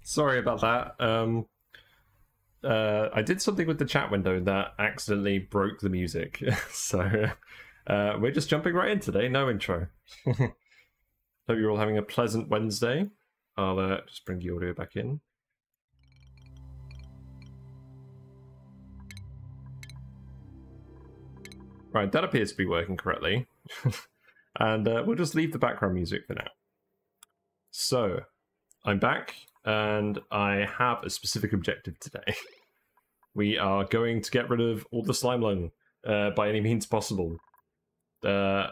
Sorry about that. I did something with the chat window that accidentally broke the music. So we're just jumping right in today. No intro. Hope you're all having a pleasant Wednesday. I'll just bring the audio back in. Right, that appears to be working correctly. And we'll just leave the background music for now. So, I'm back, and I have a specific objective today. We are going to get rid of all the slime lung by any means possible. I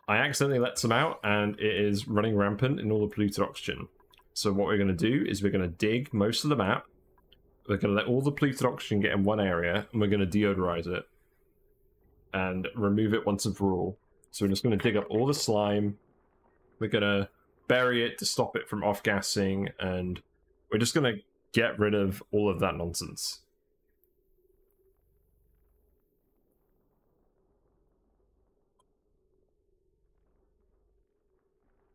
accidentally let some out, and it is running rampant in all the polluted oxygen. So what we're going to do is we're going to dig most of the map. We're going to let all the polluted oxygen get in one area, and we're going to deodorize it. And remove it once and for all. So we're just going to dig up all the slime. We're going to bury it to stop it from off-gassing, and we're just going to get rid of all of that nonsense.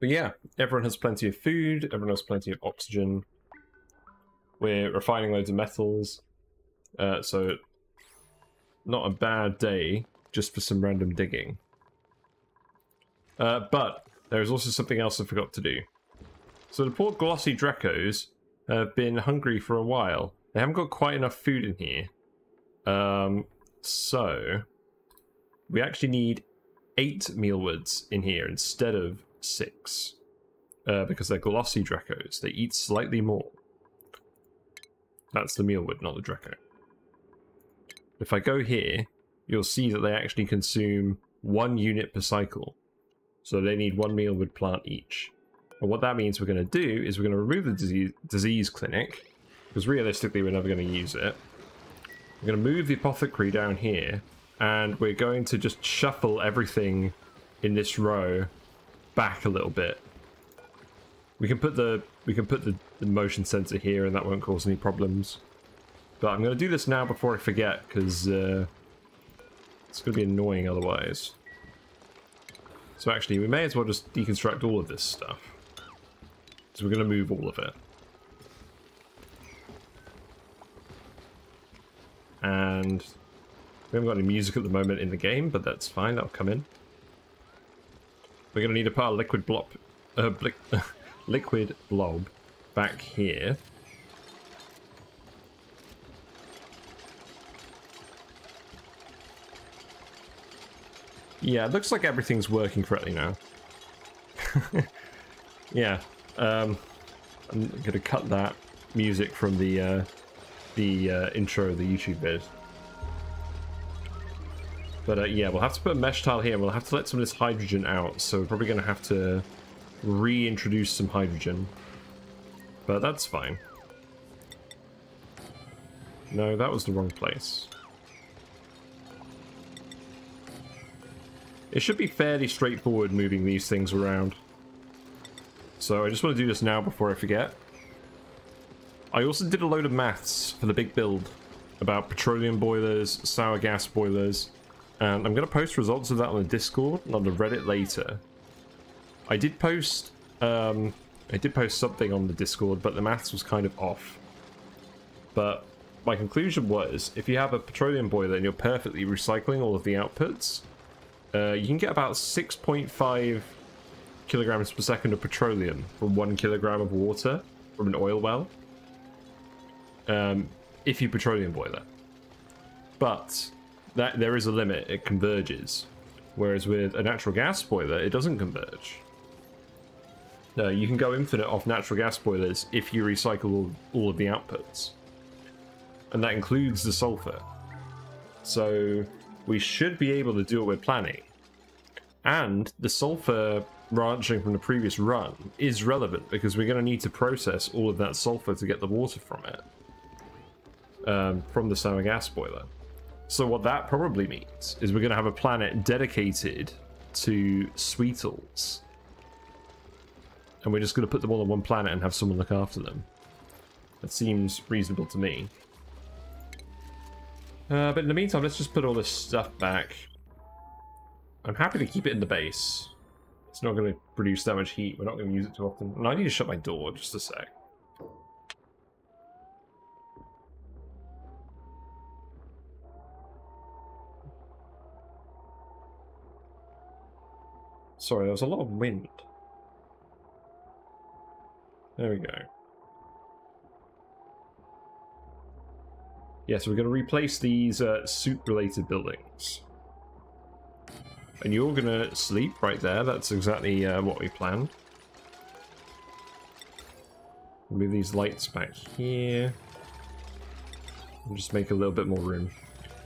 But yeah, everyone has plenty of food, everyone has plenty of oxygen. We're refining loads of metals, so not a bad day just for some random digging. But there is also something else I forgot to do. So the poor glossy Drecos have been hungry for a while. They haven't got quite enough food in here. So we actually need 8 mealwoods in here instead of 6. Because they're glossy Drecos. They eat slightly more. That's the mealwood, not the Dreco. If I go here, you'll see that they actually consume 1 unit per cycle. So they need 1 mealwood plant each. And what that means we're going to do is we're going to remove the disease clinic, because realistically we're never going to use it. We're going to move the apothecary down here, and we're going to just shuffle everything in this row back a little bit. We can put the motion sensor here, and that won't cause any problems. But I'm going to do this now before I forget, because it's going to be annoying otherwise. So actually, we may as well just deconstruct all of this stuff. So we're going to move all of it. And we haven't got any music at the moment in the game, but that's fine, that'll come in. We're going to need to put our liquid blob, liquid blob back here. Yeah, it looks like everything's working correctly now. Yeah, I'm gonna cut that music from the intro of the YouTube vid. But yeah, we'll have to put a mesh tile here, and we'll have to let some of this hydrogen out, so we're probably gonna have to reintroduce some hydrogen. But that's fine. No, that was the wrong place. It should be fairly straightforward moving these things around. So I just want to do this now before I forget. I also did a load of maths for the big build about petroleum boilers, sour gas boilers, and I'm going to post results of that on the Discord and on the Reddit later. I did post something on the Discord, but the maths was kind of off. But my conclusion was, if you have a petroleum boiler and you're perfectly recycling all of the outputs, you can get about 6.5 kilograms per second of petroleum from 1 kilogram of water from an oil well. If you petroleum boiler. But there is a limit, it converges. Whereas with a natural gas boiler, it doesn't converge. You can go infinite off natural gas boilers if you recycle all of the outputs. And that includes the sulfur. So we should be able to do what we're planning. And the sulfur branching from the previous run is relevant, because we're going to need to process all of that sulfur to get the water from it. From the sour gas boiler. So what that probably means is we're going to have a planet dedicated to sweetles. And we're just going to put them all on one planet and have someone look after them. That seems reasonable to me. But in the meantime, let's just put all this stuff back. I'm happy to keep it in the base. It's not going to produce that much heat. We're not going to use it too often. And I need to shut my door just a sec. Sorry, there was a lot of wind. There we go. Yeah, so we're going to replace these suit-related buildings. And you're going to sleep right there. That's exactly what we planned. Move these lights back here. And just make a little bit more room.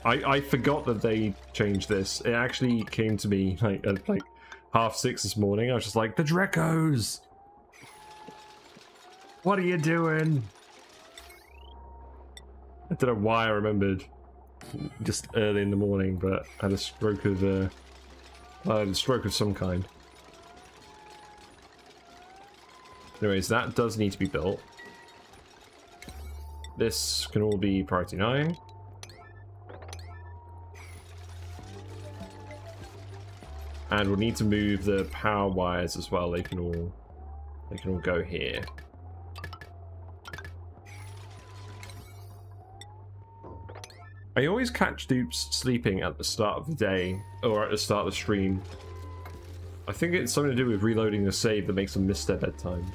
I forgot that they changed this. It actually came to me like at like 6:30 this morning. I was just like, the Drecos! What are you doing? I don't know why I remembered just early in the morning, but I had a stroke of some kind. Anyways, that does need to be built. This can all be priority 9. And we'll need to move the power wires as well. They can all go here. I always catch dupes sleeping at the start of the day or at the start of the stream. I think it's something to do with reloading the save that makes them miss their bedtimes.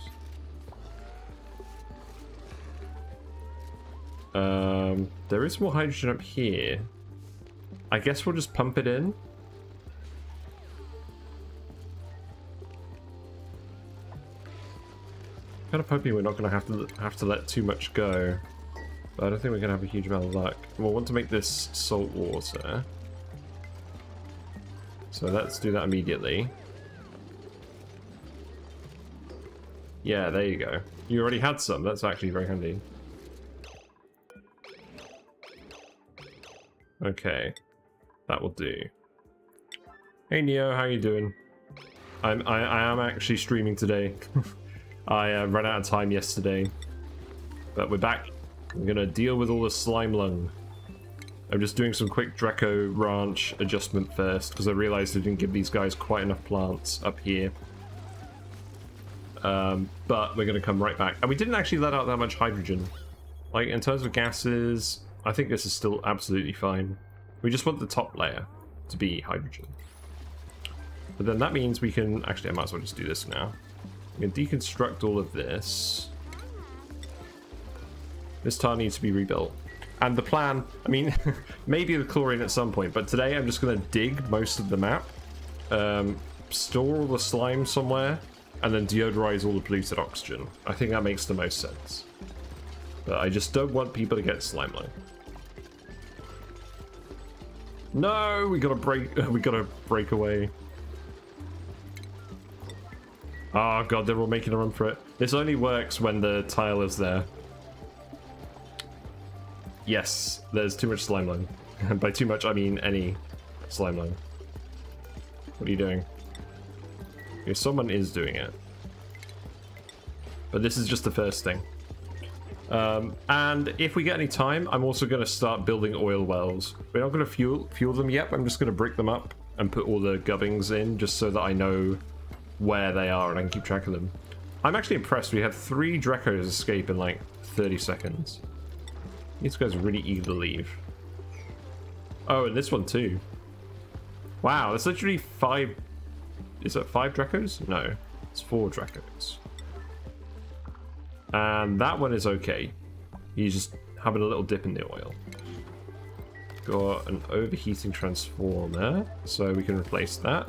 There is more hydrogen up here. I guess we'll just pump it in. Kind of hoping we're not going to have to let too much go. But I don't think we're going to have a huge amount of luck. We'll want to make this salt water. So let's do that immediately. Yeah, there you go. You already had some. That's actually very handy. Okay. That will do. Hey Neo, how you doing? I am actually streaming today. I ran out of time yesterday. But we're back. I'm gonna deal with all the slime lung. I'm just doing some quick Dreco Ranch adjustment first, because I realized I didn't give these guys quite enough plants up here. But we're gonna come right back. And we didn't actually let out that much hydrogen. Like, in terms of gases, I think this is still absolutely fine. We just want the top layer to be hydrogen. But then that means we can... Actually, I might as well just do this now. We can deconstruct all of this. This tile needs to be rebuilt. And the plan, I mean, maybe the chlorine at some point, but today I'm just going to dig most of the map, store all the slime somewhere, and then deodorize all the polluted oxygen. I think that makes the most sense. But I just don't want people to get slime lung. No, we gotta break away. Oh god, they're all making a run for it. This only works when the tile is there. Yes, there's too much slime lung. And by too much, I mean any slime lung. What are you doing? Okay, someone is doing it. But this is just the first thing. And if we get any time, I'm also going to start building oil wells. We're not going to fuel them yet. I'm just going to brick them up and put all the gubbings in just so that I know where they are and I can keep track of them. I'm actually impressed. We had 3 Drecos escape in like 30 seconds. These guys are really eager to leave. Oh, and this one too. Wow, that's literally 5... Is that 5 Drecos? No, it's 4 Drecos. And that one is okay. He's just having a little dip in the oil. Got an overheating transformer, so we can replace that.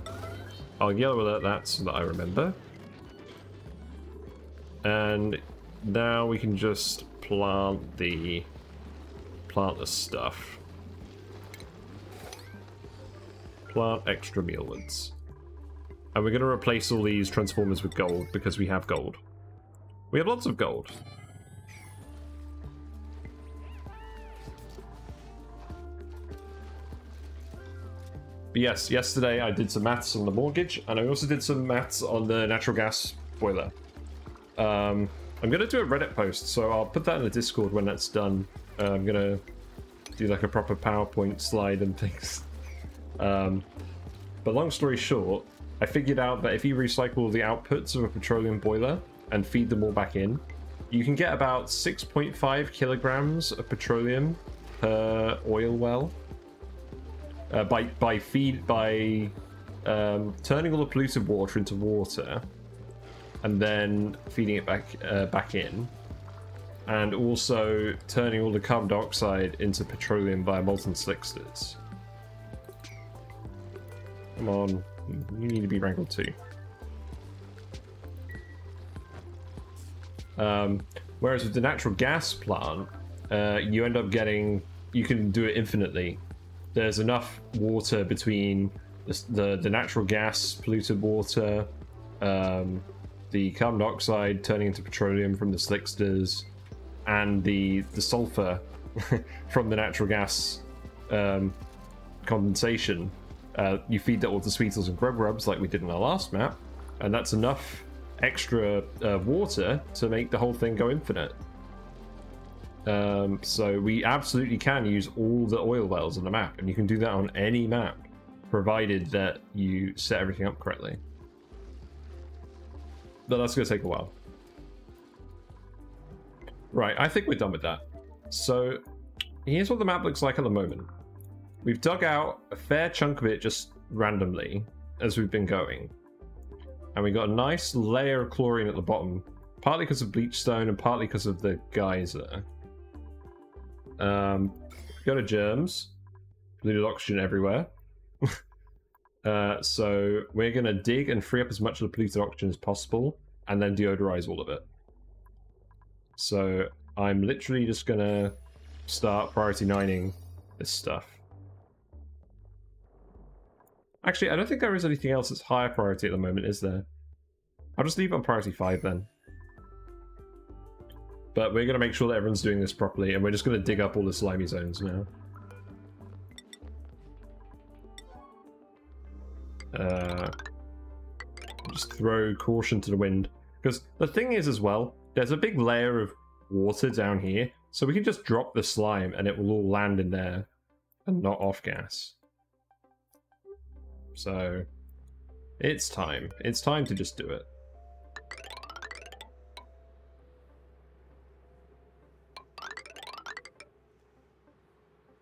I'll yellow alert that so that I remember. And now we can just plant the stuff. Plant extra mealwoods. And we're going to replace all these transformers with gold because we have gold. We have lots of gold. But yes, yesterday I did some maths on the mortgage, and I also did some maths on the natural gas boiler. I'm going to do a Reddit post, so I'll put that in the Discord when that's done. I'm going to do like a proper PowerPoint slide and things. But long story short, I figured out that if you recycle the outputs of a petroleum boiler and feed them all back in, you can get about 6.5 kilograms of petroleum per oil well. By turning all the polluted water into water, and then feeding it back in, and also turning all the carbon dioxide into petroleum via molten slicksters. Come on, you need to be wrangled too. Whereas with the natural gas plant, you end up getting, you can do it infinitely. There's enough water between the natural gas, polluted water, the carbon dioxide turning into petroleum from the slicksters, and the sulfur from the natural gas condensation. You feed that all to Sweetles and Grubs like we did in our last map, and that's enough extra water to make the whole thing go infinite. So we absolutely can use all the oil wells on the map, and you can do that on any map, provided that you set everything up correctly. But that's going to take a while. Right, I think we're done with that. So here's what the map looks like at the moment. We've dug out a fair chunk of it just randomly as we've been going. And we got a nice layer of chlorine at the bottom, partly because of bleach stone and partly because of the geyser. Go to germs, polluted oxygen everywhere. So we're going to dig and free up as much of the polluted oxygen as possible, and then deodorize all of it. So I'm literally just going to start priority 9ing this stuff. Actually, I don't think there is anything else that's higher priority at the moment, is there? I'll just leave it on priority 5 then. But we're going to make sure that everyone's doing this properly, and we're just going to dig up all the slimy zones now. Just throw caution to the wind. Because the thing is as well, there's a big layer of water down here, so we can just drop the slime and it will all land in there and not off gas. So it's time. It's time to just do it.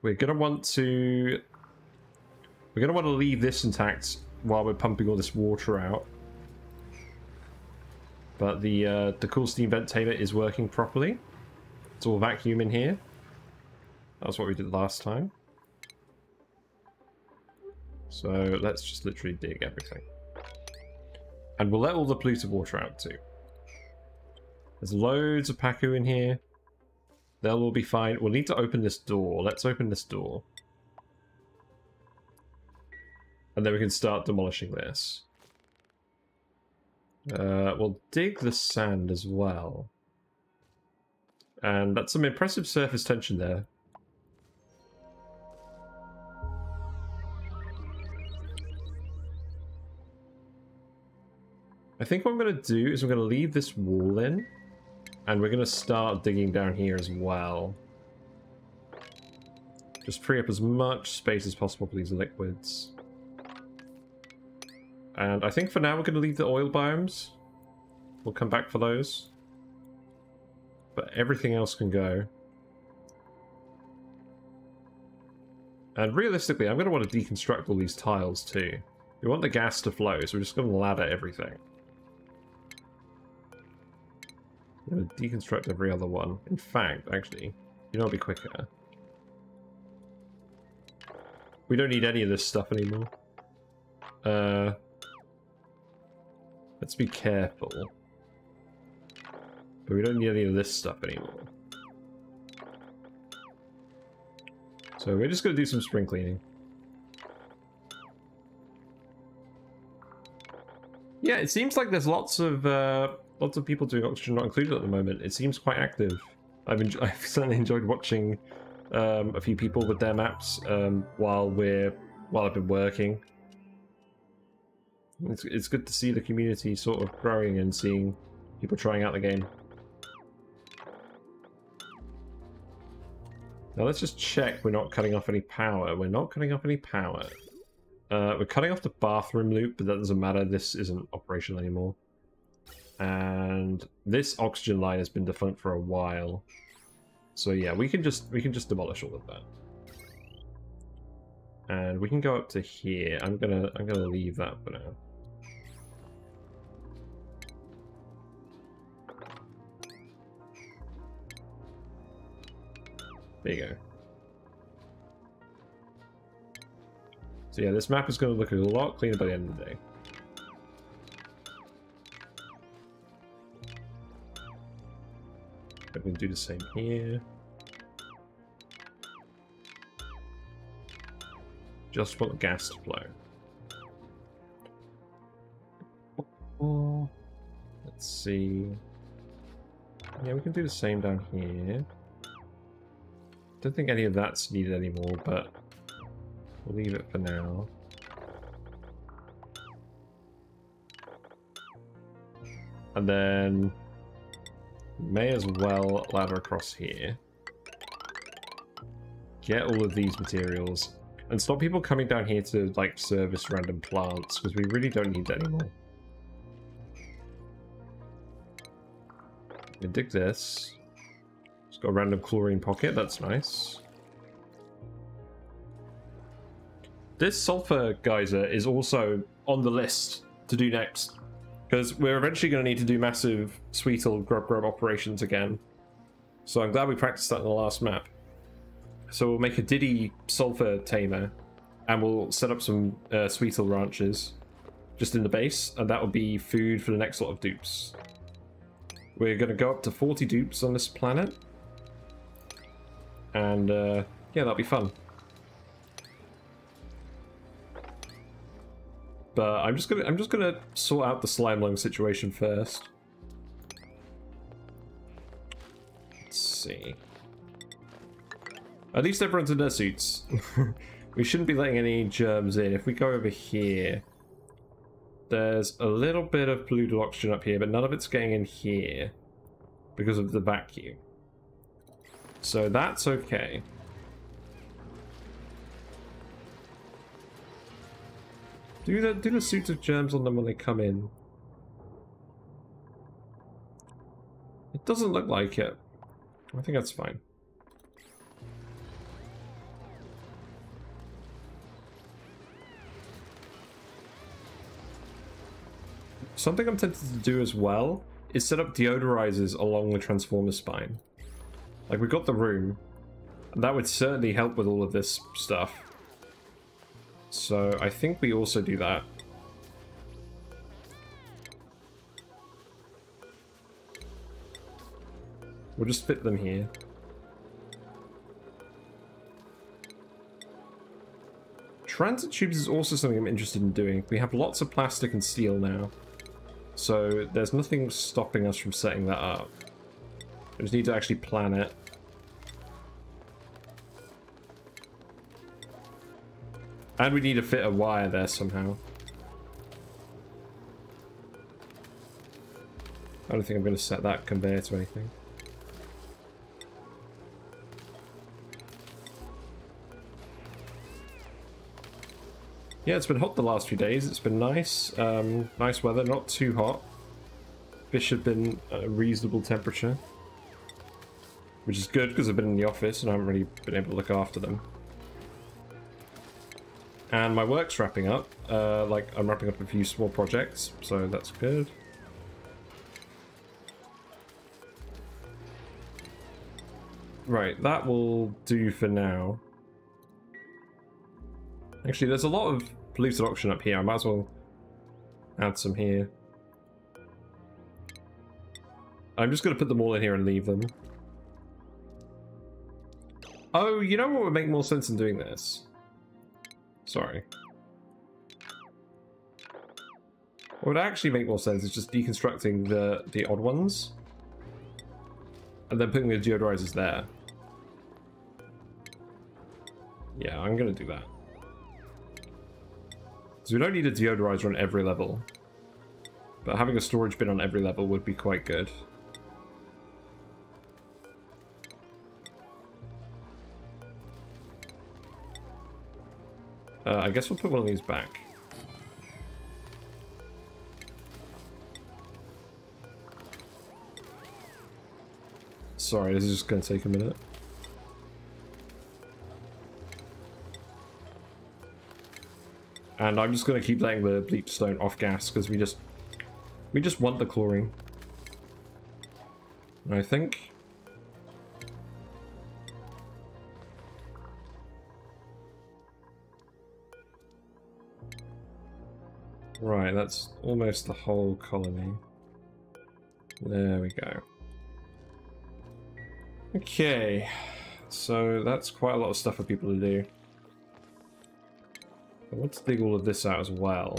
We're gonna want to leave this intact while we're pumping all this water out. But the cool steam vent tamer is working properly. It's all vacuum in here. That's what we did last time. So let's just literally dig everything. And we'll let all the polluted water out too. There's loads of Pacu in here. They'll all be fine. We'll need to open this door. Let's open this door. And then we can start demolishing this. We'll dig the sand as well. And that's some impressive surface tension there. I think what I'm going to do is I'm going to leave this wall in. And we're going to start digging down here as well. Just free up as much space as possible for these liquids. And I think for now we're going to leave the oil biomes. We'll come back for those. But everything else can go. And realistically, I'm going to want to deconstruct all these tiles too. We want the gas to flow, so we're just going to ladder everything. I'm going to deconstruct every other one. In fact, actually, you know, it'll be quicker. We don't need any of this stuff anymore. Let's be careful. But we don't need any of this stuff anymore. So we're just going to do some spring cleaning. Yeah, it seems like there's lots of people doing Oxygen Not Included at the moment. It seems quite active. I've certainly enjoyed watching a few people with their maps while I've been working. It's good to see the community sort of growing and seeing people trying out the game. Now let's just check we're not cutting off any power. We're not cutting off any power. We're cutting off the bathroom loop, but that doesn't matter. This isn't operational anymore. And this oxygen line has been defunct for a while. So yeah, we can just demolish all of that. And we can go up to here. I'm gonna leave that for now. There you go. So yeah, this map is going to look a lot cleaner by the end of the day. I'm going to do the same here. Just want the gas to flow. Oh, let's see. Yeah, we can do the same down here. Don't think any of that's needed anymore, but we'll leave it for now. And then may as well ladder across here. Get all of these materials. And stop people coming down here to, like, service random plants, because we really don't need that anymore. We dig this. It's got a random chlorine pocket, that's nice. This sulfur geyser is also on the list to do next, because we're eventually going to need to do massive Sweetle grub operations again. So I'm glad we practiced that in the last map. So we'll make a Diddy sulfur tamer, and we'll set up some Sweetle ranches just in the base, and that will be food for the next lot of dupes. We're going to go up to 40 dupes on this planet, and yeah, that'll be fun. But I'm just gonna sort out the slime lung situation first. Let's see. At least everyone's in their suits. We shouldn't be letting any germs in. If we go over here, there's a little bit of polluted oxygen up here, but none of it's getting in here because of the vacuum. So that's okay. Do the suits of germs on them when they come in? It doesn't look like it. I think that's fine. Something I'm tempted to do as well is set up deodorizers along the transformer spine. Like, we've got the room, and that would certainly help with all of this stuff. So I think we also do that. We'll just fit them here. Transit tubes is also something I'm interested in doing. We have lots of plastic and steel now, so there's nothing stopping us from setting that up. We just need to actually plan it. And we need to fit a wire there somehow. I don't think I'm going to set that conveyor to anything. Yeah, it's been hot the last few days. It's been nice. Nice weather, not too hot. Fish have been a reasonable temperature. Which is good, because I've been in the office and I haven't really been able to look after them. And my work's wrapping up. Like, I'm wrapping up a few small projects, so that's good. Right, that will do for now. Actually, there's a lot of polluted oxygen up here. I might as well add some here. I'm just going to put them all in here and leave them. Oh, you know what would make more sense in doing this? Sorry. What would actually make more sense is just deconstructing the odd ones and then putting the deodorizers there. Yeah, I'm gonna do that. So we don't need a deodorizer on every level, but having a storage bin on every level would be quite good. I guess we'll put one of these back. Sorry, this is just going to take a minute. And I'm just going to keep letting the bleach stone off gas because we just want the chlorine. I think. Right, that's almost the whole colony. There we go. Okay, so that's quite a lot of stuff for people to do. I want to dig all of this out as well.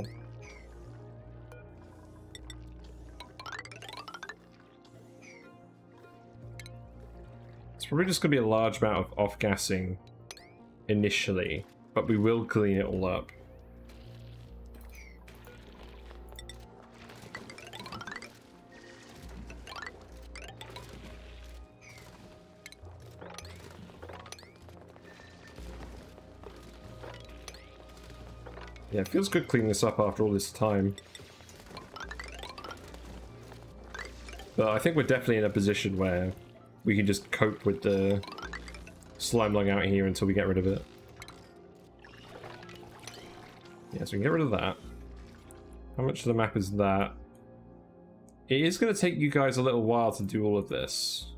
It's probably just going to be a large amount of off-gassing initially, but we will clean it all up. Yeah, it feels good cleaning this up after all this time. But I think we're definitely in a position where we can just cope with the slime lung out here until we get rid of it. Yeah, so we can get rid of that. How much of the map is that? It is going to take you guys a little while to do all of this.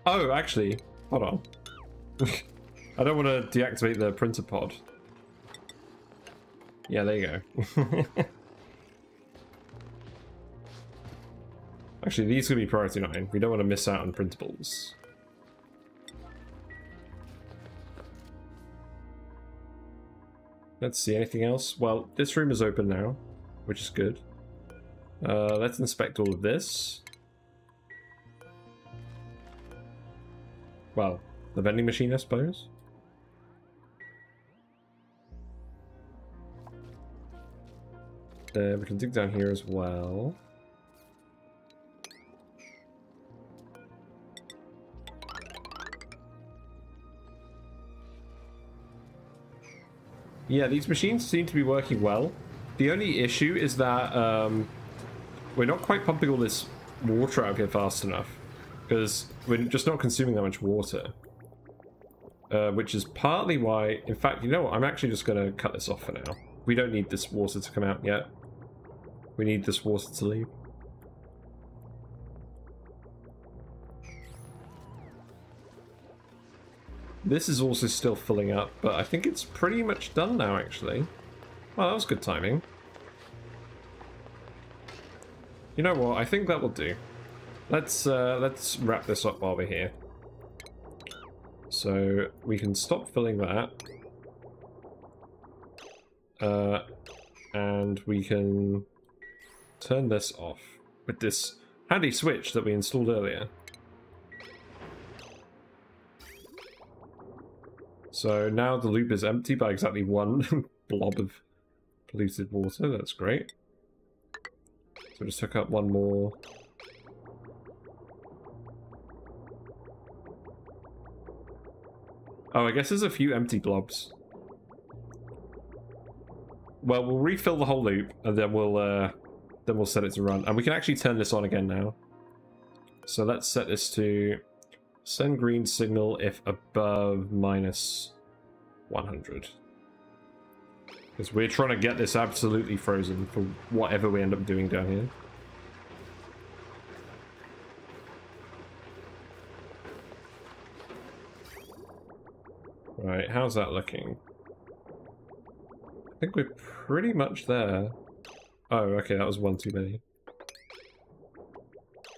Oh, actually, hold on. I don't want to deactivate the printer pod. Yeah, there you go. Actually, these could be priority 9. We don't want to miss out on printables. Let's see, anything else? Well, this room is open now, which is good. Let's inspect all of this. Well, the vending machine, I suppose. We can dig down here as well. Yeah, these machines seem to be working well. The only issue is that we're not quite pumping all this water out of here fast enough. Because we're just not consuming that much water. Which is partly why... In fact, you know what? I'm actually just going to cut this off for now. We don't need this water to come out yet. We need this water to leave. This is also still filling up, but I think it's pretty much done now, actually. Well, that was good timing. You know what? I think that will do. Let's wrap this up while we're here. So we can stop filling that. And we can turn this off with this handy switch that we installed earlier. So now the loop is empty by exactly one blob of polluted water. That's great. So just hook up one more. Oh, I guess there's a few empty blobs. Well, we'll refill the whole loop, and then we'll set it to run. And we can actually turn this on again now. So let's set this to send green signal if above minus 100. Because we're trying to get this absolutely frozen for whatever we end up doing down here. Right, how's that looking? I think we're pretty much there. Oh, okay, that was one too many.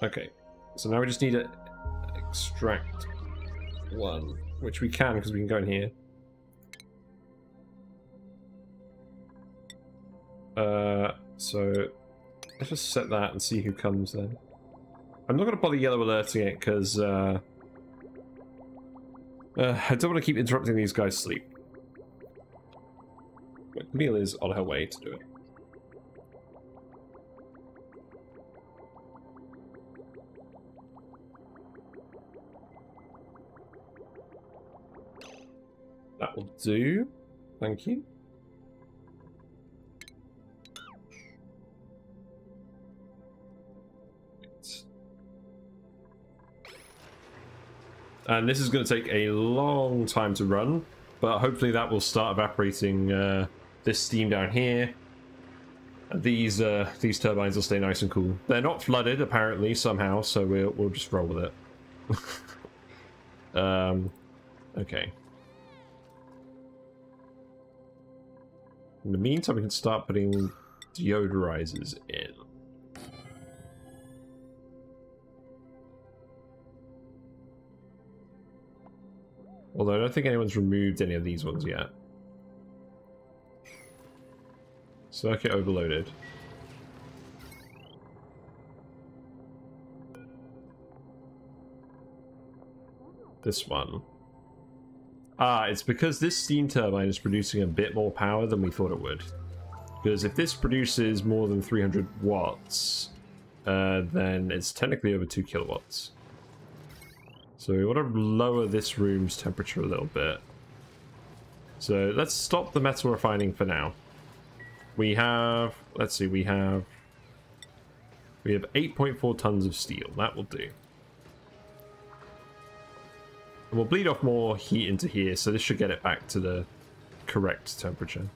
Okay, so now we just need to extract one, which we can because we can go in here. So let's just set that and see who comes then. I'm not going to bother yellow alerting it because I don't want to keep interrupting these guys' sleep. But Camille is on her way to do it. That will do. Thank you. And this is going to take a long time to run, but hopefully that will start evaporating this steam down here. And these turbines will stay nice and cool. They're not flooded apparently somehow, so we'll just roll with it. Okay. In the meantime, we can start putting deodorizers in. Although I don't think anyone's removed any of these ones yet. Circuit overloaded. This one. Ah, it's because this steam turbine is producing a bit more power than we thought it would. Because if this produces more than 300 watts, then it's technically over 2 kilowatts. So we want to lower this room's temperature a little bit. So let's stop the metal refining for now. We have, let's see, we have 8.4 tons of steel. That will do. And we'll bleed off more heat into here, so this should get it back to the correct temperature.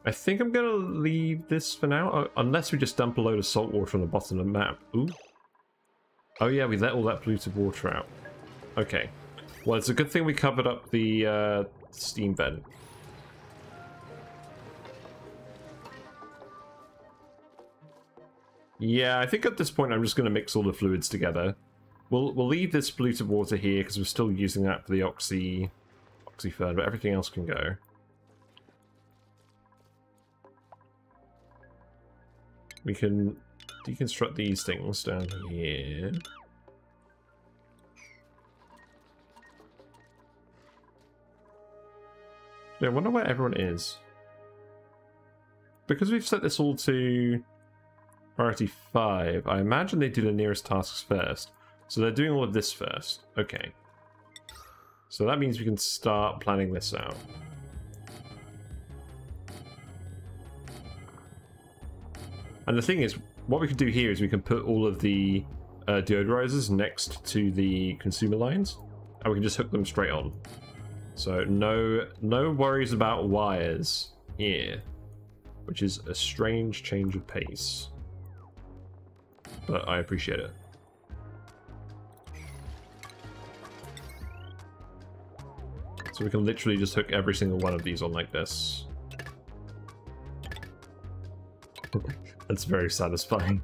I think I'm gonna leave this for now, unless we just dump a load of salt water on the bottom of the map. Ooh. Oh yeah, we let all that polluted water out. Okay. Well, it's a good thing we covered up the steam vent. Yeah, I think at this point I'm just gonna mix all the fluids together. We'll leave this polluted water here because we're still using that for the oxy fern, but everything else can go. We can deconstruct these things down here. Yeah, I wonder where everyone is. Because we've set this all to priority 5, I imagine they do the nearest tasks first. So they're doing all of this first. Okay. So that means we can start planning this out. And the thing is, what we can do here is we can put all of the deodorizers next to the consumer lines, and we can just hook them straight on. So no worries about wires here, which is a strange change of pace, but I appreciate it. So we can literally just hook every single one of these on like this. That's very satisfying.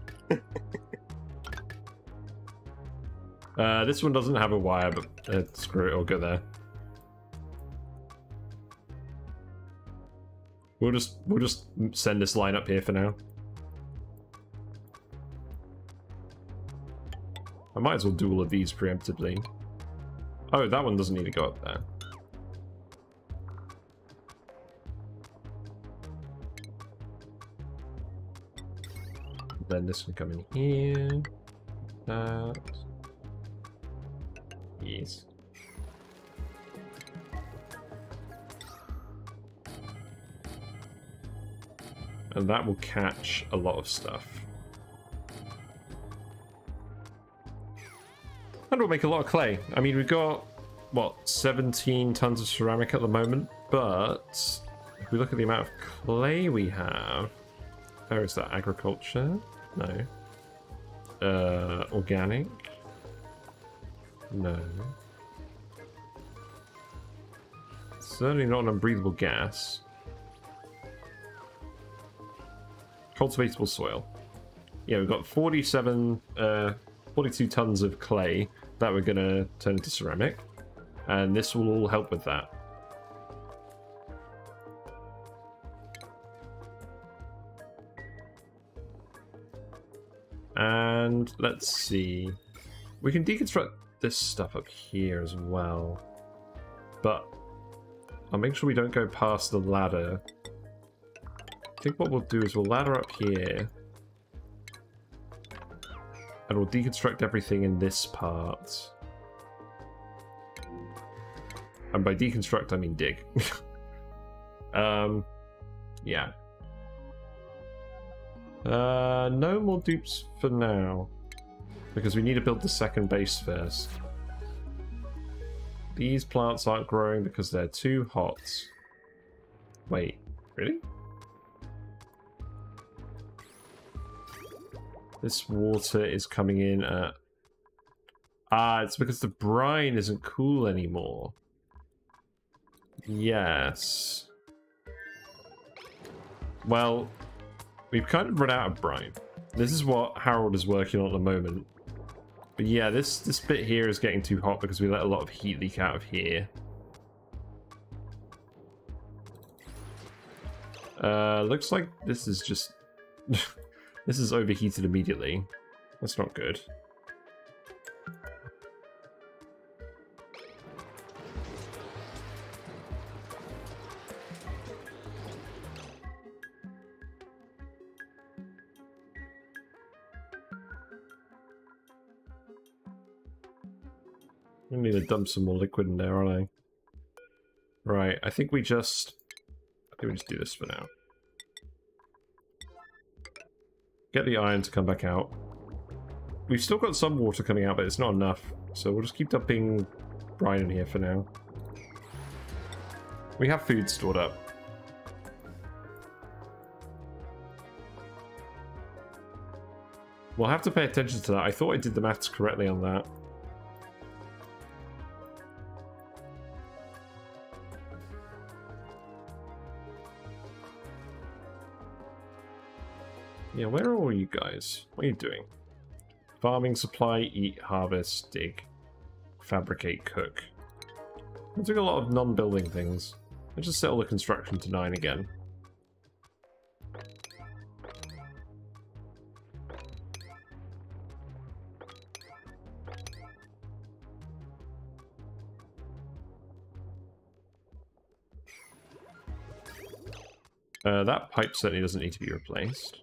This one doesn't have a wire, but screw it, it'll go there. We'll just send this line up here for now. I might as well do all of these preemptively. Oh, that one doesn't need to go up there. Then this can come in here. That. Yes. And that will catch a lot of stuff. And we'll make a lot of clay. I mean, we've got, what, 17 tons of ceramic at the moment, but if we look at the amount of clay we have, where is that? Agriculture? No. Organic? No. Certainly not an unbreathable gas. Cultivatable soil. Yeah, we've got 42 tons of clay that we're going to turn into ceramic. And this will all help with that. And let's see. We can deconstruct this stuff up here as well. But I'll make sure we don't go past the ladder. I think what we'll do is we'll ladder up here. And we'll deconstruct everything in this part. And by deconstruct, I mean dig. Yeah. No more dupes for now. Because we need to build the second base first. These plants aren't growing because they're too hot. Wait, really? This water is coming in at... Ah, it's because the brine isn't cool anymore. Yes. Well, we've kind of run out of brine. This is what Harold is working on at the moment. But yeah, this bit here is getting too hot because we let a lot of heat leak out of here. Looks like this is just... this is overheated immediately. That's not good. I need to dump some more liquid in there, aren't I? Right, I think we just do this for now. Get the iron to come back out. We've still got some water coming out, but it's not enough. So we'll just keep dumping brine in here for now. We have food stored up. We'll have to pay attention to that. I thought I did the maths correctly on that. Yeah, where are all you guys? What are you doing? Farming, supply, eat, harvest, dig, fabricate, cook. I'm doing a lot of non-building things. Let's just settle the construction to 9 again. That pipe certainly doesn't need to be replaced.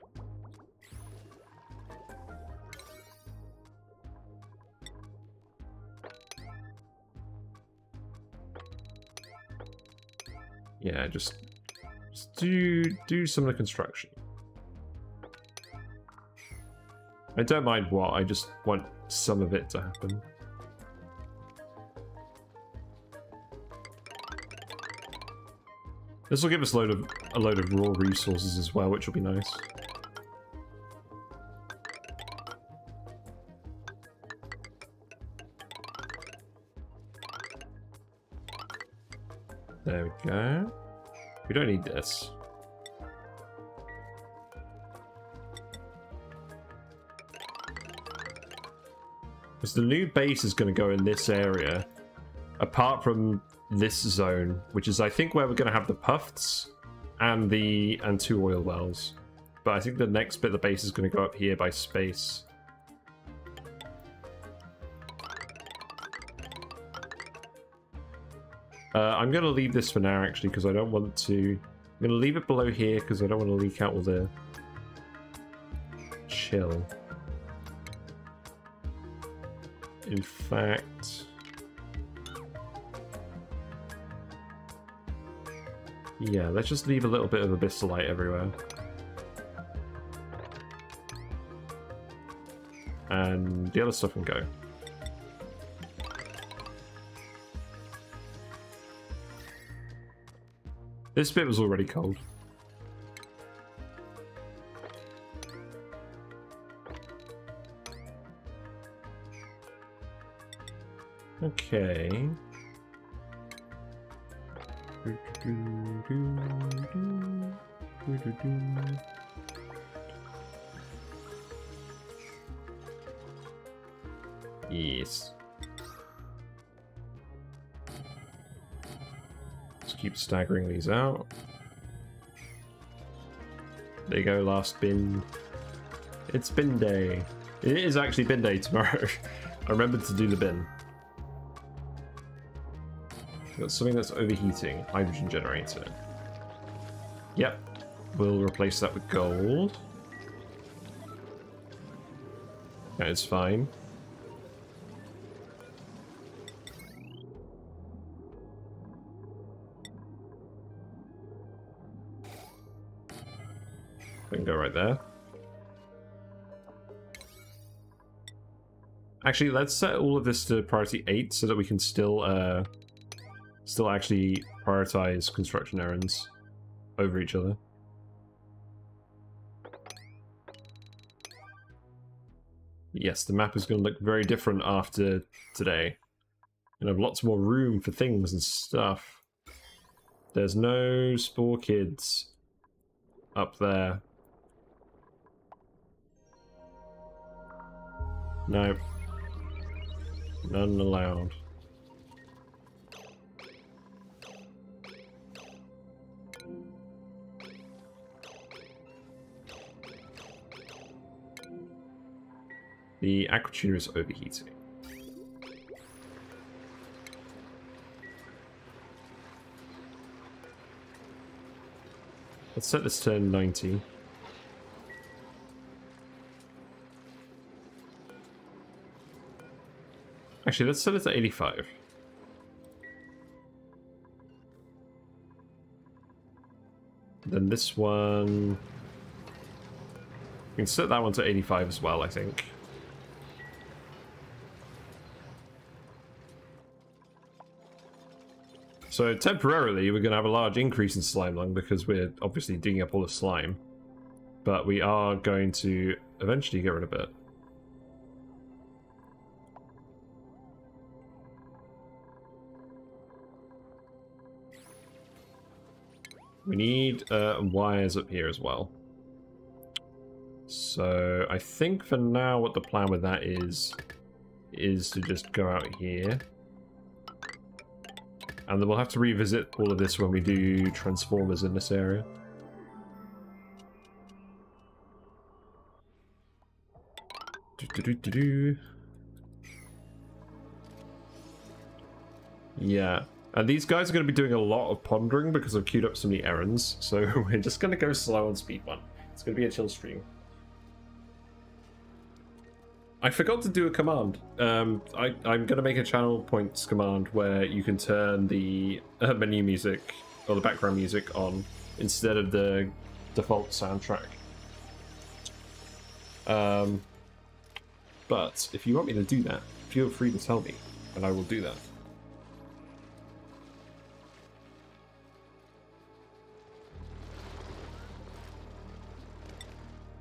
Yeah, just do some of the construction. I don't mind what, I just want some of it to happen. This will give us a load of raw resources as well, which will be nice. There we go. We don't need this. Because the new base is going to go in this area, apart from this zone, which is I think where we're going to have the puffs and 2 oil wells. But I think the next bit of the base is going to go up here by space. I'm going to leave this for now, actually, because I don't want to... I'm going to leave it below here, because I don't want to leak out all the... chill. In fact... yeah, let's just leave a little bit of abyssalite everywhere. And the other stuff can go. This bit was already cold. Okay. Yes. Let's keep staggering these out. There you go, last bin. It's bin day. It is actually bin day tomorrow. I remembered to do the bin. Got something that's overheating. Hydrogen generator. Yep. We'll replace that with gold. That is fine. We can go right there. Actually, let's set all of this to priority 8 so that we can still actually prioritize construction errands over each other. Yes, the map is going to look very different after today. And have lots more room for things and stuff. There's no spore kids up there. No. None allowed. The aquatuner is overheating. Let's set this to 90. Actually, let's set it to 85. Then this one... We can set that one to 85 as well, I think. So temporarily, we're going to have a large increase in slime lung because we're obviously digging up all the slime. But we are going to eventually get rid of it. We need wires up here as well. So I think for now what the plan with that is to just go out here. And then we'll have to revisit all of this when we do transformers in this area. Yeah. And these guys are going to be doing a lot of pondering because I've queued up so many errands. So we're just going to go slow on speed 1. It's going to be a chill stream. I forgot to do a command. I'm going to make a channel points command where you can turn the menu music or the background music on instead of the default soundtrack. But if you want me to do that, feel free to tell me and I will do that.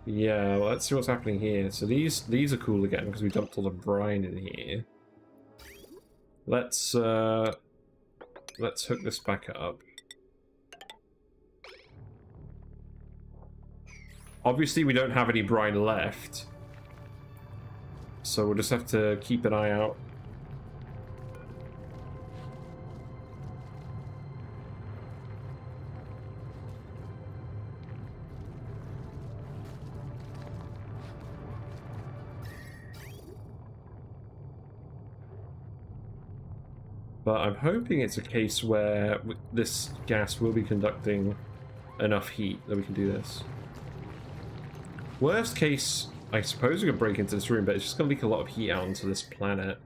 Yeah, well, let's see what's happening here. So these are cool again because we dumped all the brine in here. Let's hook this back up. Obviously, we don't have any brine left, so we'll just have to keep an eye out. But I'm hoping it's a case where this gas will be conducting enough heat that we can do this. Worst case, I suppose we could break into this room, but it's just going to leak a lot of heat out onto this planet.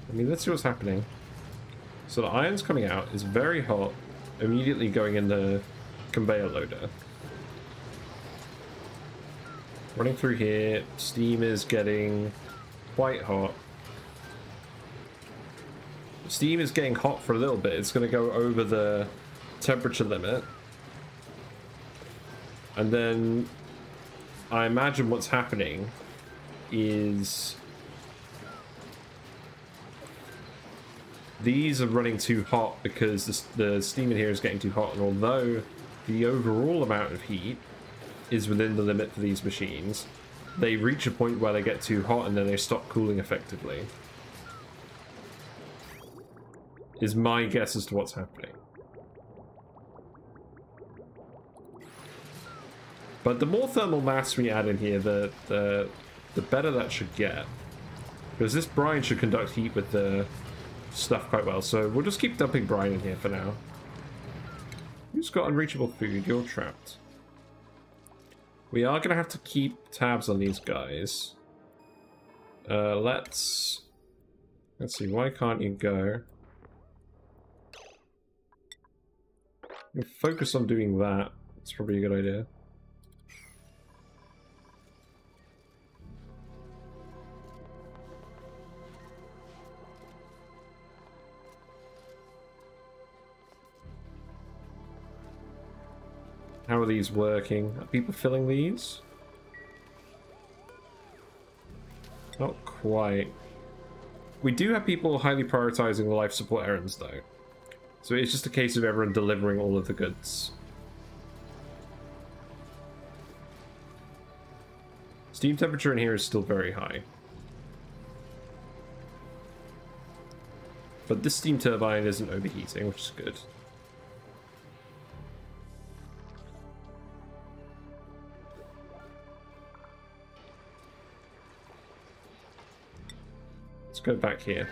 I mean, let's see what's happening. So the iron's coming out, it's very hot, immediately going in the conveyor loader. Running through here, steam is getting quite hot. Steam is getting hot for a little bit. It's going to go over the temperature limit. And then I imagine what's happening is these are running too hot because the steam in here is getting too hot. And although the overall amount of heat is within the limit for these machines, they reach a point where they get too hot and then they stop cooling effectively. Is my guess as to what's happening. But the more thermal mass we add in here, the better that should get. Because this brine should conduct heat with the stuff quite well. So we'll just keep dumping brine in here for now. Who's got unreachable food? You're trapped. We are going to have to keep tabs on these guys. Let's see, why can't you go? Focus on doing that. It's probably a good idea. How are these working? Are people filling these? Not quite. We do have people highly prioritizing the life support errands, though. So it's just a case of everyone delivering all of the goods. Steam temperature in here is still very high. But this steam turbine isn't overheating, which is good. Let's go back here.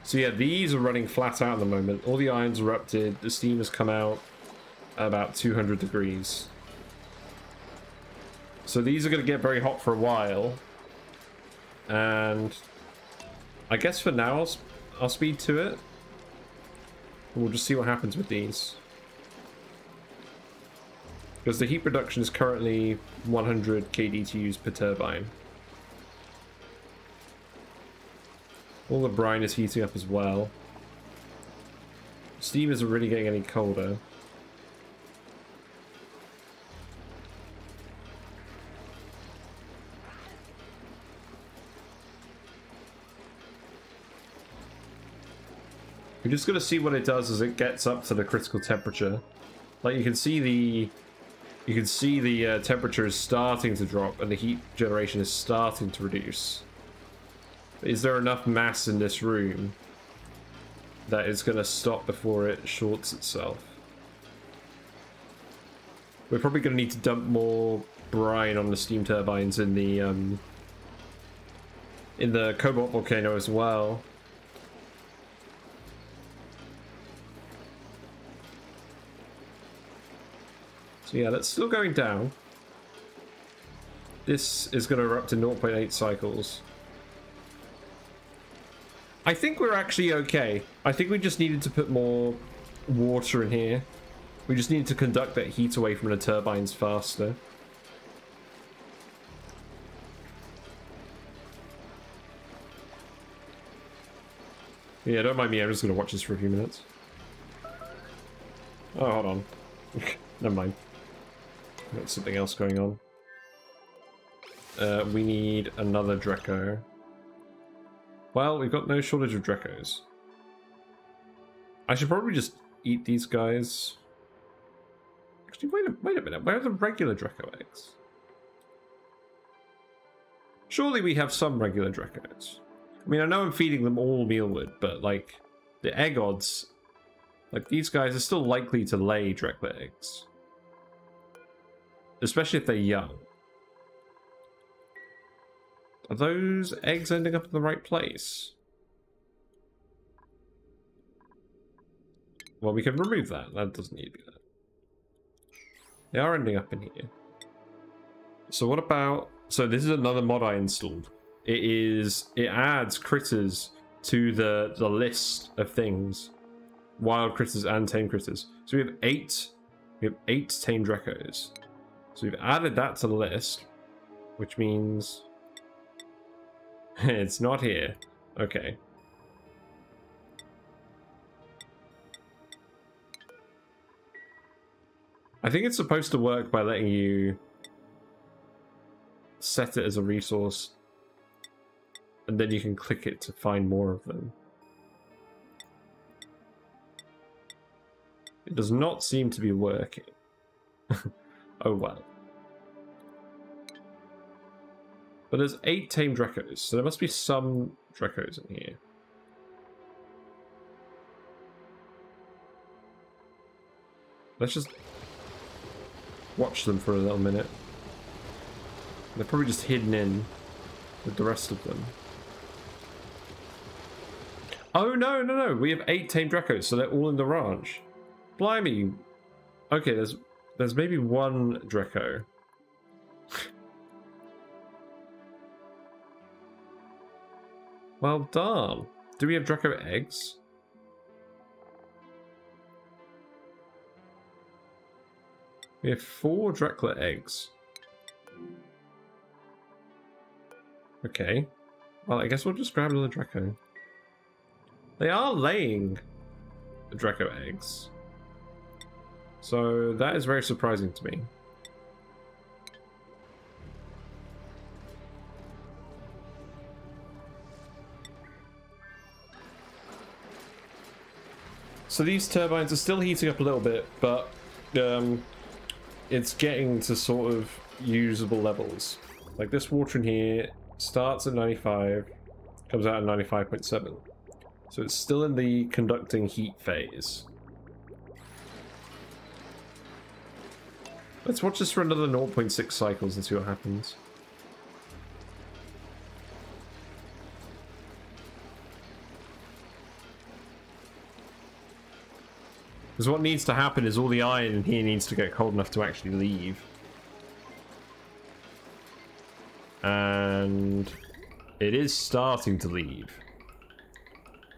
So yeah, these are running flat out at the moment. All the irons erupted. The steam has come out at about 200 degrees. So these are going to get very hot for a while. And I guess for now I'll speed to it. We'll just see what happens with these. Because the heat production is currently 100 kDTUs per turbine. All the brine is heating up as well. Steam isn't really getting any colder. We're just gonna see what it does as it gets up to the critical temperature. Like you can see the temperature is starting to drop and the heat generation is starting to reduce. Is there enough mass in this room that it's going to stop before it shorts itself? We're probably going to need to dump more brine on the steam turbines in the Cobalt Volcano as well. So yeah, that's still going down. This is going to erupt in 0.8 cycles. I think we're actually okay. I think we just needed to put more water in here. We just needed to conduct that heat away from the turbines faster. Yeah, don't mind me, I'm just going to watch this for a few minutes. Oh, hold on. Never mind. Got something else going on. We need another Dreco. Well, we've got no shortage of Drecos. I should probably just eat these guys. Actually, wait a minute. Where are the regular Dreco eggs? Surely we have some regular Drecos. I mean, I know I'm feeding them all mealwood, but like the egg odds, like these guys are still likely to lay Dreclet eggs, especially if they're young. Are those eggs ending up in the right place? Well, we can remove that. That doesn't need to be there. They are ending up in here. So what about... So this is another mod I installed. It adds critters to the list of things. Wild critters and tame critters. So we have eight tame Drecos. So we've added that to the list, which means... It's not here. Okay. I think it's supposed to work by letting you set it as a resource and then you can click it to find more of them. It does not seem to be working. Oh well. But there's 8 tame Drecos, so there must be some Drecos in here. Let's just watch them for a little minute. They're probably just hidden in with the rest of them. Oh no, no, no! We have 8 tame Drecos, so they're all in the ranch. Blimey! Okay, there's maybe one Dreco. Well, darn. Do we have Dreco eggs? We have 4 Dreclet eggs. Okay. Well, I guess we'll just grab another Dreco. They are laying the Dreco eggs. So that is very surprising to me. So these turbines are still heating up a little bit, but it's getting to sort of usable levels. Like this water in here starts at 95, comes out at 95.7. So it's still in the conducting heat phase. Let's watch this for another 0.6 cycles and see what happens. Because what needs to happen is all the iron in here needs to get cold enough to actually leave. And it is starting to leave.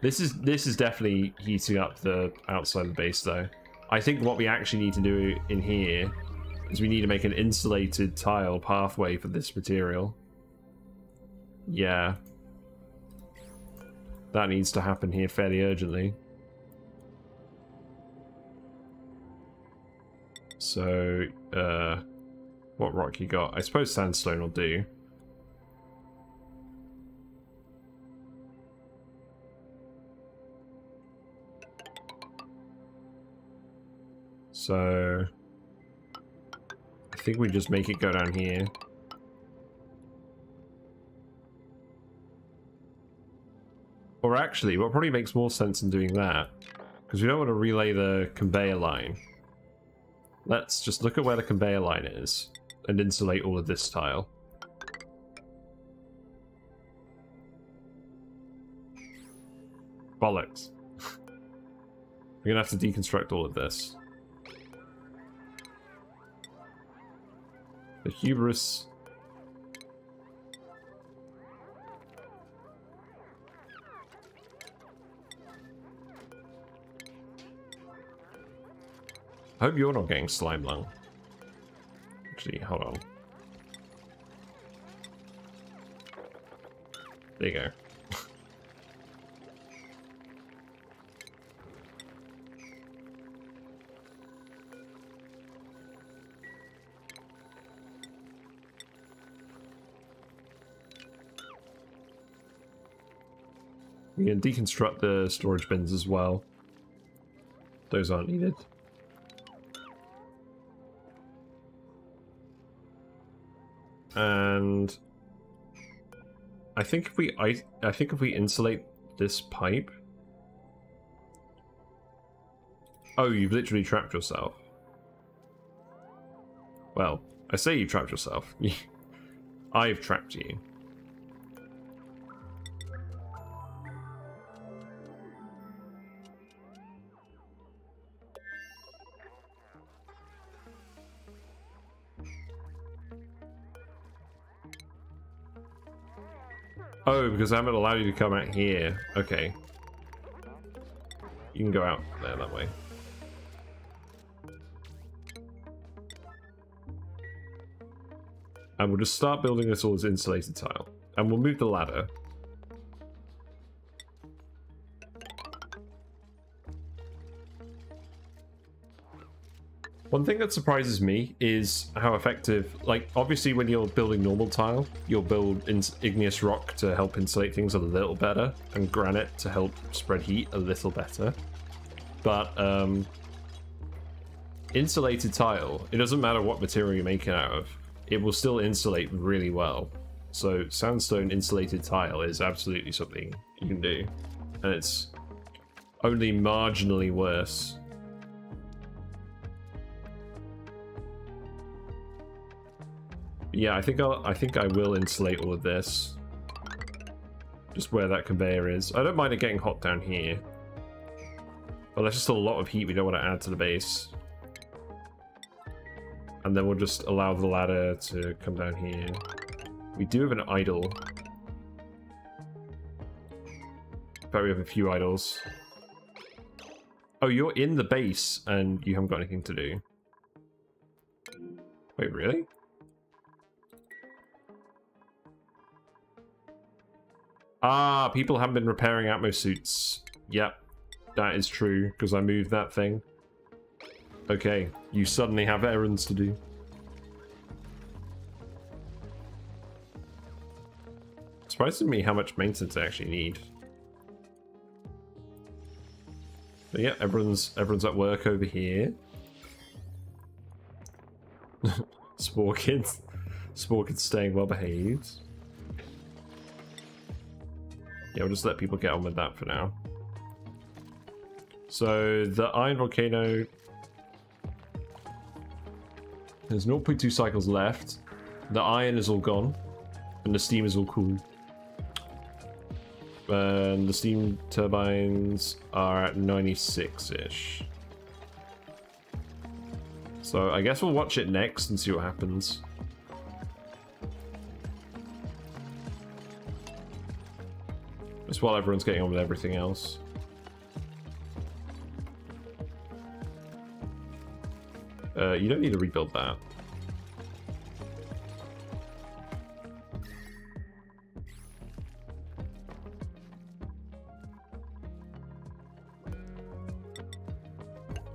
This is definitely heating up the outside of the base though. I think what we actually need to do in here is we need to make an insulated tile pathway for this material. Yeah. That needs to happen here fairly urgently. So, what rock you got? I suppose sandstone will do. So, I think we just make it go down here. Or actually, what probably makes more sense in doing that, because we don't want to relay the conveyor line. Let's just look at where the conveyor line is and insulate all of this tile. Bollocks. We're gonna have to deconstruct all of this. The hubris. I hope you're not getting slime lung. Actually, hold on. There you go. We can deconstruct the storage bins as well. Those aren't needed. And I think if we insulate this pipe. Oh, you've literally trapped yourself. Well, I say you trapped yourself. I've trapped you. Oh, because I haven't allowed you to come out here. Okay. You can go out there that way. And we'll just start building this all as insulated tile. And we'll move the ladder. One thing that surprises me is how effective, like, obviously when you're building normal tile, you'll build igneous rock to help insulate things a little better, and granite to help spread heat a little better. But, insulated tile, it doesn't matter what material you make it out of, it will still insulate really well. So sandstone insulated tile is absolutely something you can do, and it's only marginally worse. Yeah, I think I will insulate all of this. Just where that conveyor is. I don't mind it getting hot down here. But there's just a lot of heat we don't want to add to the base. And then we'll just allow the ladder to come down here. We do have an idle. But we have a few idols. Oh, you're in the base and you haven't got anything to do. Wait, really? Ah, people haven't been repairing Atmo suits. Yep, that is true, because I moved that thing. Okay, you suddenly have errands to do. Surprising me how much maintenance I actually need. But yeah, everyone's at work over here. Spore kids staying well behaved. Yeah, we'll just let people get on with that for now. So the Iron Volcano, there's 0.2 cycles left. The iron is all gone, and the steam is all cool. And the steam turbines are at 96-ish. So I guess we'll watch it next and see what happens. Just while everyone's getting on with everything else. You don't need to rebuild that.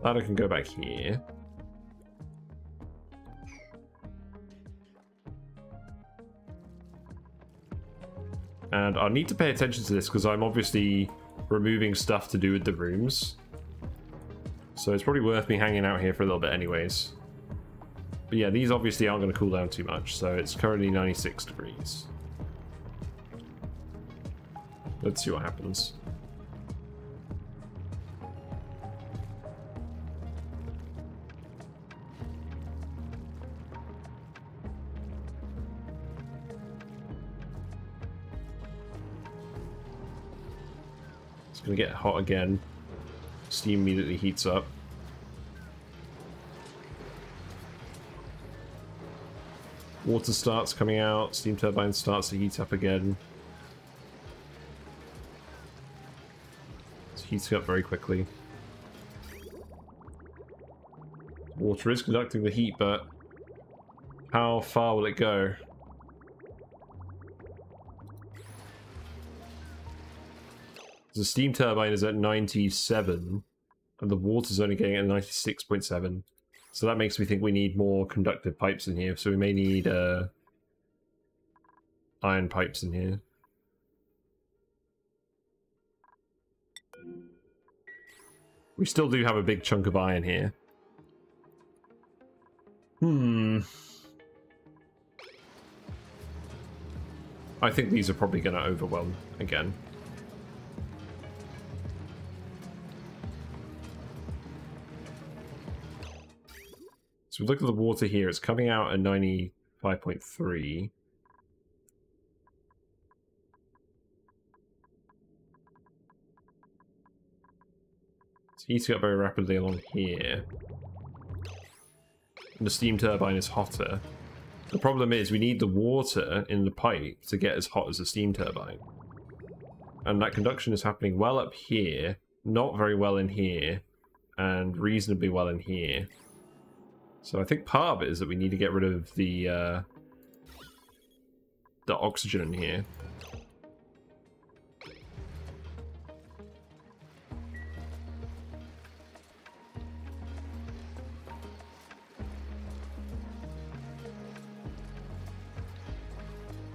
That I can go back here. And I need to pay attention to this because I'm obviously removing stuff to do with the rooms. So it's probably worth me hanging out here for a little bit anyways. But yeah, these obviously aren't going to cool down too much, so it's currently 96 degrees. Let's see what happens. It's going to get hot again. Steam immediately heats up. Water starts coming out, steam turbine starts to heat up again. It's heating up very quickly. Water is conducting the heat, but how far will it go? The steam turbine is at 97, and the water's only getting at 96.7. So that makes me think we need more conductive pipes in here. So we may need iron pipes in here. We still do have a big chunk of iron here. I think these are probably going to overwhelm again. So look at the water here, it's coming out at 95.3. It's heating up very rapidly along here. And the steam turbine is hotter. The problem is we need the water in the pipe to get as hot as the steam turbine. And that conduction is happening well up here, not very well in here, and reasonably well in here. So I think part of it is that we need to get rid of the oxygen in here.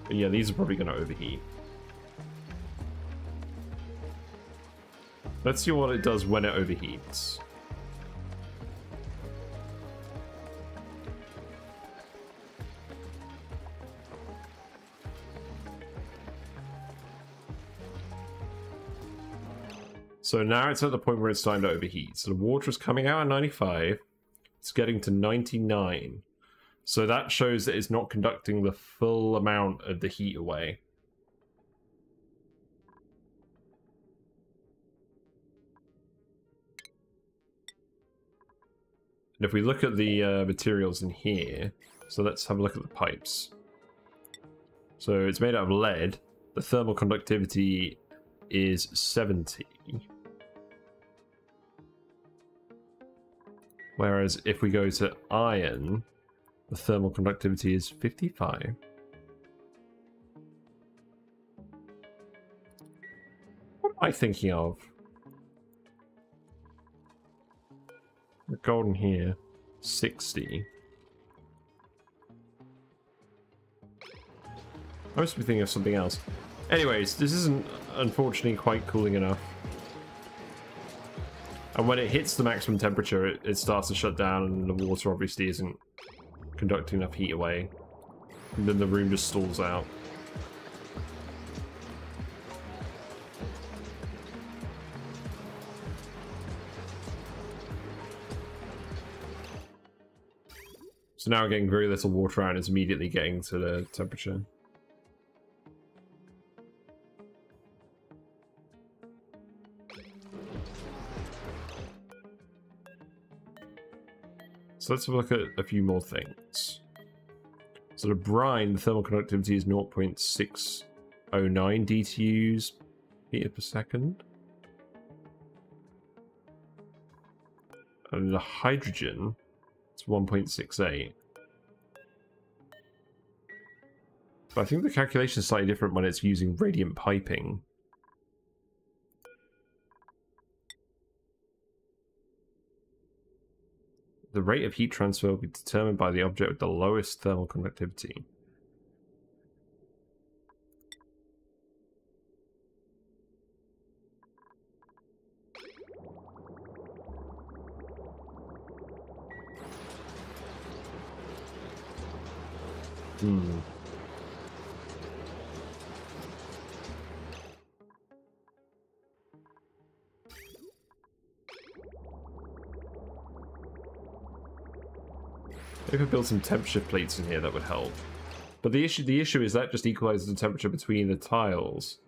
But yeah, these are probably going to overheat. Let's see what it does when it overheats. So now it's at the point where it's starting to overheat. So the water is coming out at 95. It's getting to 99. So that shows that it's not conducting the full amount of the heat away. And if we look at the materials in here, so let's have a look at the pipes. So it's made out of lead. The thermal conductivity is 70. Whereas if we go to iron, the thermal conductivity is 55. What am I thinking of? Golden here. 60. I must be thinking of something else. Anyways, this isn't unfortunately quite cooling enough. And when it hits the maximum temperature, it starts to shut down, and the water obviously isn't conducting enough heat away. And then the room just stalls out. So now we're getting very little water out, and it's immediately getting to the temperature. So let's have a look at a few more things. So the brine, the thermal conductivity is 0.609 DTUs meter per second. And the hydrogen, it's 1.68. But I think the calculation is slightly different when it's using radiant piping. The rate of heat transfer will be determined by the object with the lowest thermal conductivity. If I build some temperature plates in here, that would help. But the issue is that just equalizes the temperature between the tiles.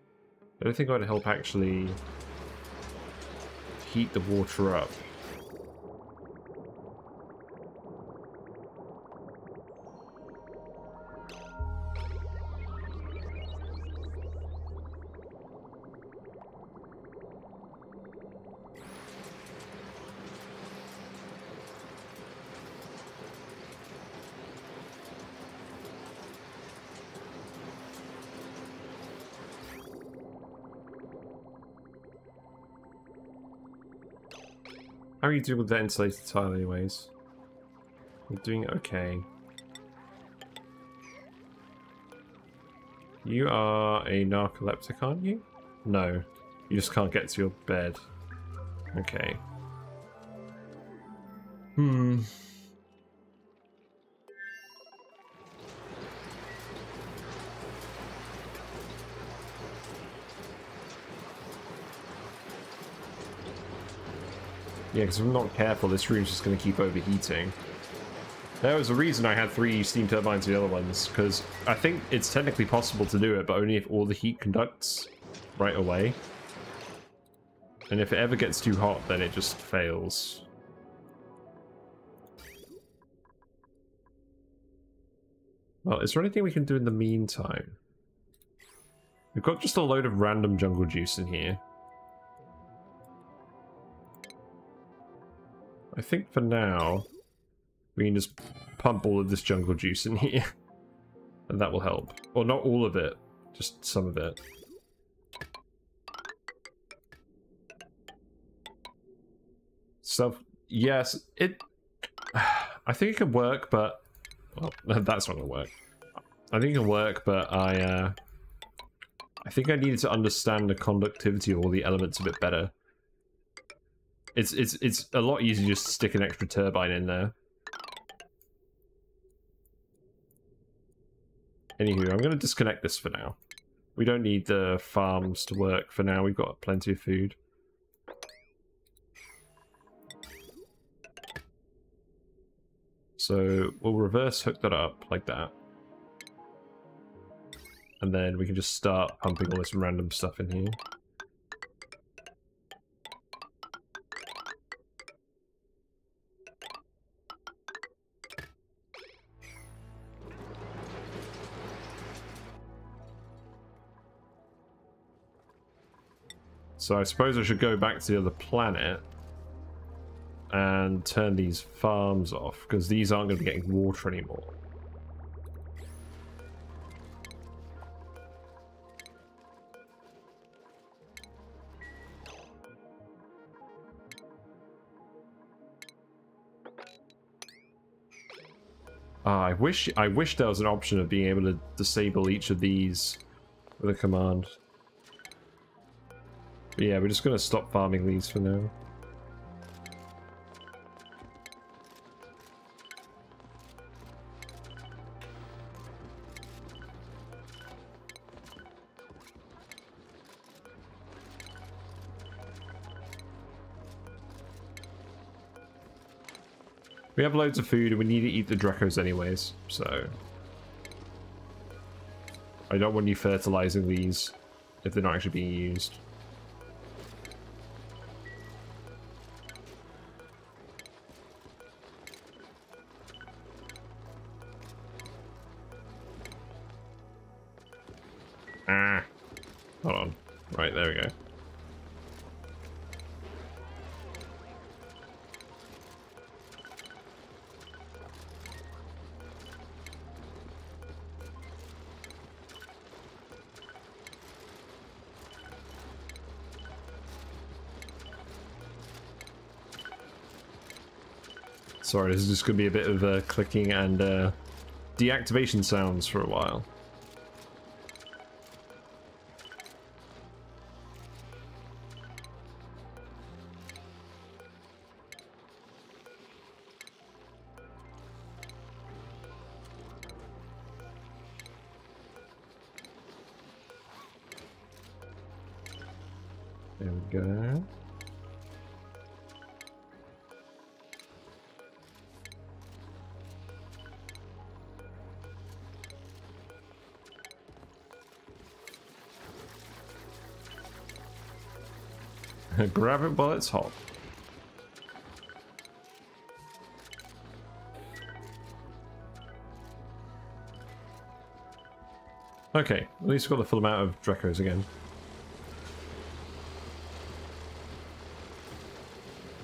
I don't think it would help actually heat the water up. How are you doing with the insulated tile anyways? You're doing okay. You are a narcoleptic, aren't you? No. You just can't get to your bed. Okay. Yeah, because if I'm not careful, this room's just going to keep overheating. There was a reason I had 3 steam turbines and the other ones, because I think it's technically possible to do it, but only if all the heat conducts right away. And if it ever gets too hot, then it just fails. Well, is there anything we can do in the meantime? We've got just a load of random jungle juice in here. I think for now, we can just pump all of this jungle juice in here. And that will help. Or not all of it, just some of it. So, yes, I think it can work, but... Well, that's not going to work. I think it can work, but I think I needed to understand the conductivity of all the elements a bit better. It's a lot easier just to stick an extra turbine in there. Anywho, I'm going to disconnect this for now. We don't need the farms to work for now. We've got plenty of food. So we'll reverse hook that up like that. And then we can just start pumping all this random stuff in here. So I suppose I should go back to the other planet and turn these farms off, because these aren't going to be getting water anymore. I wish there was an option of being able to disable each of these with a command. But yeah, we're just gonna stop farming these for now. We have loads of food and we need to eat the Dracos anyways, so I don't want you fertilizing these if they're not actually being used. Ah, hold on. Right, there we go. Sorry, this is just going to be a bit of clicking and deactivation sounds for a while. There we go. Grab it while it's hot. Okay, at least we've got the full amount of Dracos again.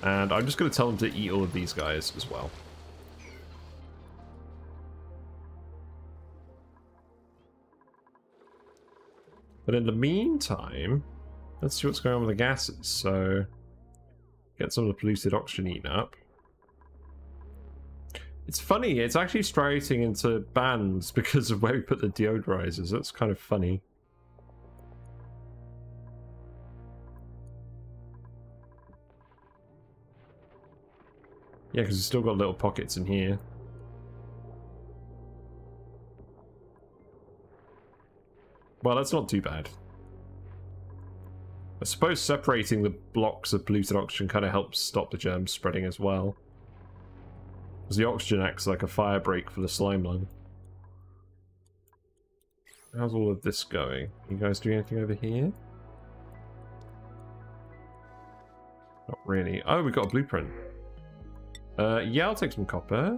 And I'm just going to tell them to eat all of these guys as well. But in the meantime, let's see what's going on with the gases. So, get some of the polluted oxygen eaten up. It's funny, it's actually striating into bands because of where we put the deodorizers. That's kind of funny. Yeah, because we've still got little pockets in here. Well, that's not too bad. I suppose separating the blocks of polluted oxygen kind of helps stop the germs spreading as well. Because the oxygen acts like a fire break for the slime line. How's all of this going? You guys doing anything over here? Not really. Oh, we've got a blueprint. Yeah, I'll take some copper.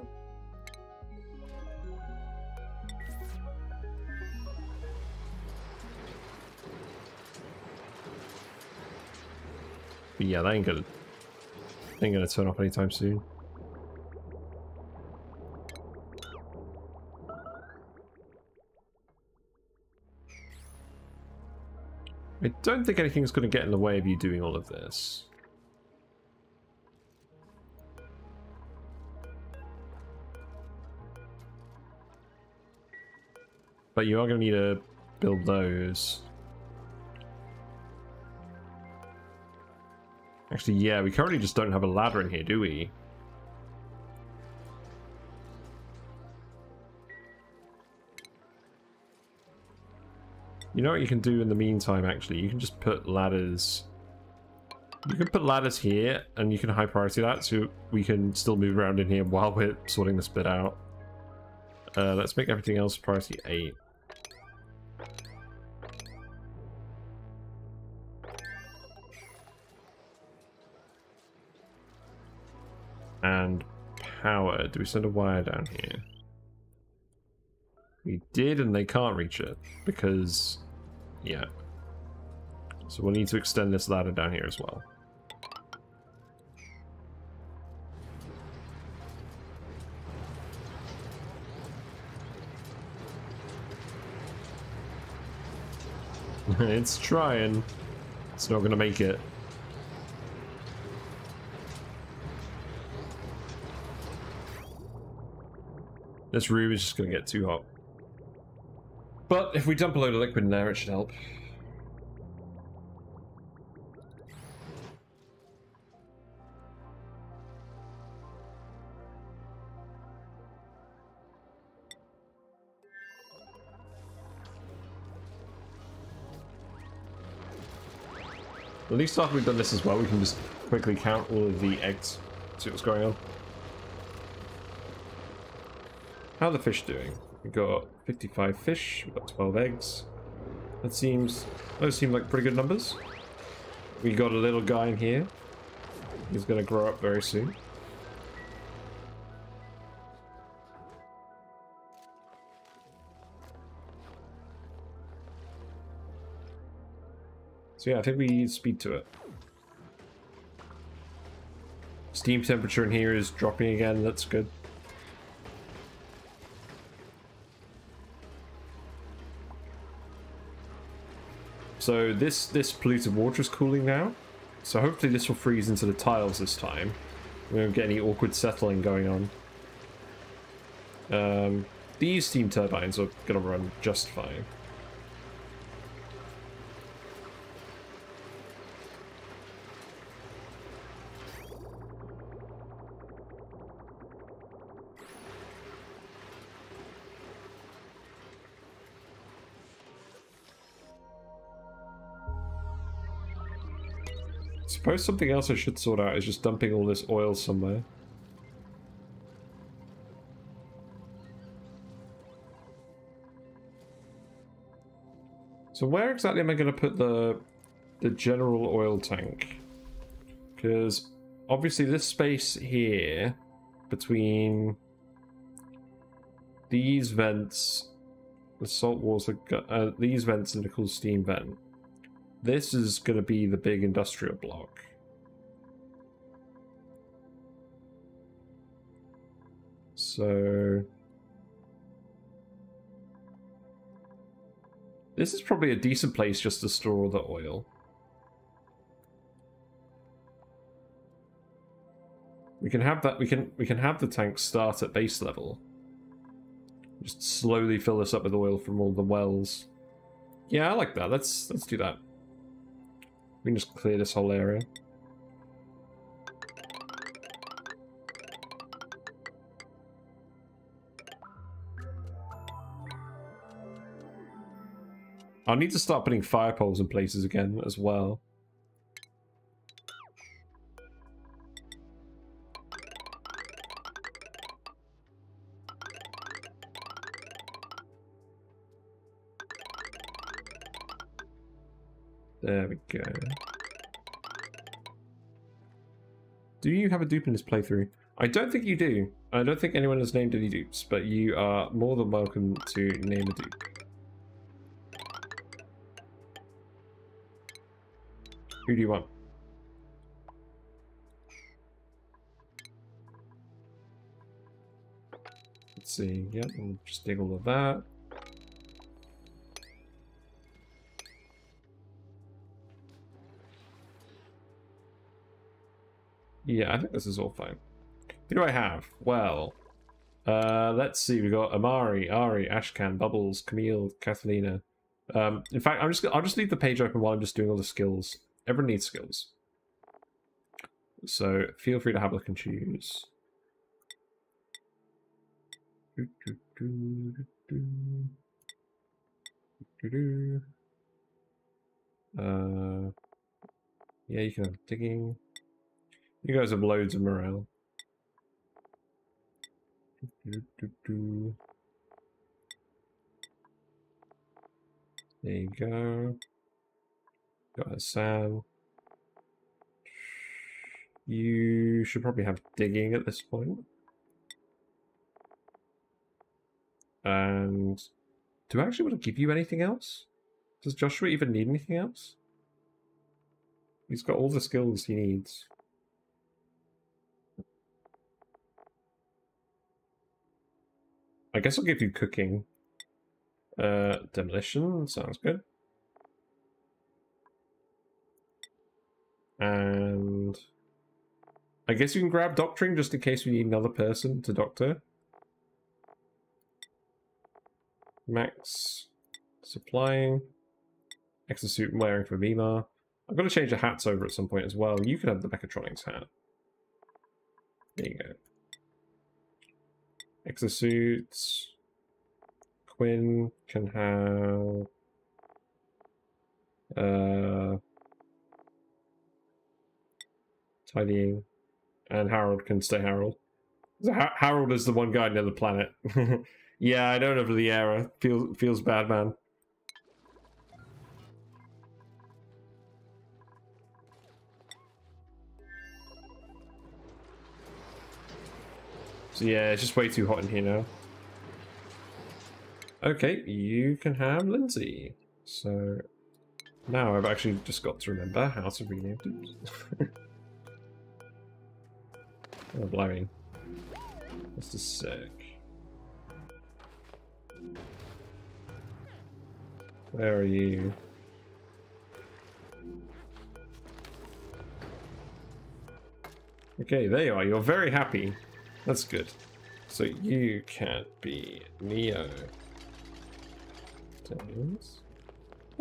But yeah, that ain't gonna turn off anytime soon. I don't think anything's gonna get in the way of you doing all of this. But you are gonna need to build those. Actually, yeah, we currently just don't have a ladder in here, do we? You know what you can do in the meantime, actually? You can just put ladders... You can put ladders here, and you can high priority that, so we can still move around in here while we're sorting this bit out. Let's make everything else priority 8. And power. Do we send a wire down here? We did, and they can't reach it because, yeah. So we'll need to extend this ladder down here as well. It's trying. It's not gonna make it. This room is just going to get too hot. But if we dump a load of liquid in there, it should help. At least after we've done this as well, we can just quickly count all of the eggs, see what's going on. How are the fish doing? We've got 55 fish, we've got 12 eggs. Those seem like pretty good numbers. We got a little guy in here. He's going to grow up very soon. So yeah, I think we need speed to it. Steam temperature in here is dropping again, that's good. So this polluted water is cooling now. So hopefully this will freeze into the tiles this time. We won't get any awkward settling going on. These steam turbines are going to run just fine. Suppose something else I should sort out is just dumping all this oil somewhere. So where exactly am I going to put the general oil tank? Because obviously this space here between these vents, the salt water, these vents and the cool steam vent. This is going to be the big industrial block. So this is probably a decent place just to store all the oil. We can have that. We can have the tank start at base level. Just slowly fill this up with oil from all the wells. Yeah, I like that. Let's do that. We can just clear this whole area. I'll need to start putting fire poles in places again as well. There we go. Do you have a dupe in this playthrough? I don't think you do. I don't think anyone has named any dupes, but you are more than welcome to name a dupe. Who do you want? Let's see. Yep, we'll just dig all of that. Yeah, I think this is all fine. Who do I have? Well, let's see. We got Amari, Ari, Ashcan, Bubbles, Camille, Catalina. In fact, I'll just leave the page open while I'm just doing all the skills. Everyone needs skills, so feel free to have a look and choose. Yeah, you can have digging. You guys have loads of morale. There you go. Got a Sam. You should probably have digging at this point. And do I actually want to give you anything else? Does Joshua even need anything else? He's got all the skills he needs. I guess I'll give you cooking. Demolition, sounds good. And I guess you can grab doctoring just in case we need another person to doctor. Max supplying. Exosuit wearing for Vima. I'm going to change the hats over at some point as well. You can have the Mechatronics hat. There you go. Exosuits. Quinn can have... tidying. And Harold can stay Harold. Harold is the one guy near the planet. Yeah, I don't know the era. Feels bad, man. So yeah, it's just way too hot in here now. Okay, you can have Lindsay. So now I've actually just got to remember how to rename it. Oh, blimey. Just a sec. Where are you? Okay, there you are. You're very happy. That's good. So you can't be Neo.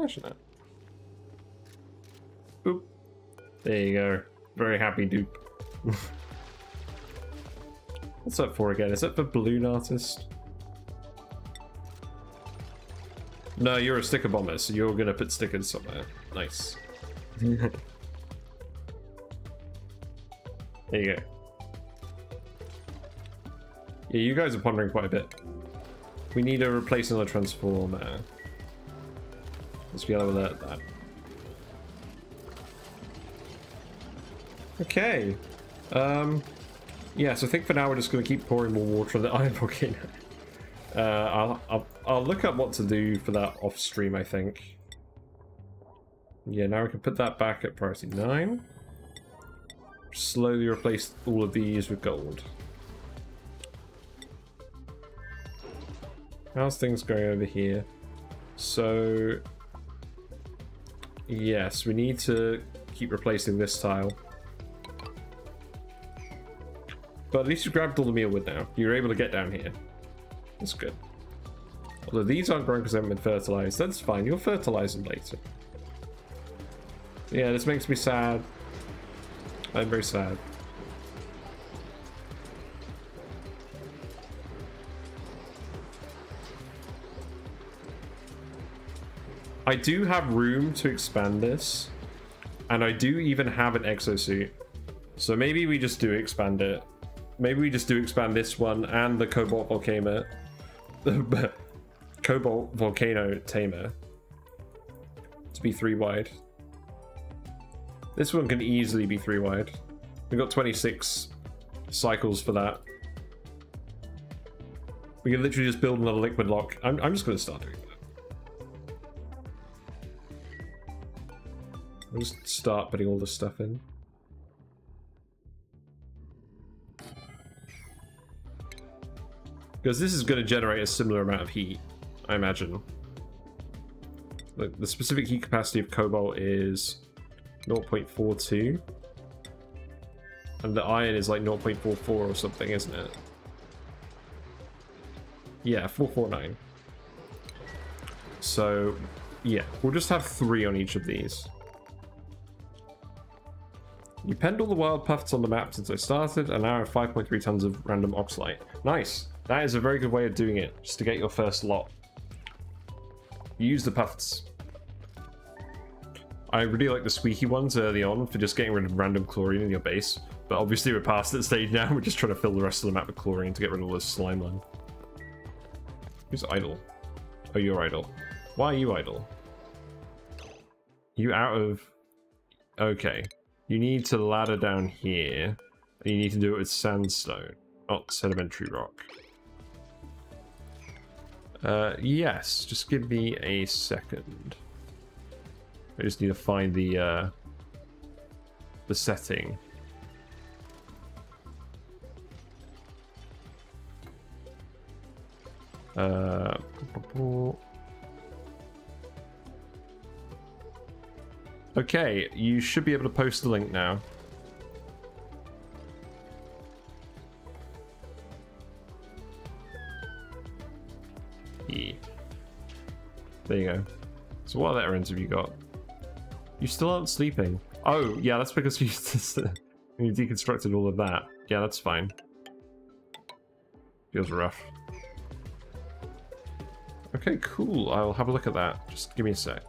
Actually, no. Oop. There you go. Very happy dupe. What's that for again? Is that for balloon artist? No, you're a sticker bomber, so you're gonna put stickers somewhere. Nice. There you go. Yeah, you guys are pondering quite a bit. We need to replace another transformer. Let's be able to alert that. Okay. Yeah, so I think for now we're just going to keep pouring more water on the Iron Volcano. I'll look up what to do for that off stream, I think. Yeah, now we can put that back at priority 9. Slowly replace all of these with gold. How's things going over here? So, yes, we need to keep replacing this tile. But at least you grabbed all the mealwood now. You're able to get down here. That's good. Although these aren't growing because they haven't been fertilized. That's fine. You'll fertilize them later. Yeah, this makes me sad. I'm very sad. I do have room to expand this. And I do even have an exosuit. So maybe we just do expand it. Maybe we just do expand this one and the Cobalt Volcano. Cobalt Volcano Tamer. To be 3 wide. This one can easily be 3 wide. We've got 26 cycles for that. We can literally just build another liquid lock. I'm just going to start doing that. I'll just start putting all this stuff in. Because this is going to generate a similar amount of heat, I imagine. The specific heat capacity of cobalt is 0.42. And the iron is like 0.44 or something, isn't it? Yeah, 449. So, yeah, we'll just have 3 on each of these. You penned all the wild puffs on the map since I started, and now I have 5.3 tons of random oxalite. Nice! That is a very good way of doing it, just to get your first lot. Use the puffs. I really like the squeaky ones early on for just getting rid of random chlorine in your base, but obviously we're past that stage now, we're just trying to fill the rest of the map with chlorine to get rid of all this slime line. Who's idle? Oh, you're idle. Why are you idle? You out of... Okay. You need to ladder down here, and you need to do it with sandstone, not sedimentary rock. Yes, just give me a second. I just need to find the setting. Okay, you should be able to post the link now. Yeah. There you go. So what other errands have you got? You still aren't sleeping. Oh, yeah, that's because you deconstructed all of that. Yeah, that's fine. Feels rough. Okay, cool. I'll have a look at that. Just give me a sec.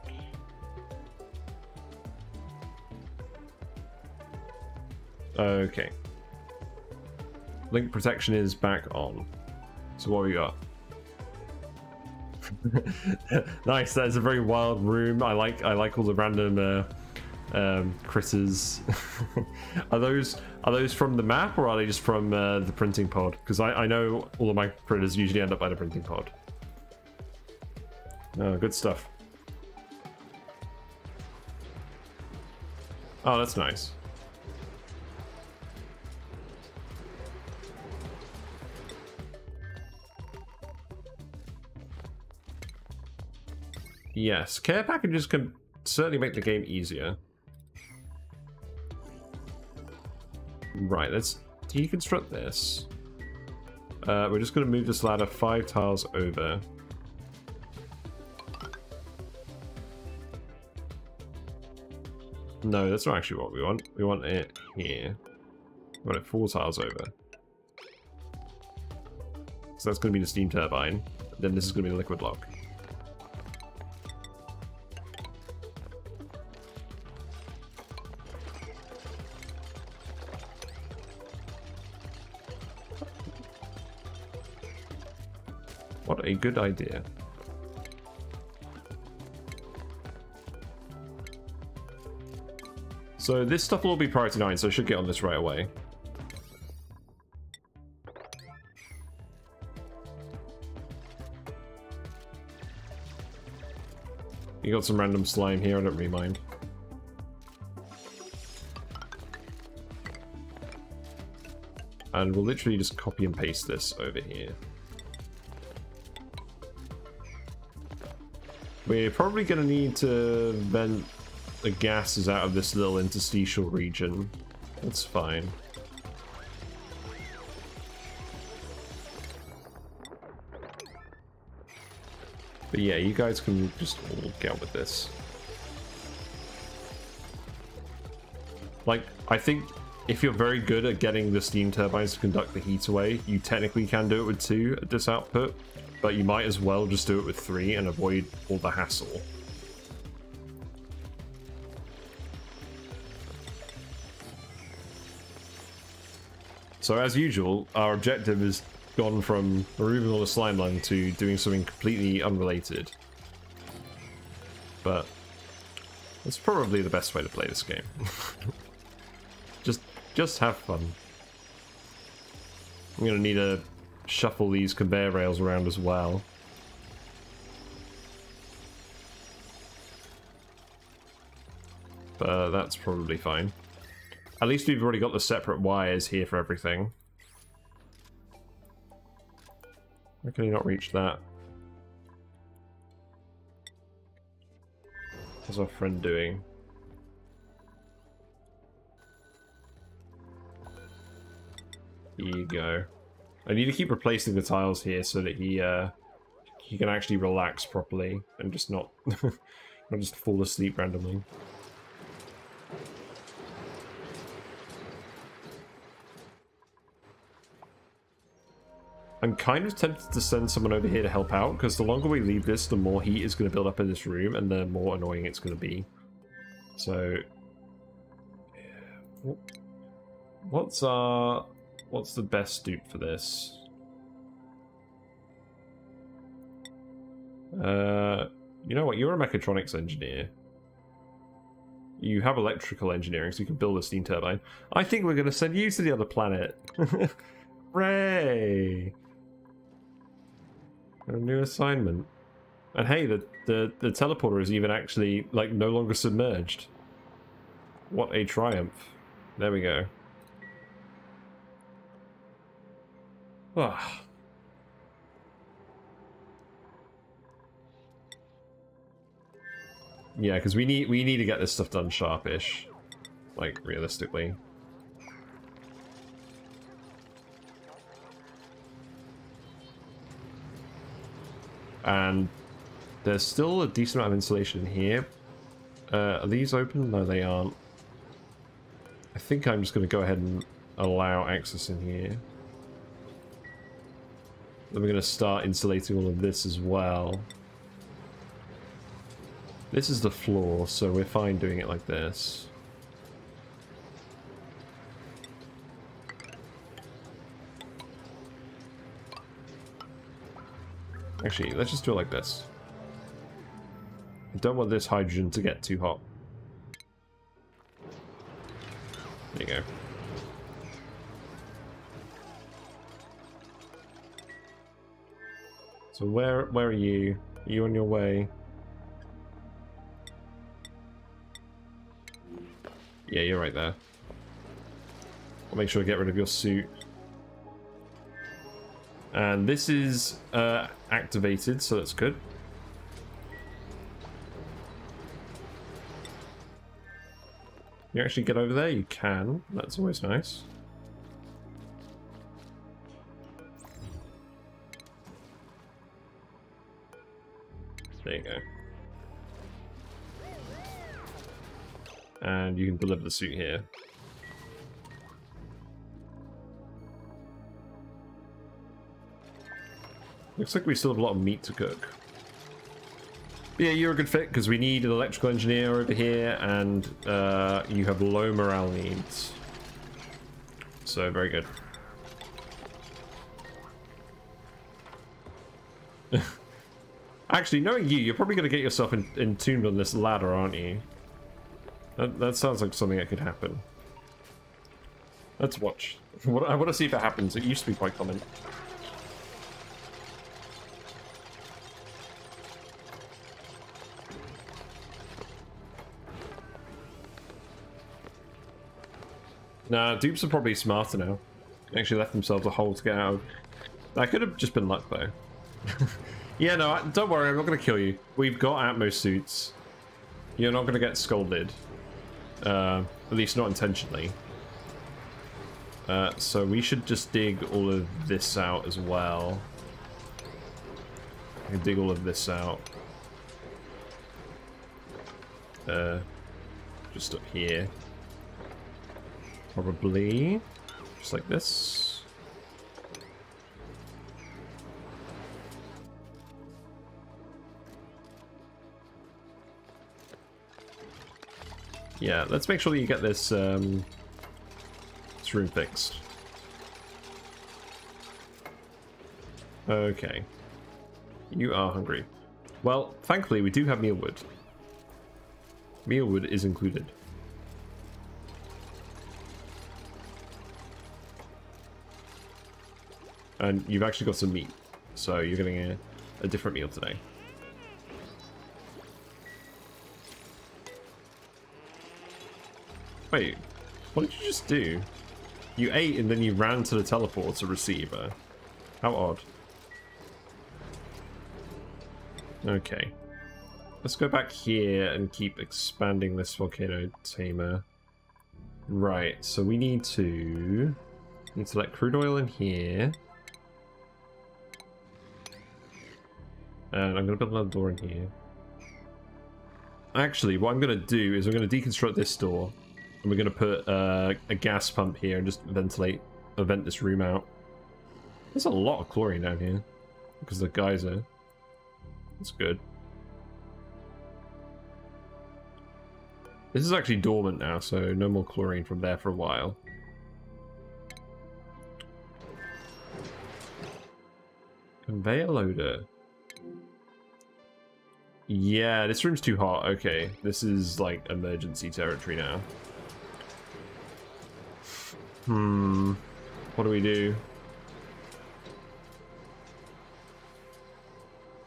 Okay. Link protection is back on. So what have we got? Nice. That is a very wild room. I like all the random critters. Are those from the map, or are they just from the printing pod? Because I know all of my critters usually end up by the printing pod. Oh, good stuff. Oh, that's nice. Yes, care packages can certainly make the game easier. Right, let's deconstruct this. We're just going to move this ladder 5 tiles over. No, that's not actually what we want. We want it here. We want it 4 tiles over. So that's going to be the steam turbine. Then this is going to be the liquid lock. What a good idea. So this stuff will all be priority 9, so I should get on this right away. You got some random slime here, I don't really mind. And we'll literally just copy and paste this over here. We're probably going to need to vent the gases out of this little interstitial region. That's fine. But yeah, you guys can just all get on with this. Like, I think if you're very good at getting the steam turbines to conduct the heat away, you technically can do it with 2 at this output, but you might as well just do it with 3 and avoid all the hassle. So as usual, our objective is gone from removing all the slime lung to doing something completely unrelated. But that's probably the best way to play this game. Just have fun. I'm gonna need to shuffle these conveyor rails around as well. But that's probably fine. At least we've already got the separate wires here for everything. Why can he not reach that? How's our friend doing? Here you go. I need to keep replacing the tiles here so that he can actually relax properly and just not not just fall asleep randomly. I'm kind of tempted to send someone over here to help out, because the longer we leave this, the more heat is going to build up in this room, and the more annoying it's going to be. So, what's the best dupe for this? You know what? You're a mechatronics engineer. You have electrical engineering, so you can build a steam turbine. I think we're going to send you to the other planet. Hooray! A new assignment. And hey, the teleporter is even actually, like, no longer submerged. What a triumph. There we go. Ah. Yeah, because we need to get this stuff done sharpish. Like, realistically. And There's still a decent amount of insulation here. Are these open? No, they aren't. I think I'm just going to go ahead and allow access in here. Then we're going to start insulating all of this as well. This is the floor, so we're fine doing it like this. Actually, let's just do it like this. I don't want this hydrogen to get too hot. There you go. So where are you? Are you on your way? Yeah, you're right there. I'll make sure to get rid of your suit. And this is activated, so that's good. You actually get over there? You can. That's always nice. There you go. And you can deliver the suit here. Looks like we still have a lot of meat to cook. But yeah, you're a good fit because we need an electrical engineer over here, and you have low morale needs. So very good. Actually, knowing you, you're probably going to get yourself entombed on this ladder, aren't you? That sounds like something that could happen. Let's watch. I want to see if it happens. It used to be quite common. Nah, dupes are probably smarter now. They actually left themselves a hole to get out of. That could have just been luck, though. Yeah, no, don't worry, I'm not going to kill you. We've got Atmos suits. You're not going to get scolded. At least not intentionally. So we should just dig all of this out as well. I can dig all of this out. Just up here. Probably. Just like this. Yeah, let's make sure that you get this, this room fixed. Okay. You are hungry. Well, thankfully we do have mealwood. Mealwood is included. And you've actually got some meat, so you're getting a different meal today. Wait, what did you just do? You ate and then you ran to the teleporter receiver. How odd. Okay. Let's go back here and keep expanding this volcano tamer. Right, so we need to let crude oil in here. And I'm going to build another door in here. Actually, what I'm going to do is I'm going to deconstruct this door. And we're going to put a gas pump here and just vent this room out. There's a lot of chlorine down here. Because of the geyser. That's good. This is actually dormant now, so no more chlorine from there for a while. Conveyor loader. Yeah, this room's too hot. Okay, this is like emergency territory now. What do we do?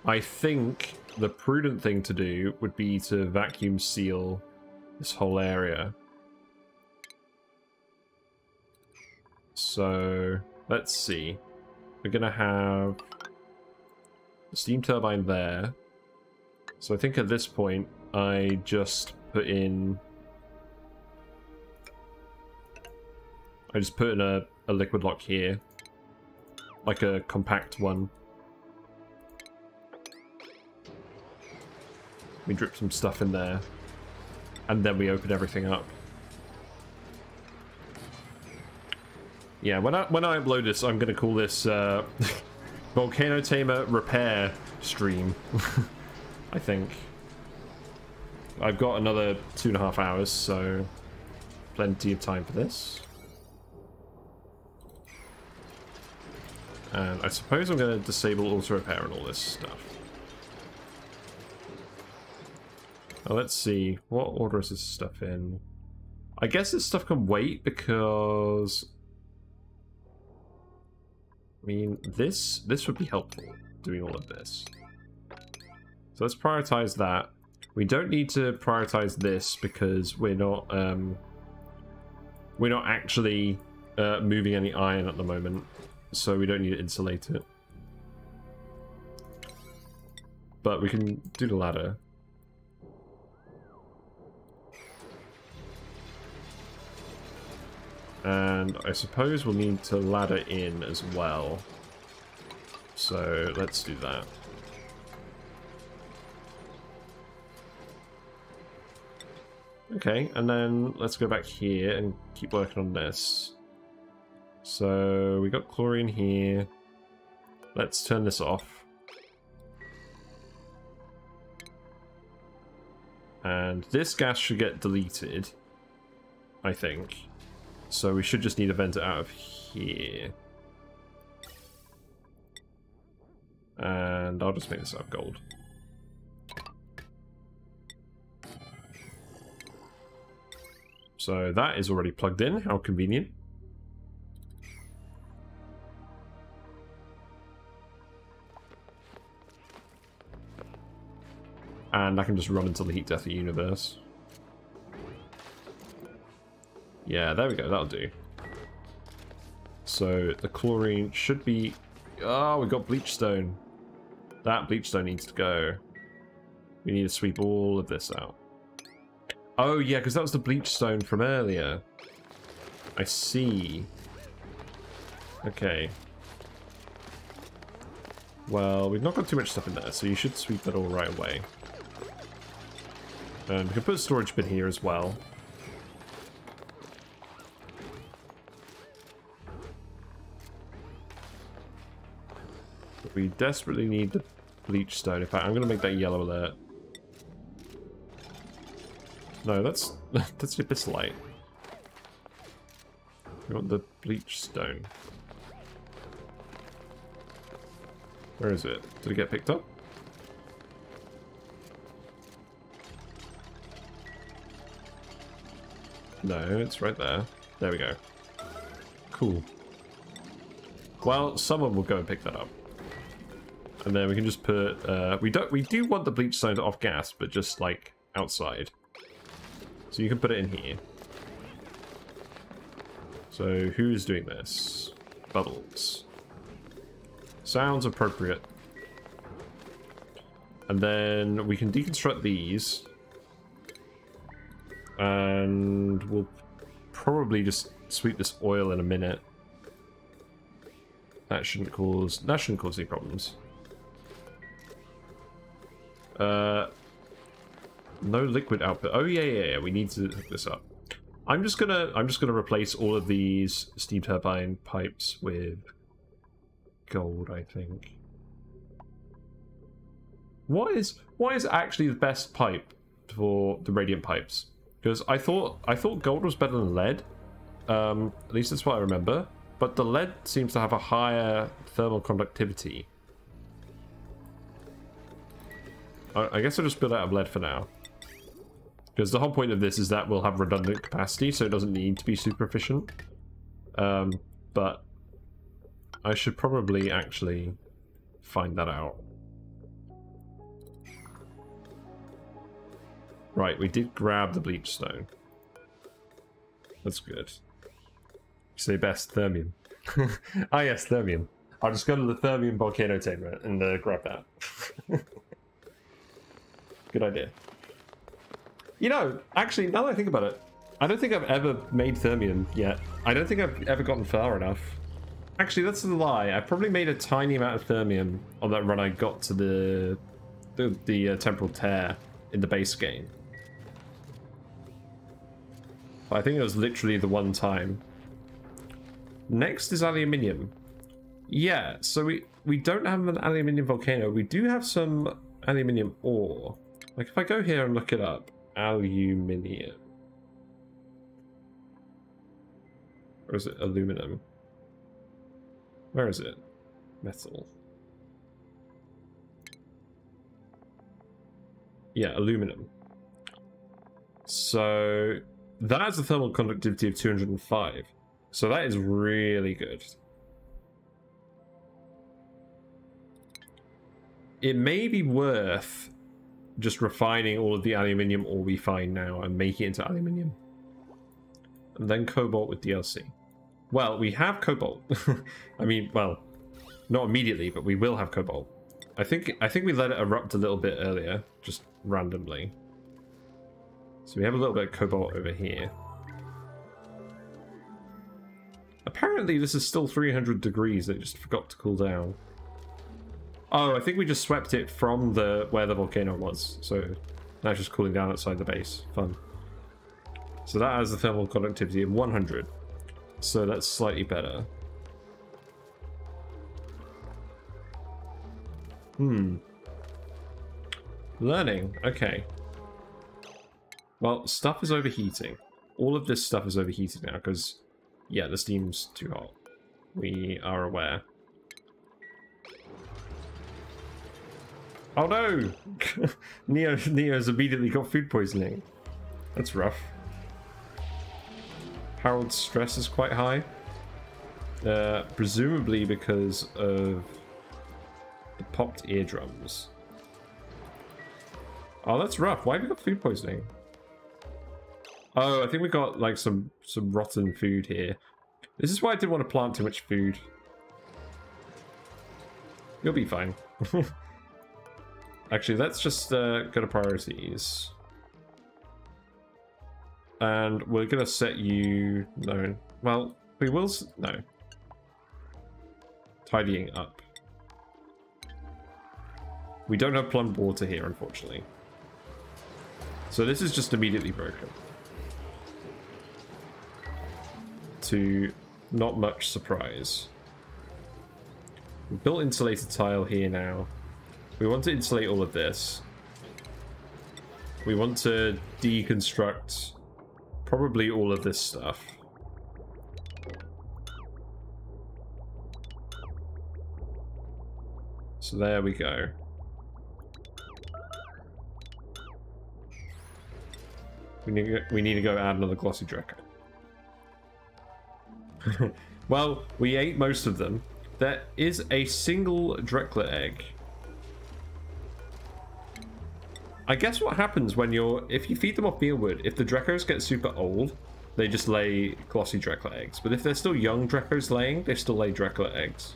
I think the prudent thing to do would be to vacuum seal this whole area. So, let's see. We're gonna have the steam turbine there. So I think at this point, I just put in... a liquid lock here. Like a compact one. We drip some stuff in there. And then we open everything up. Yeah, when I upload this, I'm going to call this Volcano Tamer Repair Stream. I think. I've got another 2.5 hours, so plenty of time for this. And I suppose I'm going to disable auto repair and all this stuff. Now let's see, what order is this stuff in? I guess this stuff can wait because... I mean, this would be helpful, doing all of this. So let's prioritize that. We don't need to prioritize this because we're not actually moving any iron at the moment, so we don't need to insulate it. But we can do the ladder. And I suppose we'll need to ladder in as well. So let's do that. Okay, and then let's go back here and keep working on this. So we got chlorine here. Let's turn this off. And this gas should get deleted, I think. So we should just need to vent it out of here. And I'll just make this out of gold. So that is already plugged in. How convenient. And I can just run until the heat death of the universe. Yeah, there we go. That'll do. So the chlorine should be... Oh, we got bleachstone. That bleachstone needs to go. We need to sweep all of this out. Oh, yeah, because that was the bleachstone from earlier. I see. Okay. Well, we've not got too much stuff in there, so you should sweep that all right away. And we can put a storage bin here as well. But we desperately need the bleachstone. In fact, I'm going to make that yellow alert. No, that's abyssite. We want the bleachstone. Where is it? Did it get picked up? No, it's right there. There we go. Cool. Well, someone will go and pick that up. And then we can just put we do want the bleachstone off gas, but just like outside. So you can put it in here. So who's doing this? Bubbles. Sounds appropriate. And then we can deconstruct these. And we'll probably just sweep this oil in a minute. That shouldn't cause any problems. No liquid output. Oh yeah, we need to hook this up. I'm just gonna replace all of these steam turbine pipes with gold, I think. What is actually the best pipe for the radiant pipes? Because I thought gold was better than lead. At least that's what I remember. But the lead seems to have a higher thermal conductivity. I guess I'll just build out of lead for now. Because the whole point of this is that we'll have redundant capacity, so it doesn't need to be super efficient. But I should probably actually find that out. Right, we did grab the bleachstone. That's good. Say best, thermium. Ah yes, thermium. I'll just go to the thermium volcano tamer and grab that. Good idea. You know, actually, now that I think about it, I don't think I've ever made thermium yet. I don't think I've ever gotten far enough. Actually, that's a lie. I probably made a tiny amount of thermium on that run I got to the temporal tear. in the base game. But I think it was literally the one time. Next is aluminium. Yeah, so we don't have an aluminium volcano. We do have some aluminium ore. Like if I go here and look it up, aluminium. Or is it aluminum? Where is it? Metal. Yeah, aluminum. So that has a thermal conductivity of 205. So that is really good. It may be worth just refining all of the aluminium ore we find now and make it into aluminium. And then cobalt with DLC. Well, we have cobalt. I mean, well, not immediately, but we will have cobalt. I think we let it erupt a little bit earlier, just randomly. So we have a little bit of cobalt over here. Apparently this is still 300 degrees, it just forgot to cool down. Oh, I think we just swept it from where the volcano was, so now it's just cooling down outside the base. Fun. So that has a thermal conductivity of 100. So that's slightly better. Learning. Okay. Well, stuff is overheating. All of this stuff is overheating now because, yeah, the steam's too hot. We are aware. Oh no! Neo's immediately got food poisoning. That's rough. Harold's stress is quite high. Presumably because of the popped eardrums. Oh, that's rough. Why have we got food poisoning? Oh, I think we got like some rotten food here. This is why I didn't want to plant too much food. You'll be fine. Actually, let's just go to priorities. And we're going to set you... No. Well, we will... No. Tidying up. We don't have plumbed water here, unfortunately. So this is just immediately broken. To not much surprise. We built insulated tile here now. We want to insulate all of this. We want to deconstruct probably all of this stuff. So there we go. We need to go add another glossy Draco. Well, we ate most of them. There is a single Drekler egg. I guess what happens when if you feed them off mealwood, if the Drekos get super old, they just lay glossy Drekler eggs. But if they're still young Drekos laying, they still lay Drekler eggs.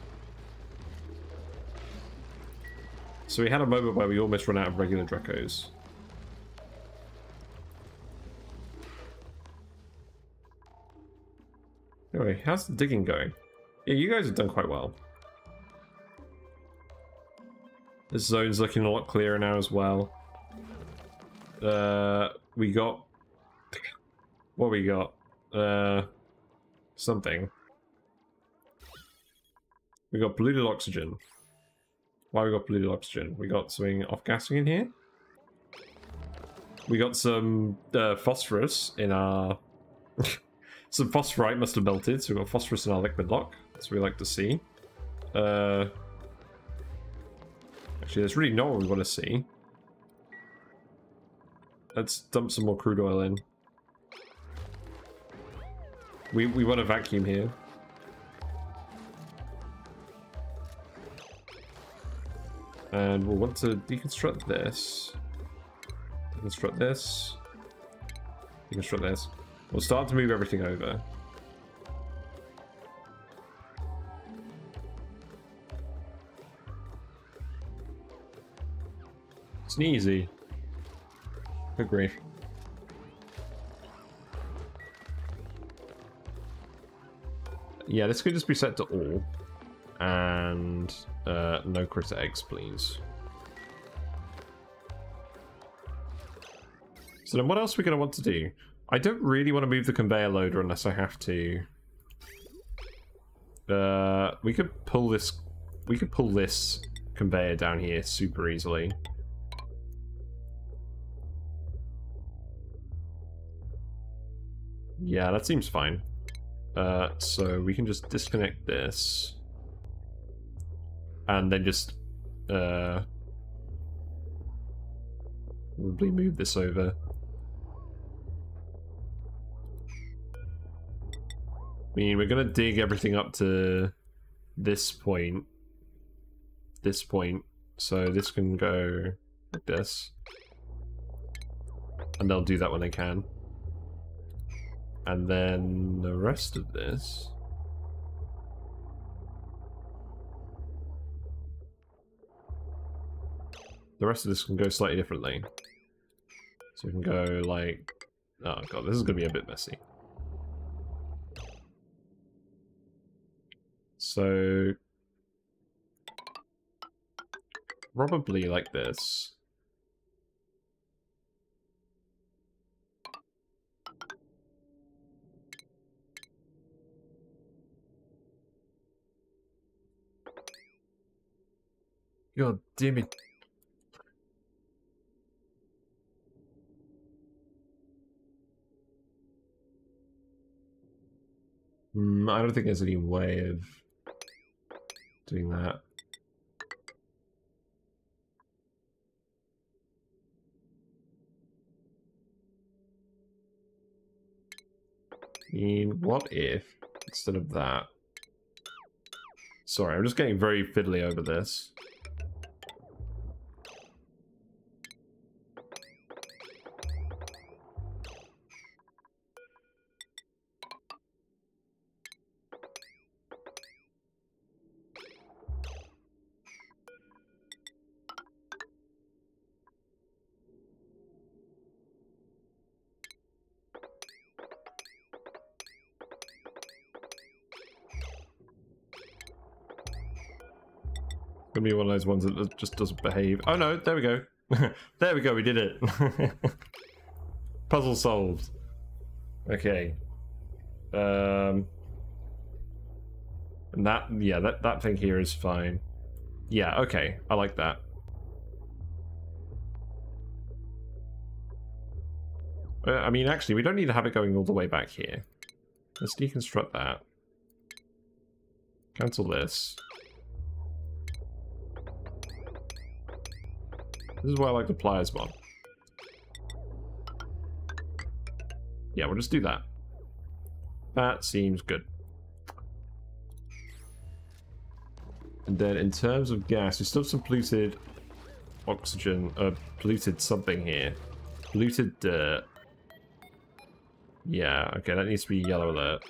So we had a moment where we almost ran out of regular Drekos. Anyway, how's the digging going? Yeah, you guys have done quite well. This zone's looking a lot clearer now as well. We got... What we got? Something. We got polluted oxygen. Why we got polluted oxygen? We got something off-gassing in here. We got some phosphorus in our... Some phosphorite must have melted, so we've got phosphorus in our liquid lock. That's what we like to see. Actually, that's really not what we want to see. Let's dump some more crude oil in. We want a vacuum here. And we'll want to deconstruct this. Deconstruct this. Deconstruct this. We'll start to move everything over. It's easy. Good grief. Yeah, this could just be set to all. And no critter eggs, please. So then what else are we going to want to do? I don't really want to move the conveyor loader unless I have to. We could pull this. We could pull this conveyor down here super easily. Yeah, that seems fine. So we can just disconnect this. And then just probably move this over. I mean, we're gonna dig everything up to this point. So this can go like this. And they'll do that when they can. And then the rest of this... The rest of this can go slightly differently. So we can go like... Oh god, this is going to be a bit messy. So... Probably like this. God damn it. I don't think there's any way of doing that. I mean, what if, instead of that... Sorry, I'm just getting very fiddly over this. Gonna be one of those ones that just doesn't behave. Oh no, there we go. There we go, we did it. Puzzle solved. Okay. And that, yeah, that thing here is fine. Yeah, okay, I like that. I mean, actually, we don't need to have it going all the way back here. Let's deconstruct that. Cancel this. This is why I like the pliers mod. Yeah, we'll just do that. That seems good. And then in terms of gas, we still have some polluted oxygen, polluted something here. Polluted dirt. Yeah, okay, that needs to be yellow alert.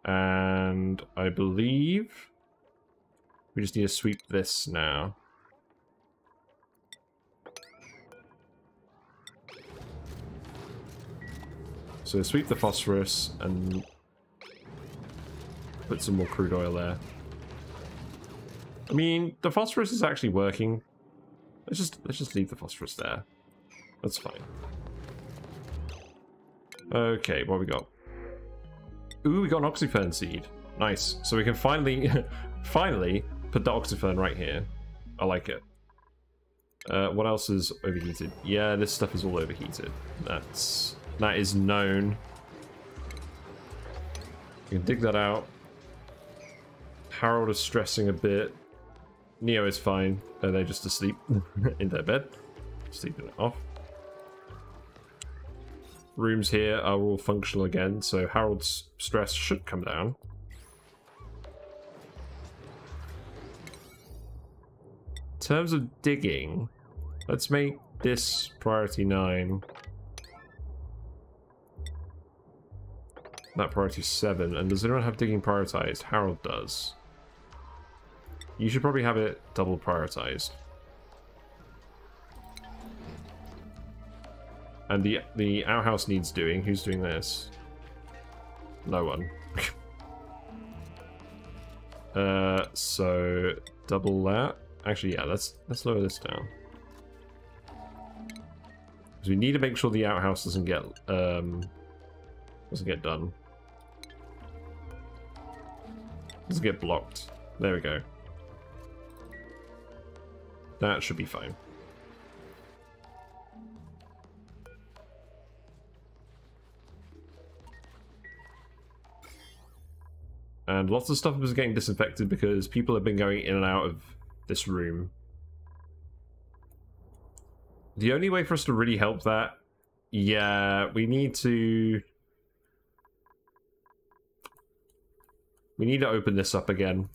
And I believe we just need to sweep this now. So sweep the phosphorus and put some more crude oil there. I mean, the phosphorus is actually working. Let's just leave the phosphorus there. That's fine. Okay, what we got? Ooh, we got an oxyfern seed. Nice. So we can finally finally put the oxyfern right here. I like it. What else is overheated? Yeah, this stuff is all overheated. That is known. You can dig that out. Harold is stressing a bit. Neo is fine. They're just asleep in their bed. Sleeping it off. Rooms here are all functional again, so Harold's stress should come down. In terms of digging, let's make this priority 9. That priority 7. And does anyone have digging prioritized? Harold does. You should probably have it double prioritized. And the outhouse needs doing. Who's doing this? No one. So double that. Actually, yeah, let's lower this down. Because we need to make sure the outhouse doesn't get done. Doesn't get blocked. There we go. That should be fine. And lots of stuff was getting disinfected because people have been going in and out of this room. The only way for us to really help that, yeah, we need to open this up again.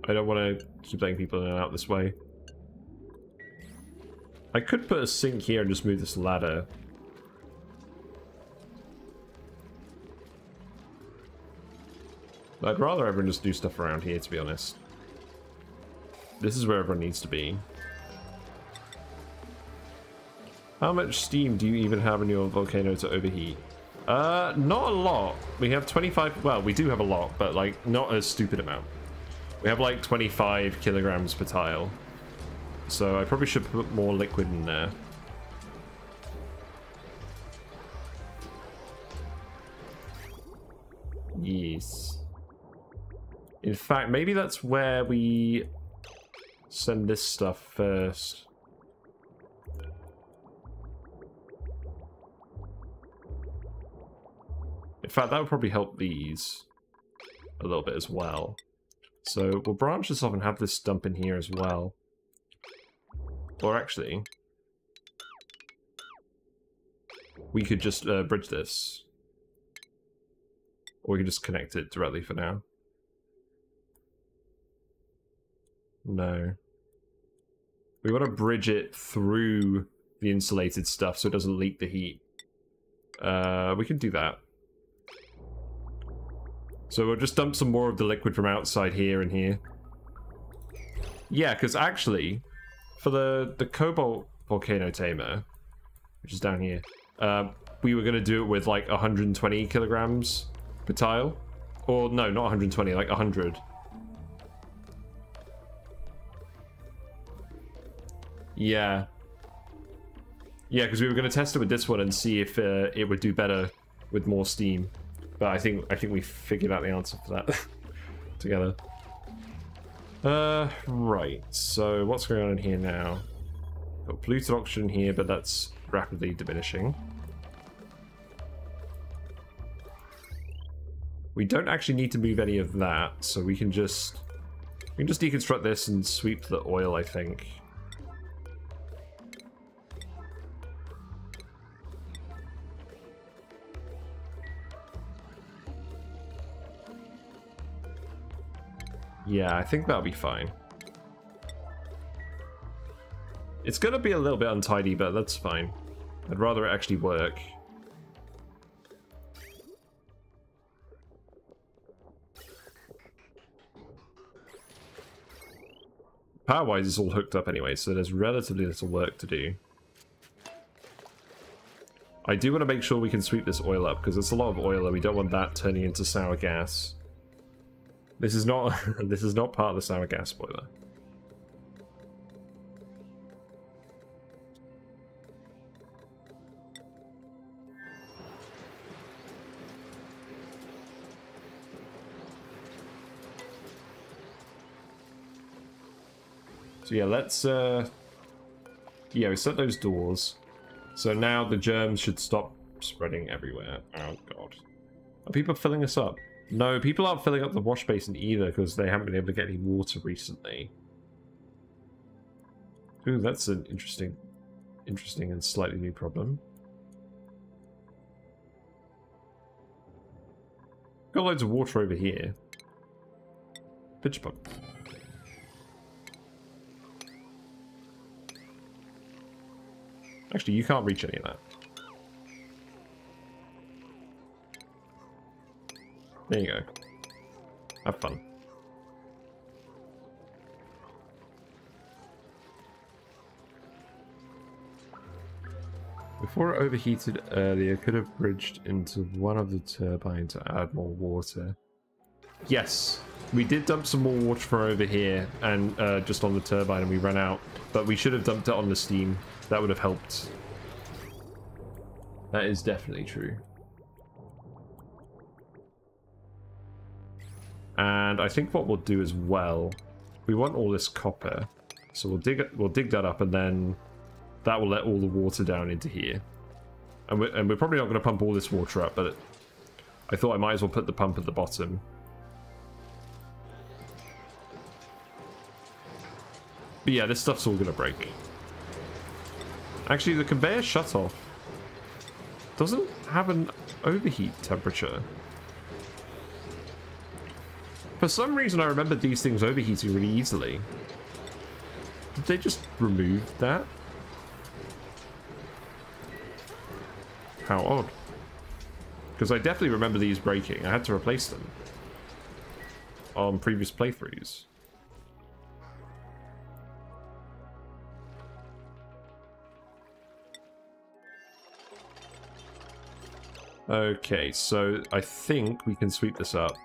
I don't want to keep letting people in and out this way. I could put a sink here and just move this ladder. I'd rather everyone just do stuff around here, to be honest. This is where everyone needs to be. How much steam do you even have in your volcano to overheat? Not a lot. We have 25... Well, we do have a lot, but, like, not a stupid amount. We have, like, 25 kilograms per tile. So I probably should put more liquid in there. Yes. In fact, maybe that's where we send this stuff first. In fact, that would probably help these a little bit as well. So we'll branch this off and have this dump in here as well. Or actually, we could just bridge this. Or we could just connect it directly for now. No. We want to bridge it through the insulated stuff so it doesn't leak the heat. We can do that. So we'll just dump some more of the liquid from outside here and here. Yeah, because actually, for the Cobalt Volcano Tamer, which is down here, we were going to do it with like 120 kilograms per tile. Or no, not 120, like 100. Yeah. Yeah, because we were going to test it with this one and see if it would do better with more steam. But I think we figured out the answer for that together. Right. So what's going on in here now? Got polluted oxygen here, but that's rapidly diminishing. We don't actually need to move any of that, so we can just deconstruct this and sweep the oil, I think. Yeah, I think that'll be fine. It's gonna be a little bit untidy, but that's fine. I'd rather it actually work. Power-wise, it's all hooked up anyway, so there's relatively little work to do. I do want to make sure we can sweep this oil up, because it's a lot of oil and we don't want that turning into sour gas. This is not this is not part of the sour gas boiler. So yeah, let's we set those doors. So now the germs should stop spreading everywhere. Oh god. Are people filling this up? No, people aren't filling up the wash basin either because they haven't been able to get any water recently. Ooh, that's an interesting and slightly new problem. Got loads of water over here. Pitch pump. Actually, you can't reach any of that. There you go. Have fun. Before it overheated earlier, could have bridged into one of the turbines to add more water. Yes. We did dump some more water from over here and just on the turbine, and we ran out. But we should have dumped it on the steam. That would have helped. That is definitely true. And I think what we'll do as well, we want all this copper, so we'll dig that up, and then that will let all the water down into here. And we're probably not going to pump all this water up, but I thought I might as well put the pump at the bottom. But yeah, this stuff's all going to break. Actually, the conveyor shutoff doesn't have an overheat temperature. For some reason, I remember these things overheating really easily. Did they just remove that? How odd. Because I definitely remember these breaking. I had to replace them on previous playthroughs. Okay, so I think we can sweep this up.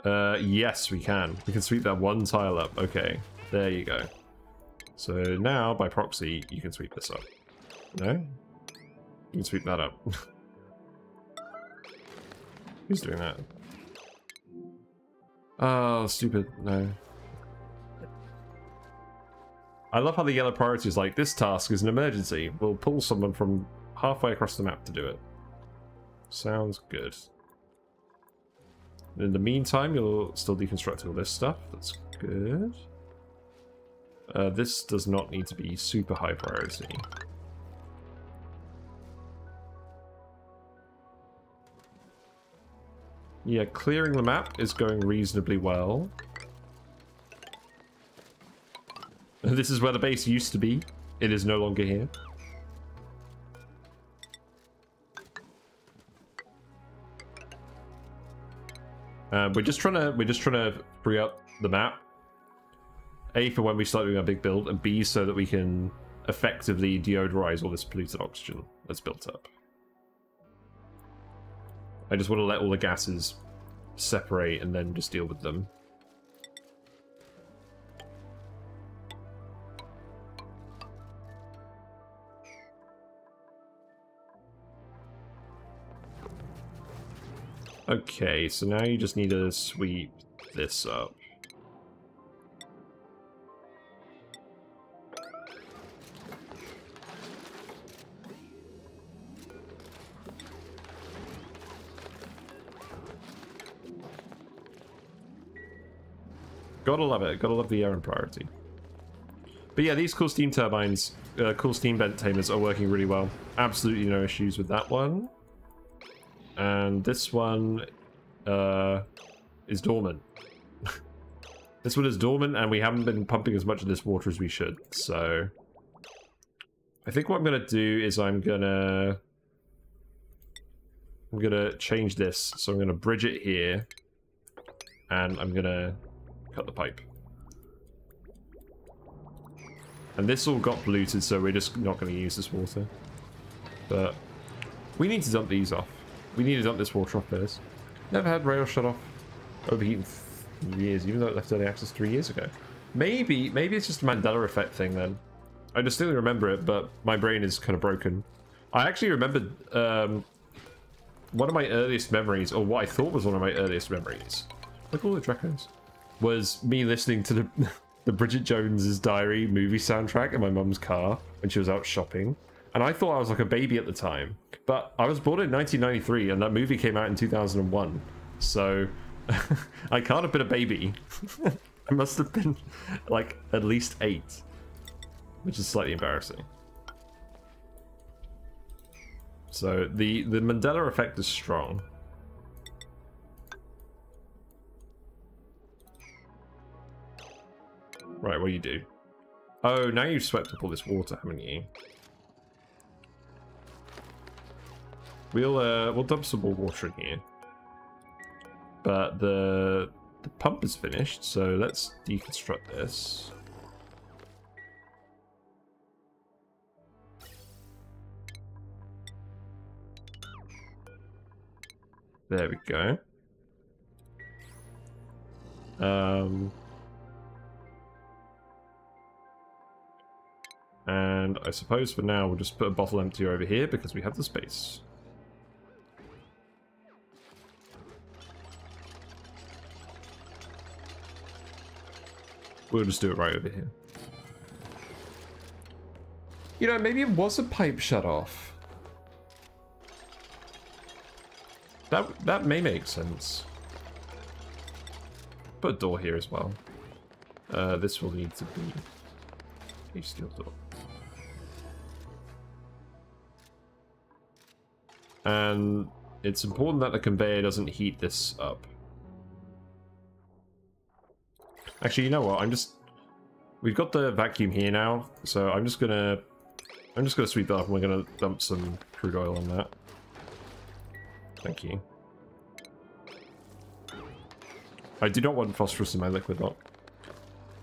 Yes, we can. We can sweep that one tile up. Okay, there you go. So now, by proxy, you can sweep this up. No? You can sweep that up. Who's doing that? Oh, stupid. No. I love how the yellow priority is like, this task is an emergency. We'll pull someone from halfway across the map to do it. Sounds good. In the meantime, you'll still deconstruct all this stuff. That's good. This does not need to be super high priority. Yeah, clearing the map is going reasonably well. This is where the base used to be. It is no longer here. We're just trying to free up the map. A, for when we start doing our big build, and B, so that we can effectively deodorize all this polluted oxygen that's built up. I just want to let all the gases separate and then just deal with them. Okay, so now you just need to sweep this up. Gotta love it. Gotta love the air and priority. But yeah, these cool steam turbines, cool steam vent tamers are working really well. Absolutely no issues with that one. And this one is dormant. This one is dormant, and we haven't been pumping as much of this water as we should. So I think what I'm gonna do is I'm gonna change this. So I'm gonna bridge it here, and I'm gonna cut the pipe. And this all got polluted, so we're just not going to use this water. But we need to dump these off. We need to dump this water off first. Never had rail shut off overheating for years, even though it left early access 3 years ago. Maybe it's just a Mandela effect thing then. I distinctly remember it, but my brain is kind of broken. I actually remembered one of my earliest memories, or what I thought was one of my earliest memories. Look at all the Dracos. Was me listening to the Bridget Jones's Diary movie soundtrack in my mum's car when she was out shopping. And I thought I was like a baby at the time. But I was born in 1993 and that movie came out in 2001. So I can't have been a baby. I must have been like at least 8. Which is slightly embarrassing. So the Mandela effect is strong. Right, what do you do? Oh, now you've swept up all this water, haven't you? We'll dump some more water in here. But the pump is finished, so let's deconstruct this. There we go. And I suppose for now we'll just put a bottle empty over here because we have the space. We'll just do it right over here. You know, maybe it was a pipe shut off. That may make sense. Put a door here as well. This will need to be a steel door. And it's important that the conveyor doesn't heat this up. Actually, you know what? We've got the vacuum here now, so I'm just gonna sweep that up and we're gonna dump some crude oil on that. Thank you. I do not want phosphorus in my liquid lock.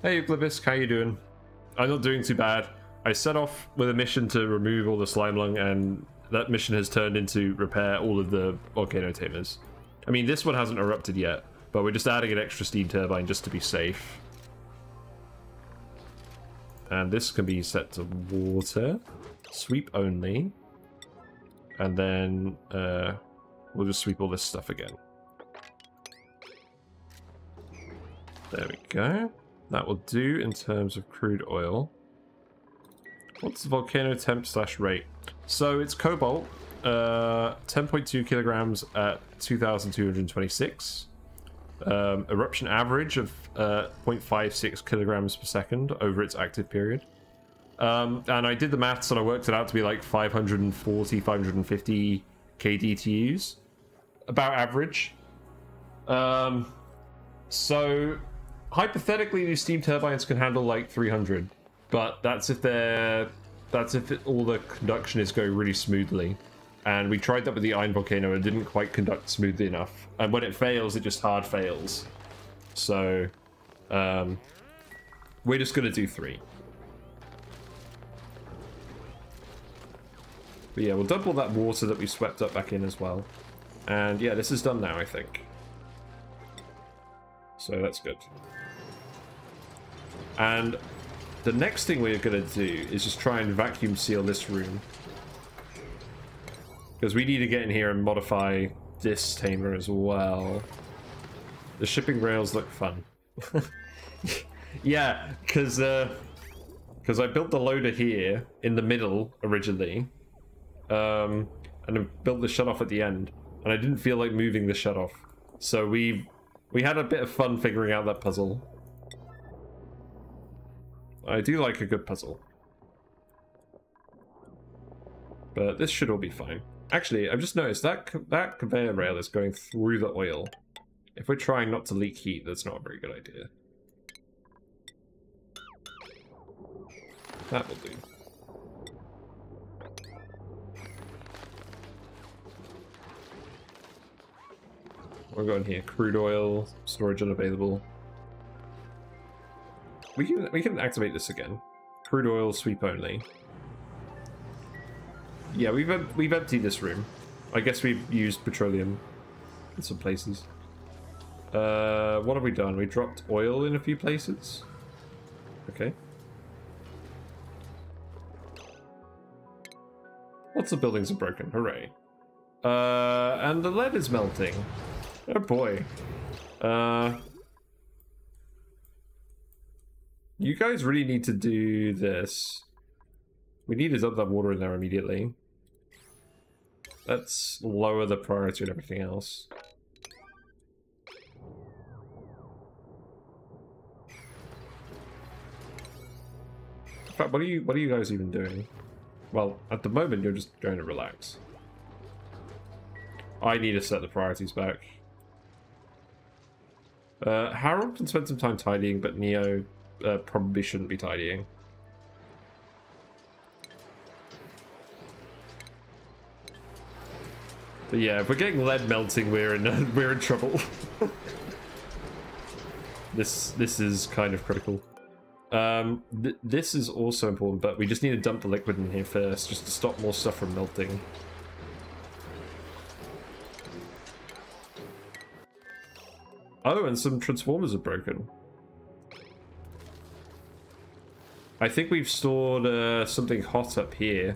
Hey Oblivious, how you doing? I'm not doing too bad. I set off with a mission to remove all the slime lung, and that mission has turned into repair all of the volcano tamers. I mean, this one hasn't erupted yet, but we're just adding an extra steam turbine just to be safe. And this can be set to water, sweep only, and then we'll just sweep all this stuff again. There we go. That will do in terms of crude oil. What's the volcano temp / rate? So it's cobalt, 10.2 kilograms at 2,226. Eruption average of 0.56 kilograms per second over its active period. And I did the maths and I worked it out to be like 540, 550 kDTUs. About average. So hypothetically these steam turbines can handle like 300, but that's if all the conduction is going really smoothly. And we tried that with the iron volcano and it didn't quite conduct smoothly enough. And when it fails, it just hard fails. So we're just gonna do 3. But yeah, we'll dump all that water that we swept up back in as well. And yeah, this is done now, I think. So that's good. And the next thing we're going to do is just try and vacuum seal this room. Because we need to get in here and modify this tamer as well. The shipping rails look fun. Yeah, because I built the loader here in the middle originally. And I built the shutoff at the end. And I didn't feel like moving the shutoff. So we had a bit of fun figuring out that puzzle. I do like a good puzzle. But this should all be fine. Actually, I've just noticed that that conveyor rail is going through the oil. If we're trying not to leak heat, that's not a very good idea. That will do. We're going here. Crude oil, storage unavailable. We can activate this again. Crude oil, sweep only. Yeah, we've emptied this room. I guess we've used petroleum in some places. What have we done? We dropped oil in a few places. Okay. Lots of buildings are broken. Hooray. And the lead is melting. Oh boy. You guys really need to do this. We need to dump that water in there immediately. Let's lower the priority and everything else. In fact, what are you guys even doing? Well, at the moment you're just going to relax. I need to set the priorities back. Harold can spend some time tidying, but Neo probably shouldn't be tidying. But yeah, if we're getting lead melting, we're in trouble. This is kind of critical. This is also important, but we just need to dump the liquid in here first, just to stop more stuff from melting. Oh, and some transformers are broken. I think we've stored something hot up here.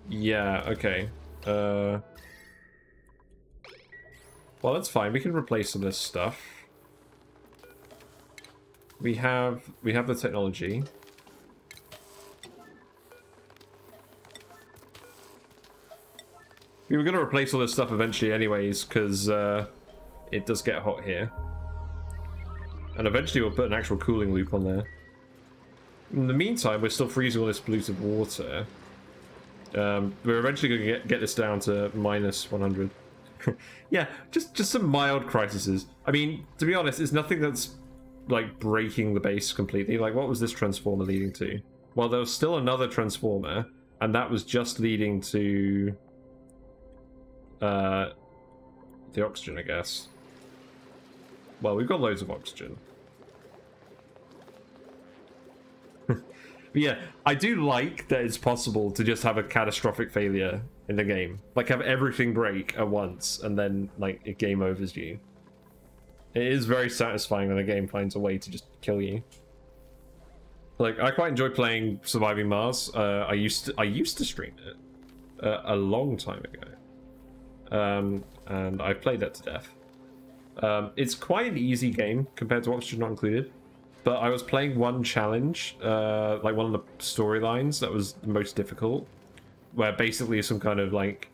Yeah, okay. Well, that's fine. We can replace some of this stuff. We have the technology. We were going to replace all this stuff eventually anyways, because it does get hot here. And eventually we'll put an actual cooling loop on there. In the meantime, we're still freezing all this polluted water. We're eventually going to get this down to minus 100. Yeah, just some mild crises. I mean, to be honest, it's nothing that's like breaking the base completely. Like, what was this transformer leading to? Well, there was still another transformer, and that was just leading to the oxygen, I guess. Well, we've got loads of oxygen. But yeah, I do like that it's possible to just have a catastrophic failure in the game. Like, have everything break at once, and then, like, it game overs you. It is very satisfying when the game finds a way to just kill you. Like, I quite enjoy playing Surviving Mars. I used to stream it a long time ago. And I played that to death. It's quite an easy game compared to Oxygen Not Included. But I was playing one challenge, like one of the storylines that was the most difficult, where basically some kind of like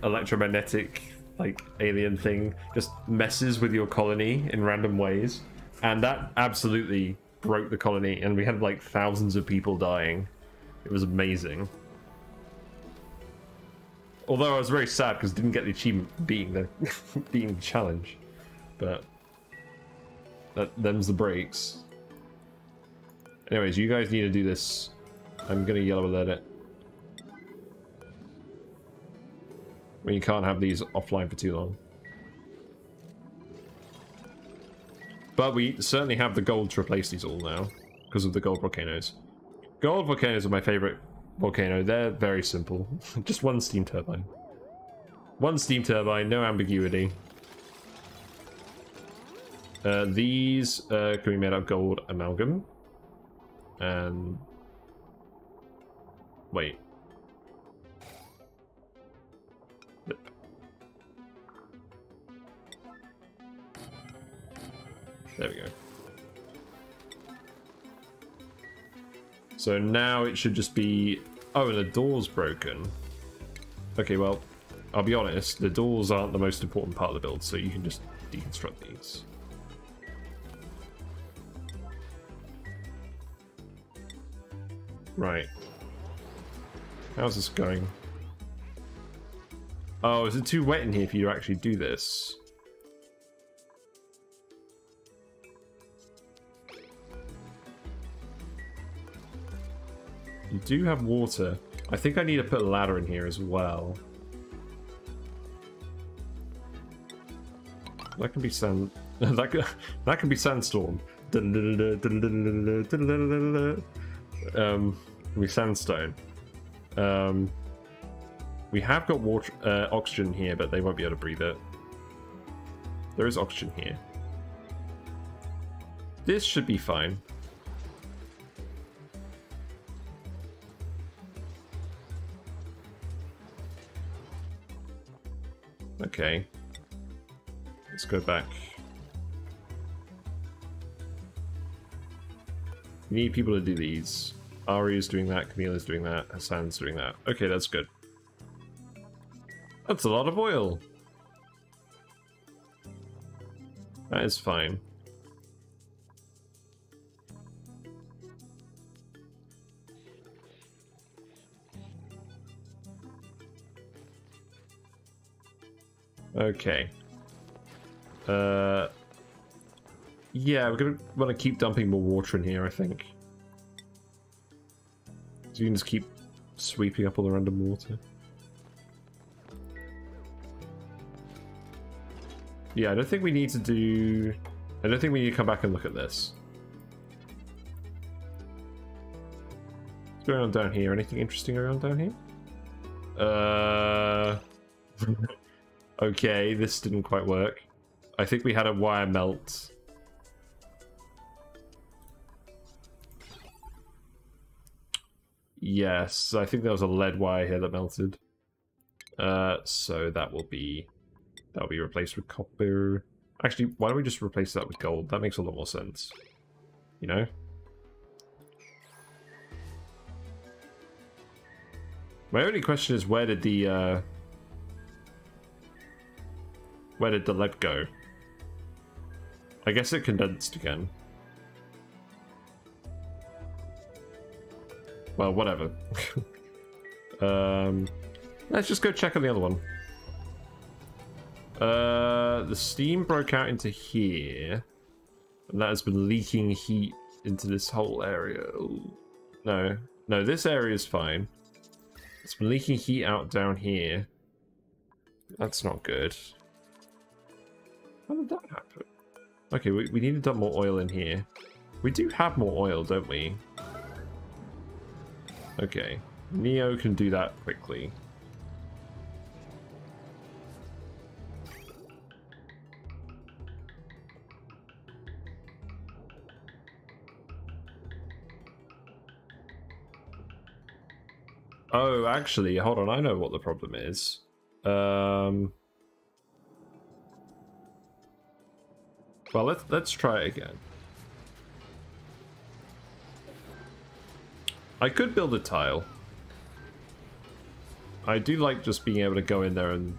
electromagnetic like alien thing just messes with your colony in random ways, and that absolutely broke the colony, and we had like thousands of people dying. It was amazing. Although I was very sad because I didn't get the achievement for beating the challenge, but. Them's the breaks. Anyways, you guys need to do this. I'm gonna yellow alert it. When you can't have these offline for too long. But we certainly have the gold to replace these all now, because of the gold volcanoes. Gold volcanoes are my favorite volcano. They're very simple. Just one steam turbine. One steam turbine, no ambiguity. These can be made out of gold amalgam. And wait. Yep. There we go. So now it should just be... Oh, and the door's broken. Okay, well, I'll be honest, the doors aren't the most important part of the build, so you can just deconstruct these. Right. How's this going? Oh, is it too wet in here for you to actually do this? You do have water. I think I need to put a ladder in here as well. That can be sand. that can be sandstorm. We sandstone. We have got water, oxygen here, but they won't be able to breathe it. There is oxygen here. This should be fine. Okay. Let's go back. We need people to do these. Ari is doing that, Camille's doing that, Hassan's doing that. Okay, that's good. That's a lot of oil. That is fine. Okay. Yeah, we're gonna want to keep dumping more water in here, I think. So you can just keep sweeping up all the random water. Yeah, I don't think we need to do... I don't think we need to come back and look at this. What's going on down here? Anything interesting around down here? Okay, this didn't quite work. I think we had a wire melt. Yes, I think there was a lead wire here that melted. So that will be replaced with copper. Actually, why don't we just replace that with gold? That makes a lot more sense. You know? My only question is where did the lead go? I guess it condensed again. Well, whatever. Let's just go check on the other one. The steam broke out into here, and that has been leaking heat into this whole area. Ooh. No, this area is fine. It's been leaking heat out down here. That's not good. How did that happen? Okay, we need to dump more oil in here. We do have more oil, don't we? Okay, Neo can do that quickly. Oh, actually, hold on, I know what the problem is. Well, let's try it again. I could build a tile. I do like just being able to go in there and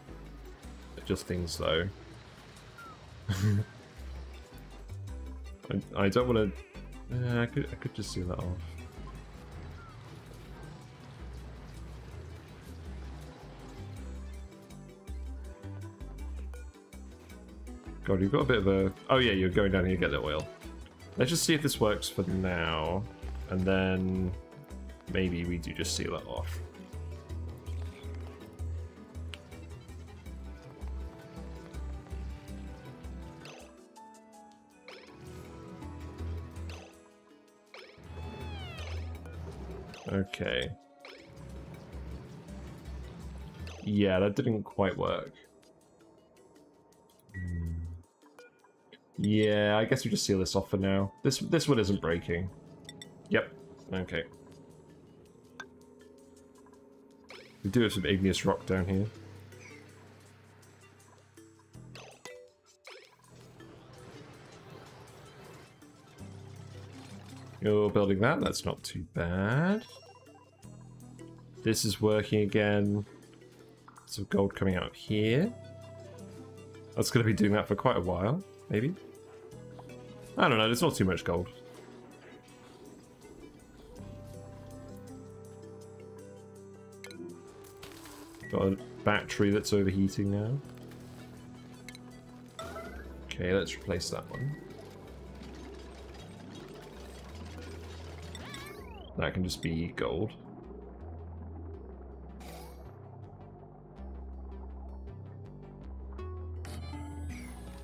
adjust things, though. I don't want to. I could just seal that off. God, you've got a bit of a... Oh yeah, you're going down here to get the oil. Let's just see if this works for now. And then maybe we do just seal it off. Okay. Yeah, that didn't quite work. Yeah, I guess we just seal this off for now. This one isn't breaking. Yep. Okay. We do have some igneous rock down here. You're building that, that's not too bad. This is working again. Some gold coming out here. That's going to be doing that for quite a while, maybe. I don't know, there's not too much gold. Got a battery that's overheating now. Okay, let's replace that one. That can just be gold.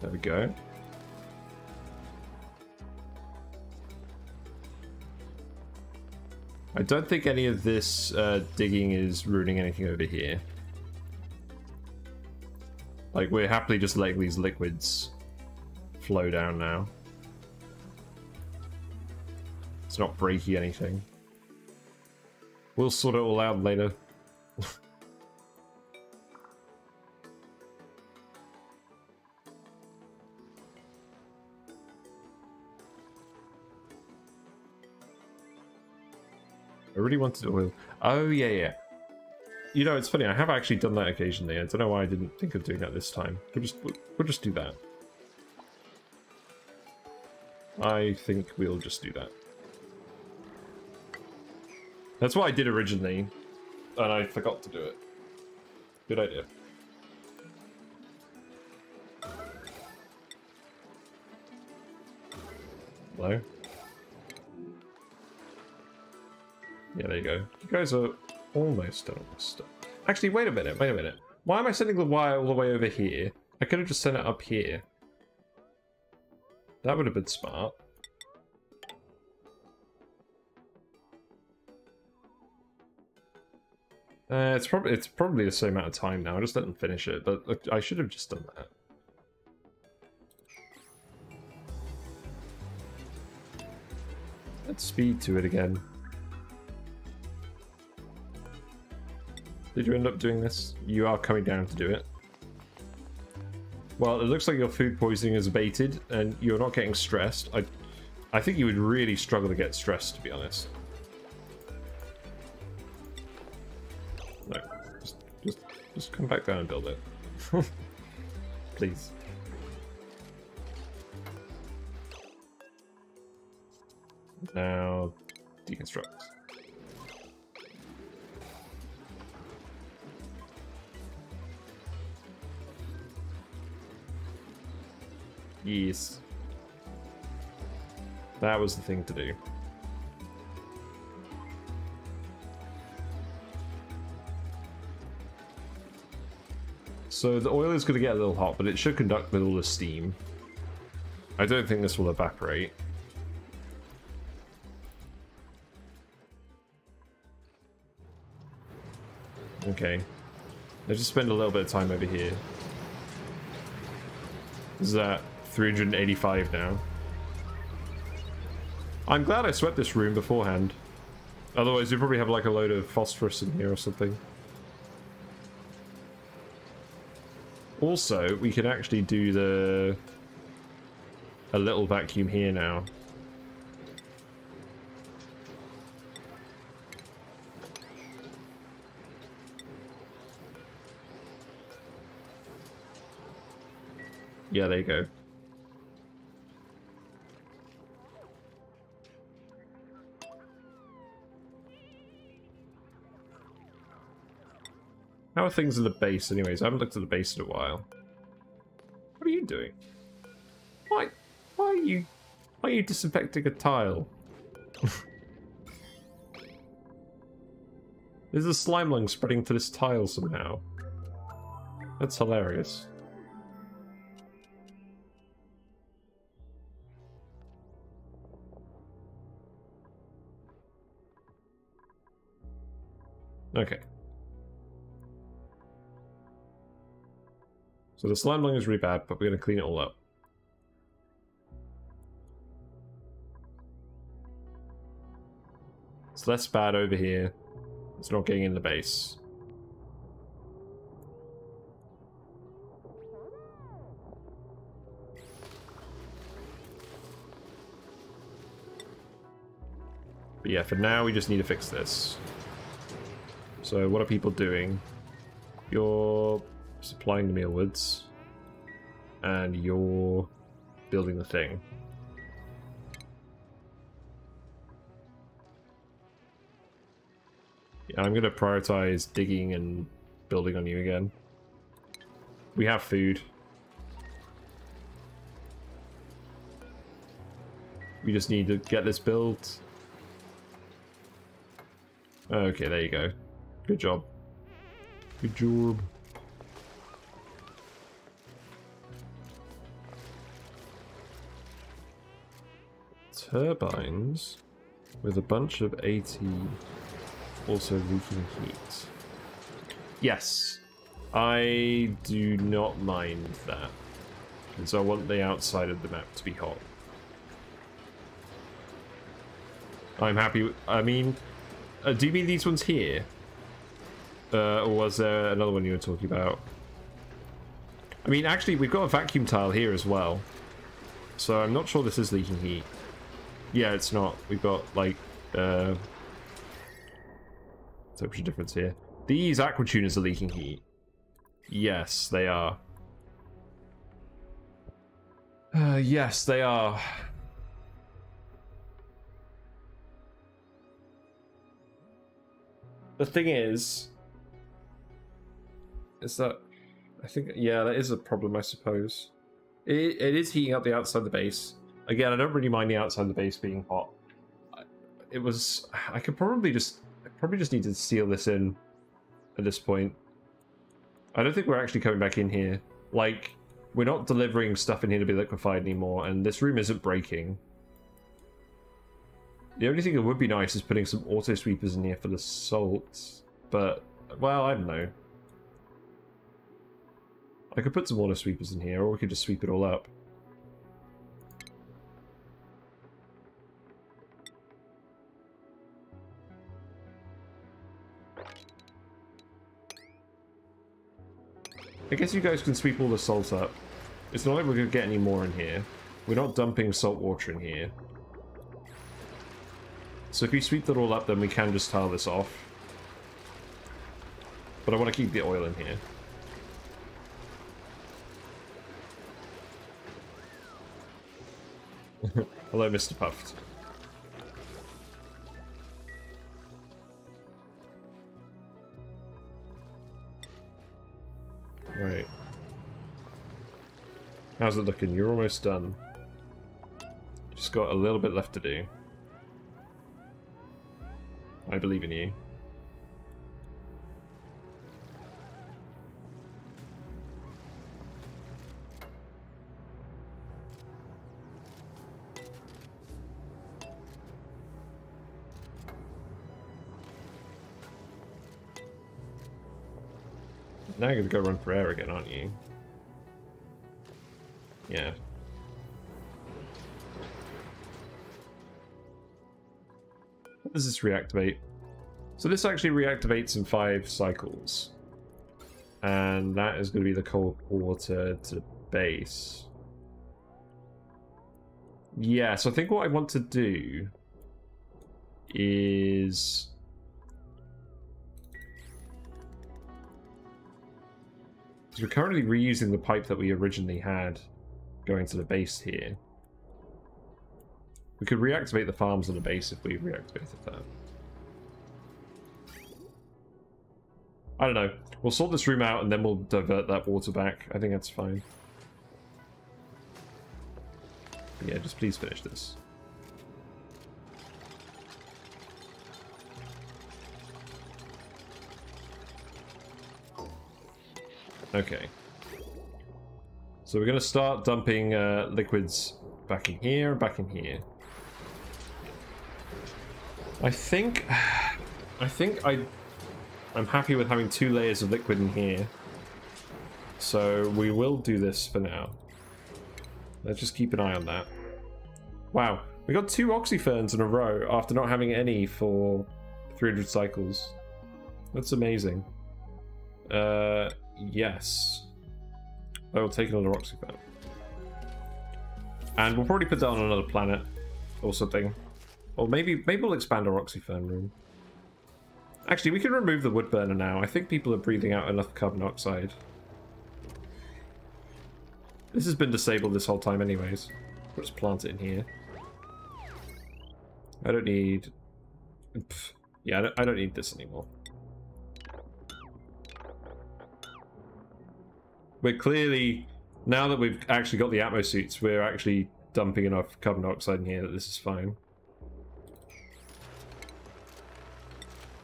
There we go. I don't think any of this digging is ruining anything over here. Like, we're happily just letting these liquids flow down now. It's not breaking anything. We'll sort it all out later. I really wanted oil. Oh, yeah, yeah. You know, it's funny, I have actually done that occasionally. I don't know why I didn't think of doing that this time. We'll just do that. I think we'll just do that. That's what I did originally, and I forgot to do it. Good idea. Hello? Yeah, there you go. You guys are almost done with stuff. Actually, wait a minute, wait a minute. Why am I sending the wire all the way over here? I could have just sent it up here. That would have been smart. It's probably the same amount of time now. I just let them finish it, but look, I should have just done that. Let's speed to it again. Did you end up doing this? You are coming down to do it. Well, it looks like your food poisoning is abated, and you're not getting stressed. I think you would really struggle to get stressed, to be honest. No, just come back down and build it. Please. Now, deconstruct. Yes. That was the thing to do. So the oil is going to get a little hot, but it should conduct with all the steam. I don't think this will evaporate. Okay. Let's just spend a little bit of time over here. Is that 385 now? I'm glad I swept this room beforehand. Otherwise, you probably have like a load of phosphorus in here or something. Also, we can actually do a little vacuum here now. Yeah, there you go. How are things in the base anyways? I haven't looked at the base in a while. What are you doing? Why are you disinfecting a tile? There's a slime lung spreading to this tile somehow. That's hilarious. Okay. So the slime lung is really bad, but we're going to clean it all up. It's less bad over here. It's not getting in the base. But yeah, for now we just need to fix this. So what are people doing? You're supplying the mealwoods, and you're building the thing. Yeah, I'm going to prioritize digging and building on you again. We have food. We just need to get this built. Okay, there you go. Good job. Good job. Turbines with a bunch of AT also leaking heat. Yes, I do not mind that, because I want the outside of the map to be hot. I'm happy with, I mean, do you mean these ones here? Or was there another one you were talking about? I mean, actually, we've got a vacuum tile here as well, so I'm not sure this is leaking heat. Yeah, it's not. We've got, like, temperature difference here. These aqua tuners are leaking heat. Yes, they are. Yes, they are. The thing is that I think, yeah, that is a problem, I suppose. It is heating up the outside of the base. Again, I don't really mind the outside of the base being hot. I probably just need to seal this in at this point. I don't think we're actually coming back in here. Like, we're not delivering stuff in here to be liquefied anymore, and this room isn't breaking. The only thing that would be nice is putting some auto sweepers in here for the salt, but Well, I don't know. I could put some water sweepers in here, or we could just sweep it all up. I guess you guys can sweep all the salt up. It's not like we're going to get any more in here. We're not dumping salt water in here. So if you sweep that all up, then we can just tile this off. But I want to keep the oil in here. Hello, Mr. Puffed. Right. How's it looking? You're almost done. Just got a little bit left to do. I believe in you. Now you're gonna go run for air again, aren't you? Yeah. What does this reactivate? So this actually reactivates in 5 cycles. And that is going to be the cold water to base. Yeah, so I think what I want to do is... because we're currently reusing the pipe that we originally had going to the base here. We could reactivate the farms on the base if we reactivated that. I don't know. We'll sort this room out and then we'll divert that water back. I think that's fine. But yeah, just please finish this. Okay. So we're going to start dumping liquids back in here and back in here. I'm happy with having 2 layers of liquid in here. So we will do this for now. Let's just keep an eye on that. Wow, we got 2 oxyferns in a row after not having any for 300 cycles. That's amazing. Yes. I will take another oxyfern. And we'll probably put that on another planet or something. Or maybe we'll expand our oxyfern room. Actually, we can remove the wood burner now. I think people are breathing out enough carbon dioxide. This has been disabled this whole time anyways. We'll just plant it in here. I don't need... yeah, I don't need this anymore. We're clearly... now that we've actually got the atmo suits, we're actually dumping enough carbon dioxide in here that this is fine.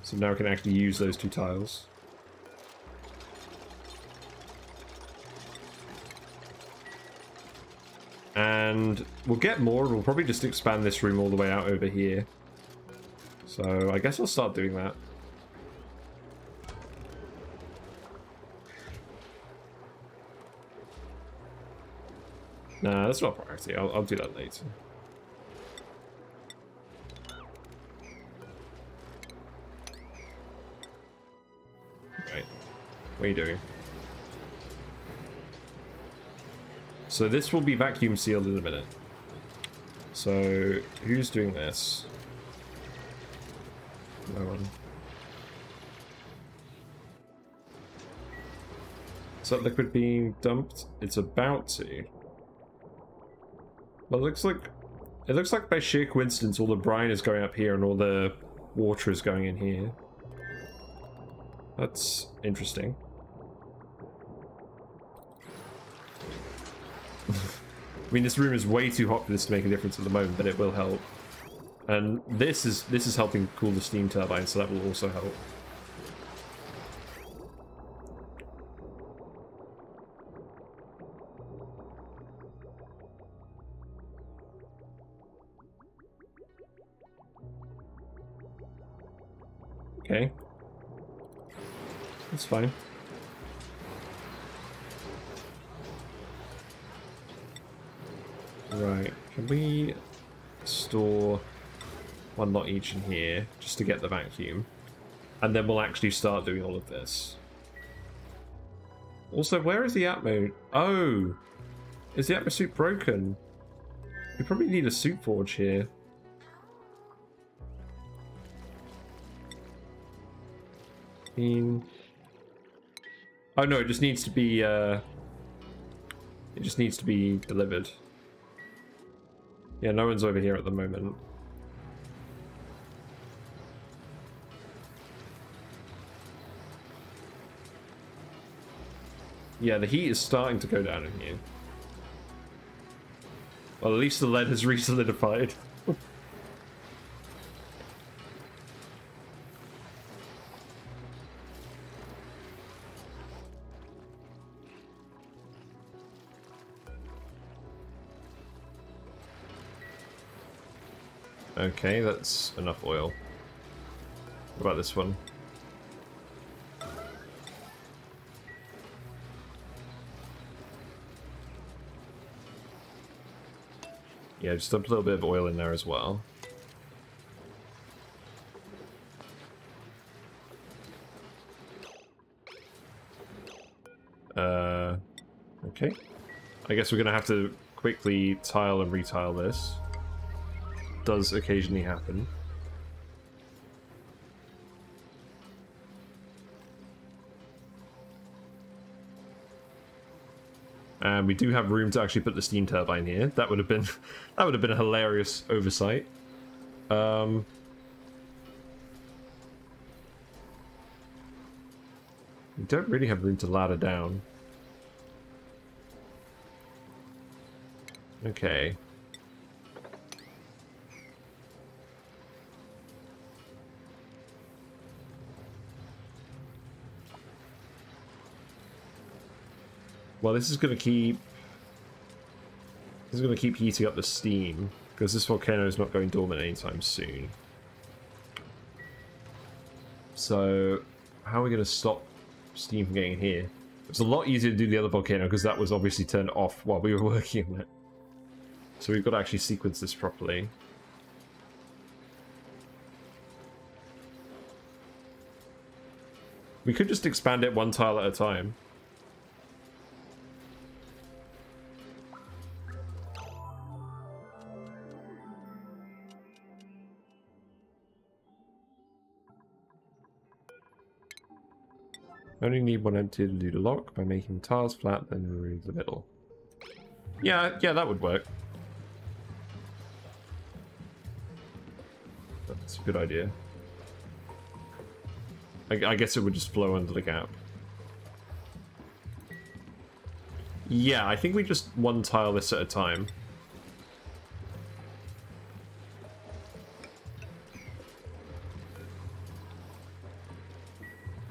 So now we can actually use those 2 tiles. And we'll get more, and we'll probably just expand this room all the way out over here. So I guess I'll start doing that. Nah, that's not a priority. I'll do that later. Right. What are you doing? So this will be vacuum sealed in a minute. So who's doing this? No one. Is that liquid being dumped? It's about to. Well, it looks like by sheer coincidence all the brine is going up here and all the water is going in here. That's interesting. I mean, this room is way too hot for this to make a difference at the moment, but it will help. And this is helping cool the steam turbine, so that will also help. Okay. That's fine. Right, can we store one lot each in here just to get the vacuum? And then we'll actually start doing all of this. Also, where is the Atmo? Oh! Is the Atmo suit broken? We probably need a suit forge here. Oh no, it just needs to be delivered. Yeah, no one's over here at the moment. Yeah, the heat is starting to go down in here. Well, at least the lead has re-solidified. Okay, that's enough oil. What about this one? Yeah, just dump a little bit of oil in there as well. Okay. I guess we're gonna have to quickly tile and retile this. Does occasionally happen. And we do have room to actually put the steam turbine here. That would have been a hilarious oversight. We don't really have room to ladder down. Okay. Well, this is going to keep heating up the steam because this volcano is not going dormant anytime soon. So, how are we going to stop steam from getting here? It's a lot easier to do the other volcano because that was obviously turned off while we were working on it. So we've got to actually sequence this properly. We could just expand it one tile at a time. Only need one empty to do the lock by making tiles flat, then remove the middle. Yeah, that would work. That's a good idea. I guess it would just flow under the gap. Yeah, I think we just one tile this at a time.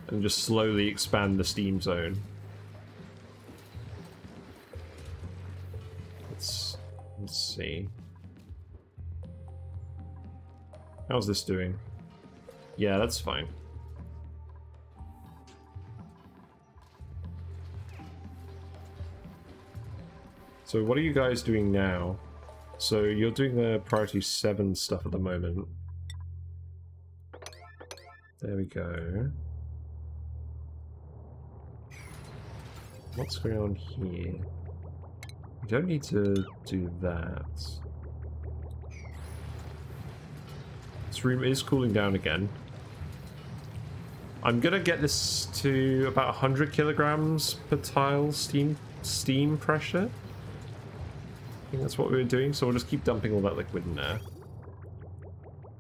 And just slowly expand the steam zone. Let's see. How's this doing? Yeah, that's fine. So what are you guys doing now? So you're doing the priority 7 stuff at the moment. There we go. What's going on here? We don't need to do that. This room is cooling down again. I'm gonna get this to about 100 kilograms per tile steam pressure. I think that's what we were doing, so we'll just keep dumping all that liquid in there.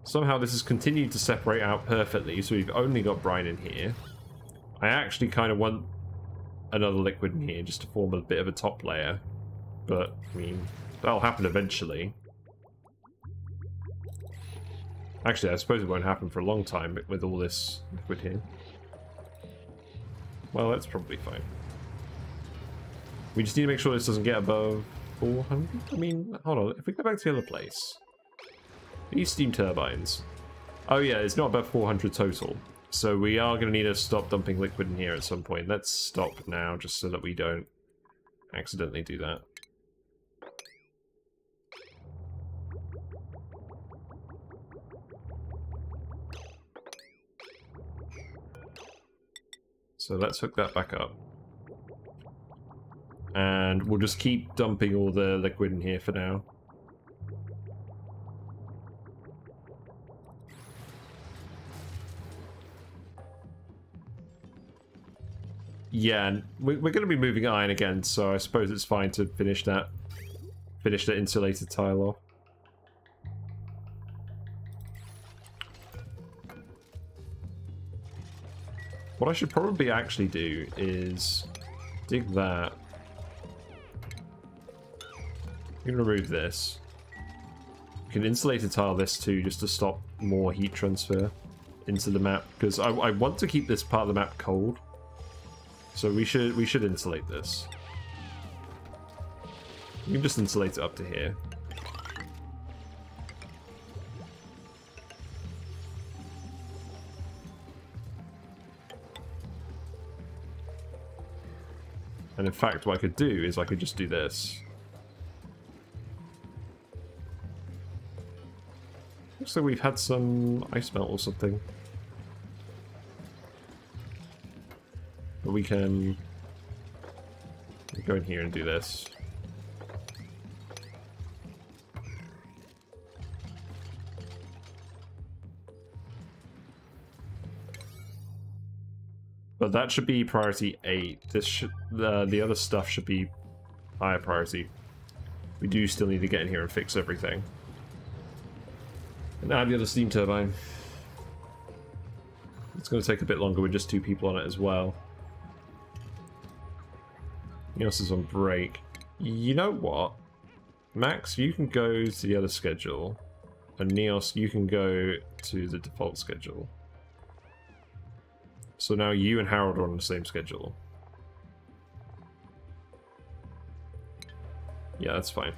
Somehow this has continued to separate out perfectly, so we've only got brine in here. I actually kind of want another liquid in here just to form a bit of a top layer, but I mean that'll happen eventually. Actually, I suppose it won't happen for a long time with all this liquid here. Well, that's probably fine. We just need to make sure this doesn't get above 400. I mean, hold on, if we go back to the other place, these steam turbines, oh yeah, it's not above 400 total. So we are going to need to stop dumping liquid in here at some point. Let's stop now, just so that we don't accidentally do that. So let's hook that back up. And we'll just keep dumping all the liquid in here for now. Yeah, and we're going to be moving iron again, so I suppose it's fine to finish the insulated tile off. What I should probably actually do is dig that. I'm going to remove this. You can insulate a tile this too, just to stop more heat transfer into the map, because I want to keep this part of the map cold. So we should insulate this. You can just insulate it up to here. And in fact, what I could do is I could just do this. Looks like we've had some ice melt or something. But we can go in here and do this. But that should be priority 8. This should the other stuff should be higher priority. We do still need to get in here and fix everything. And add the other steam turbine. It's going to take a bit longer with just 2 people on it as well. Neos is on break. You know what? Max, you can go to the other schedule. And Neos, you can go to the default schedule. So now you and Harold are on the same schedule. Yeah, that's fine.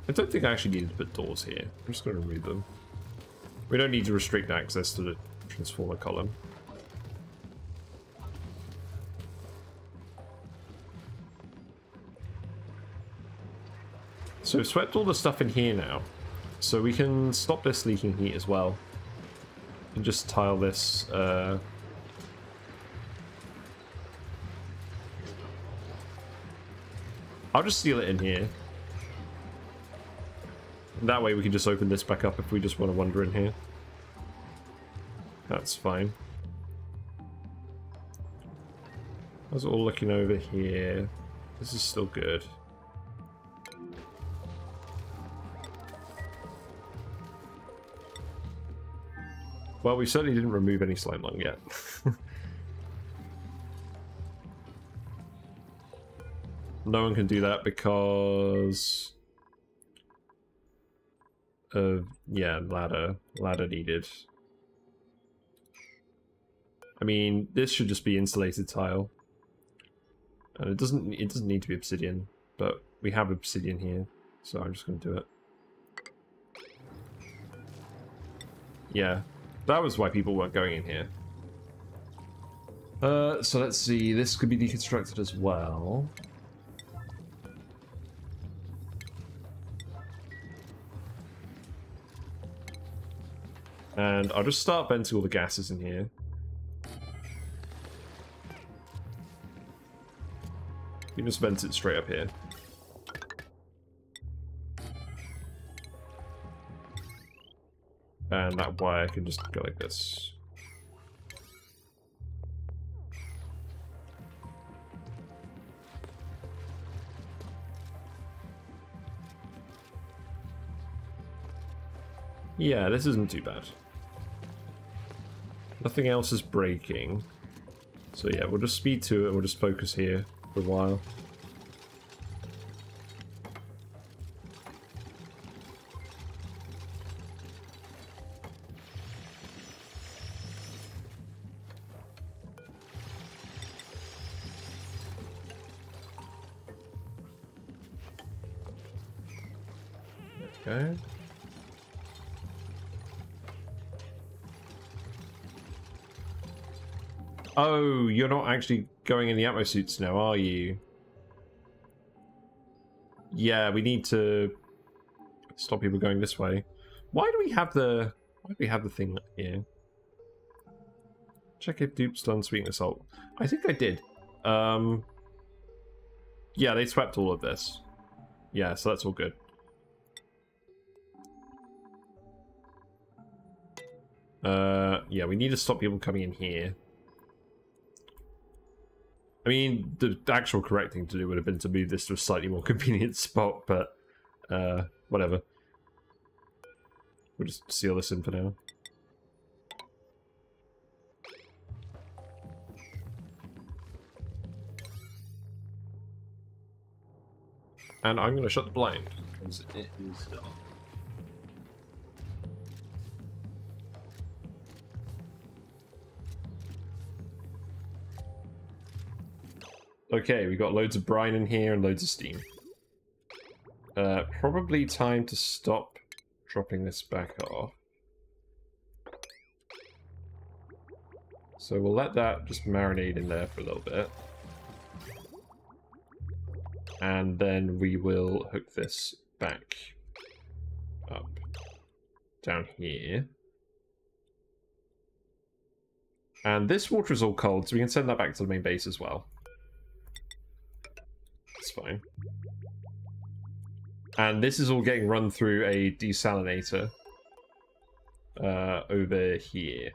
I don't think I actually needed to put doors here. I'm just going to remove them. We don't need to restrict access to the transformer column. So we've swept all the stuff in here now. So we can stop this leaking heat as well. And just tile this. I'll just seal it in here. And that way we can just open this back up if we just want to wander in here. That's fine. How's it all looking over here? This is still good. Well, we certainly didn't remove any slime lung yet. No one can do that because yeah, ladder needed. I mean, this should just be insulated tile. And it doesn't need to be obsidian, but we have obsidian here, so I'm just going to do it. Yeah. That was why people weren't going in here. So let's see, this could be deconstructed as well. And I'll just start venting all the gases in here. You just vent it straight up here. And that wire can just go like this. Yeah, this isn't too bad. Nothing else is breaking. So yeah, we'll just speed to it and we'll just focus here for a while. Okay. Oh, you're not actually going in the atmo suits now, are you? Yeah, we need to stop people going this way. Why do we have the thing here? Check if dupes done sweetness salt. I think I did. Yeah, they swept all of this. Yeah, so that's all good. Yeah, we need to stop people coming in here. I mean, the actual correct thing to do would have been to move this to a slightly more convenient spot, but whatever. We'll just seal this in for now. And I'm going to shut the blind, because it is dark. Okay, we got loads of brine in here and loads of steam. Probably time to stop dropping this back off. So we'll let that just marinate in there for a little bit. And then we will hook this back up down here. And this water is all cold, so we can send that back to the main base as well. That's fine. And this is all getting run through a desalinator over here.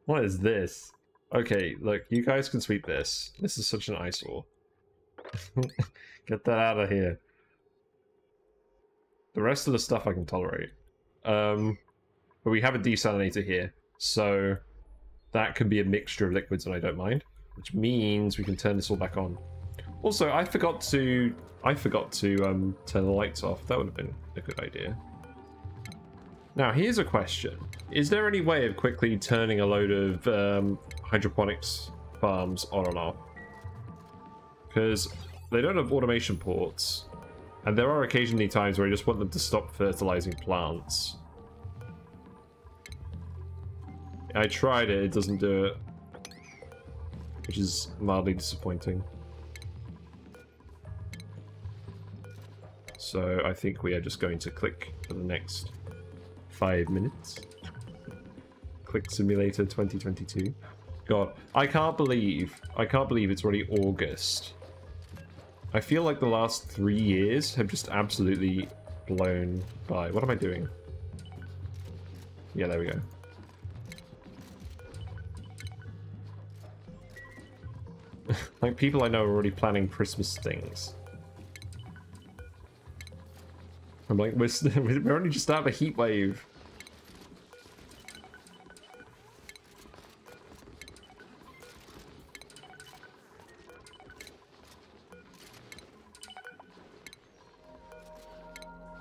What is this? Okay, look, you guys can sweep this. This is such an eyesore. Get that out of here. The rest of the stuff I can tolerate. But we have a desalinator here, so that can be a mixture of liquids and I don't mind. Which means we can turn this all back on. Also, I forgot to turn the lights off. That would have been a good idea. Now, here's a question. Is there any way of quickly turning a load of hydroponics farms on and off? Because they don't have automation ports, and there are occasionally times where I just want them to stop fertilizing plants. I tried it doesn't do it, which is mildly disappointing. So I think we are just going to click for the next 5 minutes. Click Simulator 2022. God, I can't believe it's already August. I feel like the last 3 years have just absolutely blown by. What am I doing? Yeah, there we go. Like, people I know are already planning Christmas things. I'm like, we're only just out of a heat wave.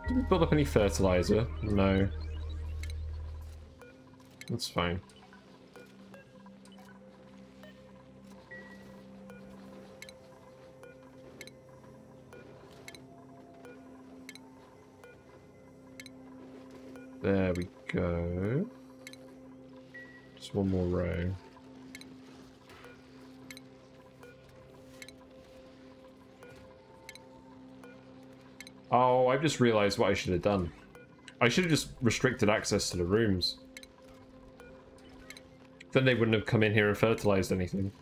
Did we build up any fertilizer? No. That's fine. There we go. Just one more row. Oh, I've just realized what I should have done. I should have just restricted access to the rooms. Then they wouldn't have come in here and fertilized anything.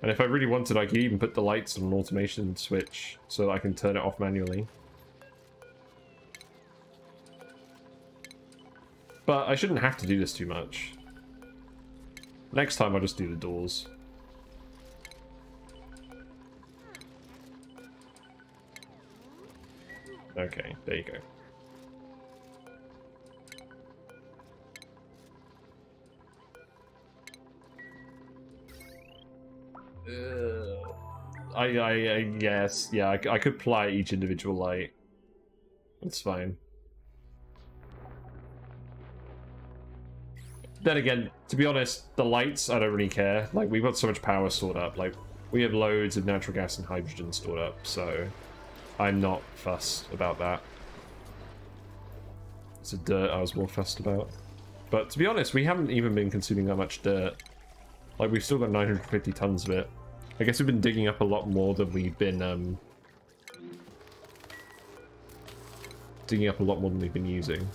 And if I really wanted, I could even put the lights on an automation switch so that I can turn it off manually. But I shouldn't have to do this too much. Next time I'll just do the doors. Okay, there you go. Yes, yeah, I could ply each individual light. It's fine. Then again, to be honest, the lights, I don't really care. Like, we've got so much power stored up. Like, we have loads of natural gas and hydrogen stored up, so I'm not fussed about that. It's a dirt I was more fussed about. But to be honest, we haven't even been consuming that much dirt. Like, we've still got 950 tons of it. I guess we've been digging up a lot more than we've been, using.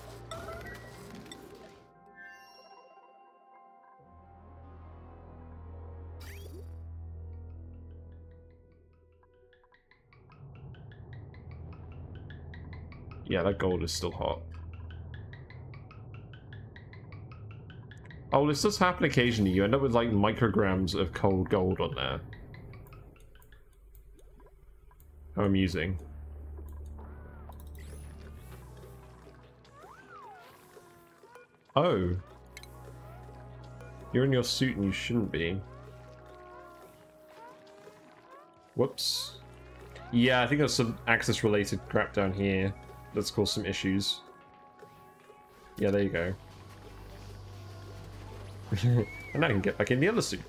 Yeah, that gold is still hot. Oh, this does happen occasionally. You end up with, like, micrograms of cold gold on there. How amusing. Oh. You're in your suit and you shouldn't be. Whoops. Yeah, I think there's some access-related crap down here that's caused some issues. Yeah, there you go. And now I can get back in the other suit.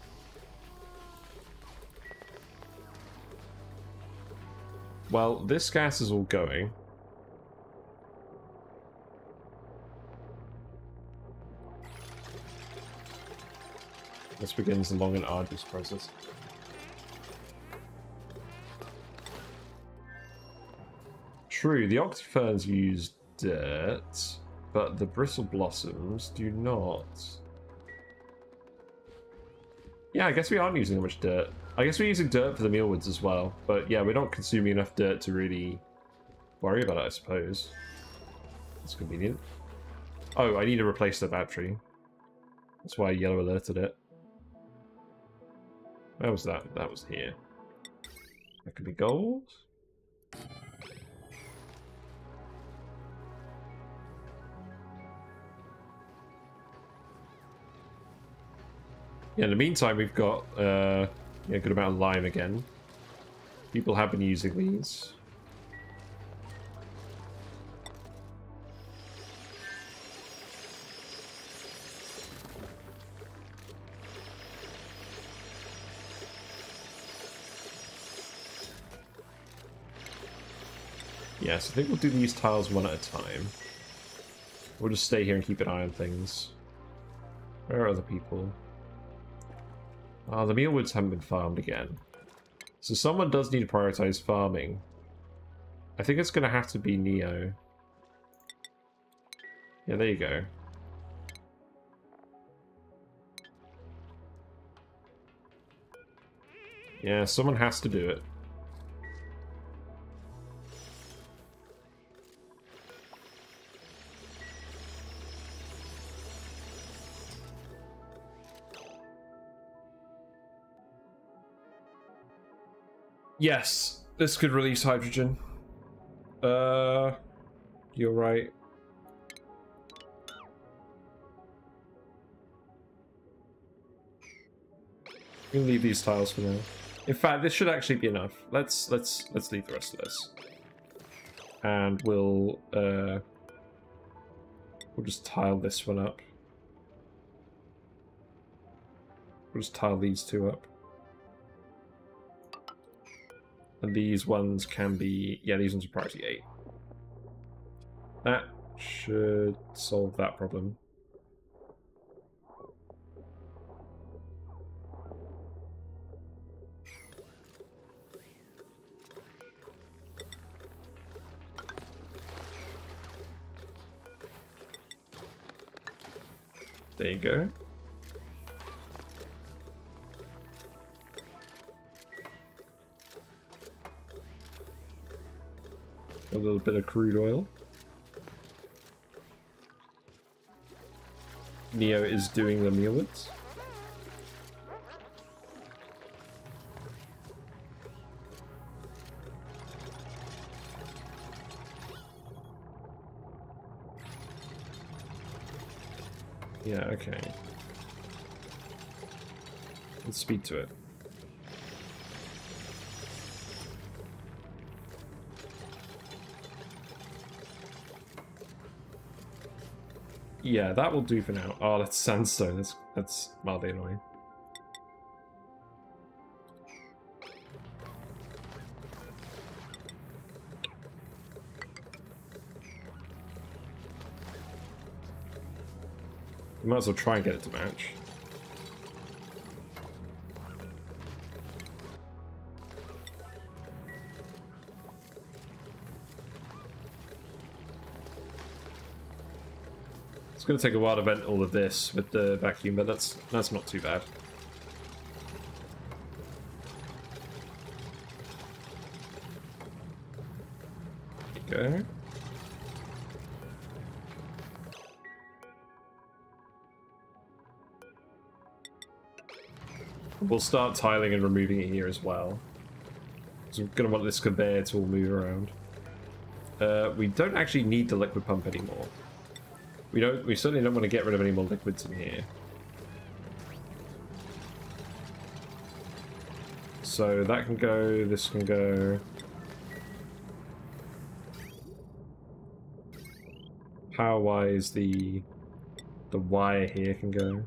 Well, this gas is all going. This begins the long and arduous process. True, the octiferns use dirt, but the bristle blossoms do not. Yeah, I guess we aren't using that much dirt. I guess we're using dirt for the mealwoods as well, but yeah, we're not consuming enough dirt to really worry about it, I suppose. That's convenient. Oh, I need to replace the battery. That's why I yellow alerted it. Where was that? That was here. That could be gold. Yeah, in the meantime, we've got a good amount of lime again. People have been using these. Yes, I think we'll do these tiles one at a time. We'll just stay here and keep an eye on things. Where are other people? Ah, the mealwoods haven't been farmed again. So someone does need to prioritize farming. I think it's going to have to be Neo. Yeah, there you go. Yeah, someone has to do it. Yes, this could release hydrogen. You're right. We can leave these tiles for now. In fact, this should actually be enough. Let's leave the rest of this, and we'll just tile this one up. We'll just tile these two up. And these ones can be... yeah, these ones are priority 8. That should solve that problem. There you go. A little bit of crude oil. Neo is doing the mealwoods. Yeah, okay. Let's speed to it. Yeah, that will do for now. Oh, that's sandstone. That's mildly annoying. You might as well try and get it to match. It's going to take a while to vent all of this with the vacuum, but that's not too bad. Okay. We'll start tiling and removing it here as well. So we're going to want this conveyor to all move around. We don't actually need the liquid pump anymore. We certainly don't want to get rid of any more liquids in here. So that can go, this can go. Power-wise, the wire here can go.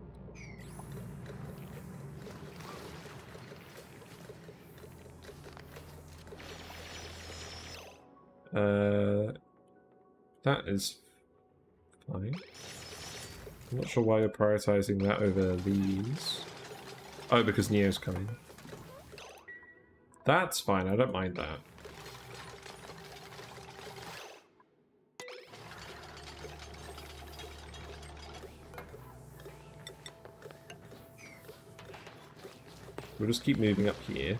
That is fine. I'm not sure why you're prioritizing that over these. Oh, because Neo's coming. That's fine, I don't mind that. We'll just keep moving up here.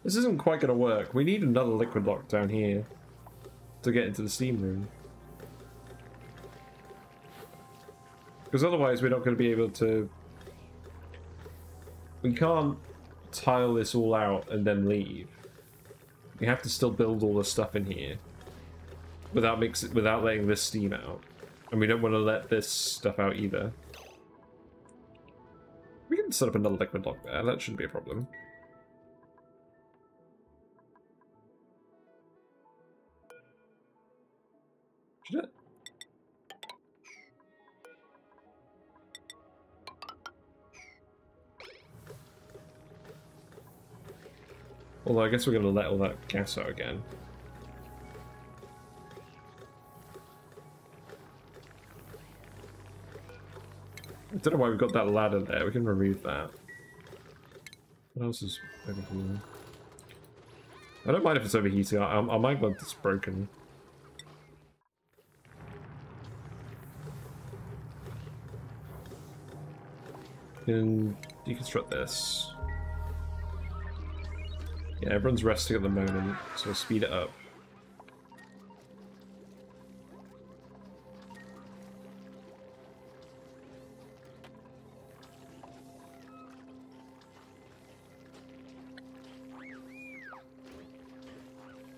This isn't quite going to work. We need another liquid lock down here to get into the steam room. Because otherwise we're not going to be able to... We can't tile this all out and then leave. We have to still build all the stuff in here without letting this steam out. And we don't want to let this stuff out either. We can set up another liquid lock there. That shouldn't be a problem. Should it? Although I guess we're going to let all that gas out again. I don't know why we've got that ladder there. We can remove that. What else is over here? I don't mind if it's overheating. I might want this broken. Can deconstruct this. Yeah, everyone's resting at the moment, so we'll speed it up.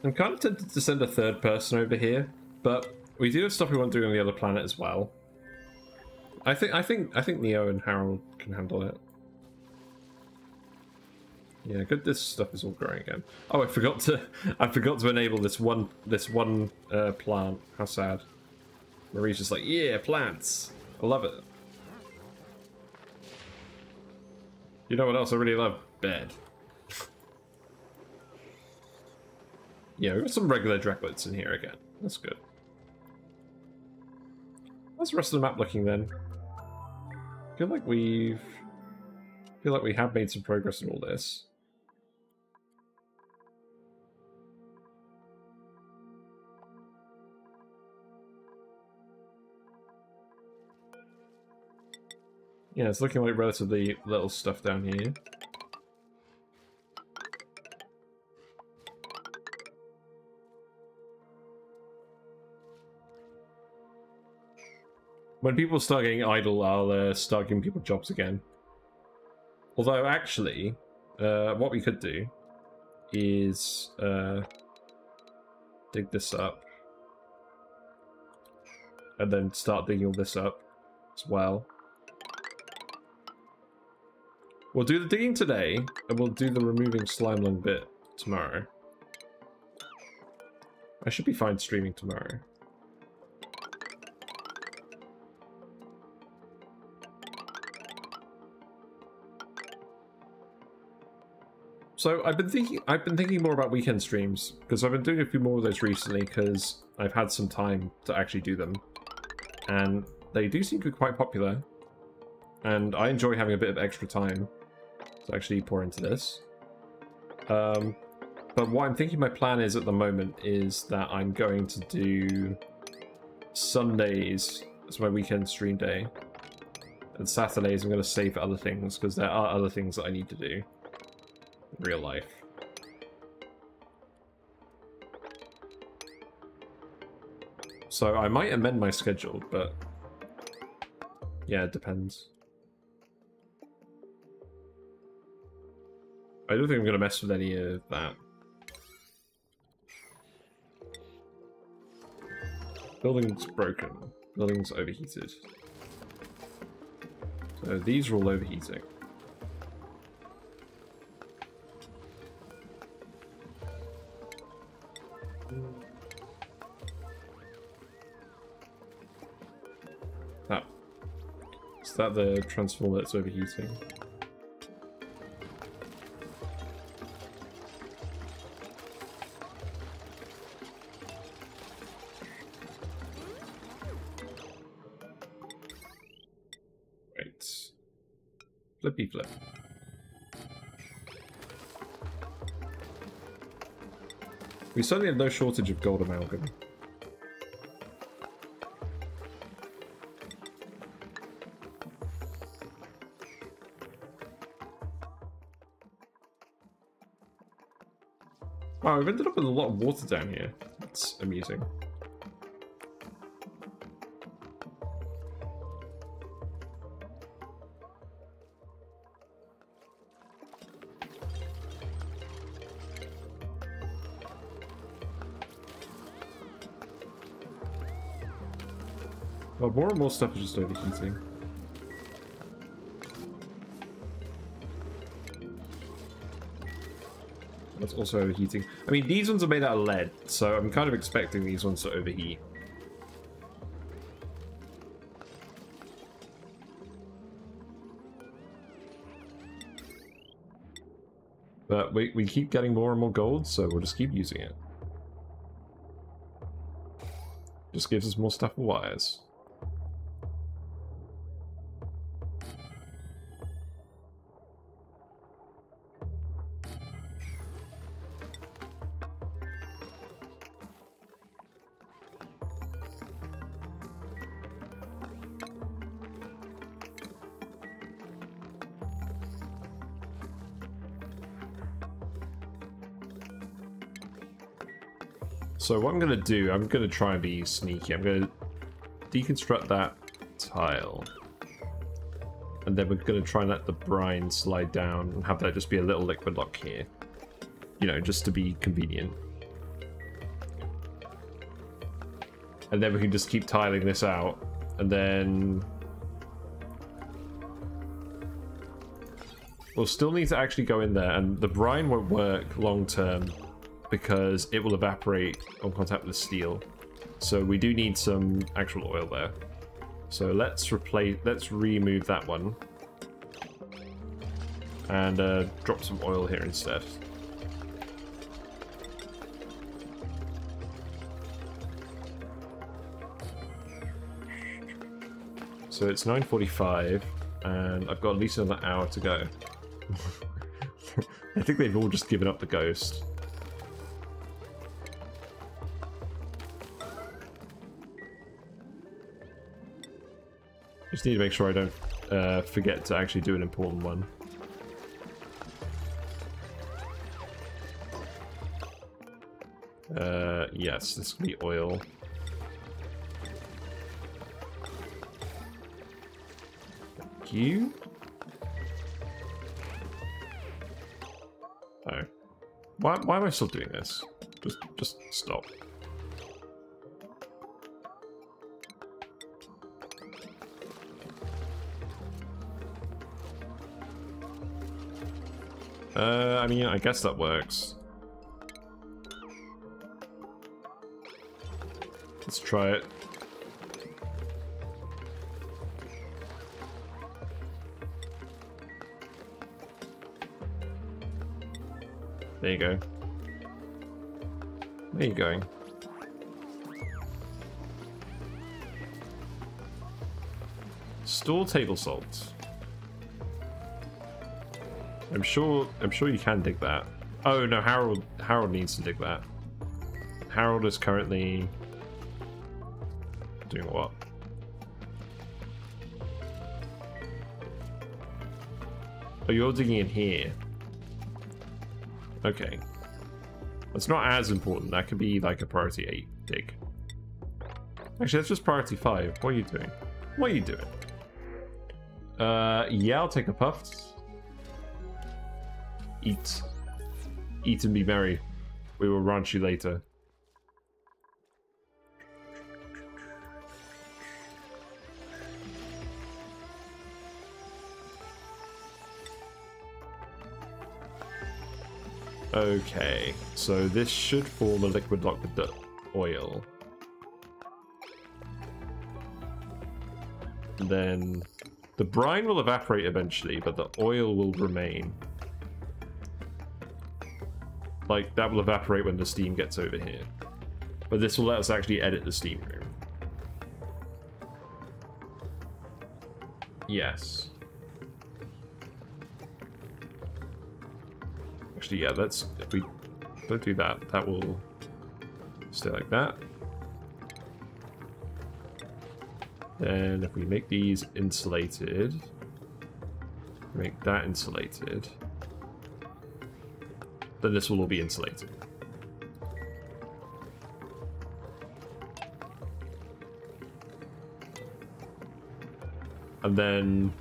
I'm kind of tempted to send a third person over here, but we do have stuff we want to do on the other planet as well. I think Neo and Harold can handle it. Yeah, good. This stuff is all growing again. Oh, I forgot to enable this one plant. How sad. Marie's just like, yeah, plants. I love it. You know what else I really love? Bed. Yeah, we've got some regular Dracoids in here again. That's good. How's the rest of the map looking then? I feel like we have made some progress in all this. Yeah, it's looking like relatively little stuff down here. When people start getting idle, I'll start giving people jobs again. Although, actually, what we could do is dig this up. And then start digging all this up as well. We'll do the digging today, and we'll do the removing slime lung bit tomorrow. I should be fine streaming tomorrow. So I've been thinking more about weekend streams, because I've been doing a few more of those recently because I've had some time to actually do them. And they do seem to be quite popular. And I enjoy having a bit of extra time to actually pour into this. But what I'm thinking my plan is at the moment is that I'm going to do Sundays as my weekend stream day. And Saturdays I'm going to save for other things, because there are other things that I need to do. Real life. So I might amend my schedule, but yeah, it depends. I don't think I'm gonna mess with any of that. Building's broken. Building's overheated. So these are all overheating. Is that the transformer that's overheating? Wait. Flippy flip. We certainly have no shortage of gold amalgam. Wow, we've ended up with a lot of water down here. That's amusing. Well, more and more stuff is just overheating. That's also overheating. I mean, these ones are made out of lead, so I'm kind of expecting these ones to overheat. But we keep getting more and more gold, so we'll just keep using it. Just gives us more stuff for wires. So what I'm going to do, I'm going to try and be sneaky. I'm going to deconstruct that tile. And then we're going to try and let the brine slide down and have that just be a little liquid lock here. You know, just to be convenient. And then we can just keep tiling this out. And then we'll still need to actually go in there. And the brine won't work long term, because it will evaporate on contact with the steel. So we do need some actual oil there. So let's remove that one. And drop some oil here instead. So it's 9:45, and I've got at least another hour to go. I think they've all just given up the ghost. Just need to make sure I don't forget to actually do an important one. Yes, this will be oil. Thank you. Oh. Why am I still doing this? Just stop. I mean, I guess that works. Let's try it. There you go. Where are you going? Store table salt. I'm sure you can dig that. Oh no, Harold needs to dig that. Harold is currently doing what? Oh, you're digging in here. Okay. That's not as important. That could be like a priority 8 dig. Actually, that's just priority 5. What are you doing? What are you doing? Yeah, I'll take a puff. Eat. Eat and be merry. We will ranch you later. Okay, so this should form a liquid lock with the oil. And then the brine will evaporate eventually, but the oil will remain. Like, that will evaporate when the steam gets over here. But this will let us actually edit the steam room. Yes. Actually, yeah, let's... If we don't do that, that will stay like that. Then if we make these insulated, make that insulated, then this will all be insulated. And then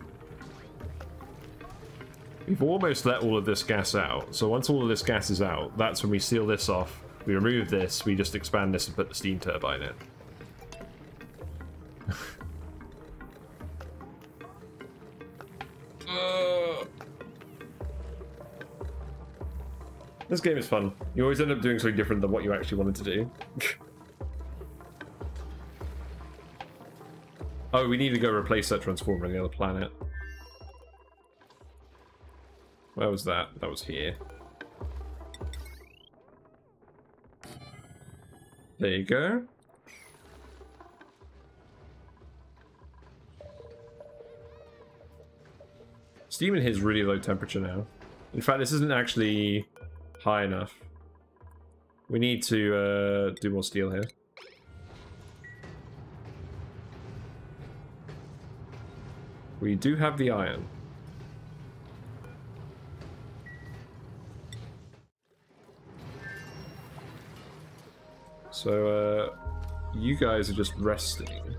we've almost let all of this gas out. So once all of this gas is out, that's when we seal this off. We remove this, we just expand this and put the steam turbine in. This game is fun. You always end up doing something different than what you actually wanted to do. Oh, we need to go replace that transformer on the other planet. Where was that? That was here. There you go. Steam in here is really low temperature now. In fact, this isn't actually high enough. We need to do more steel here. We do have the iron. So, you guys are just resting.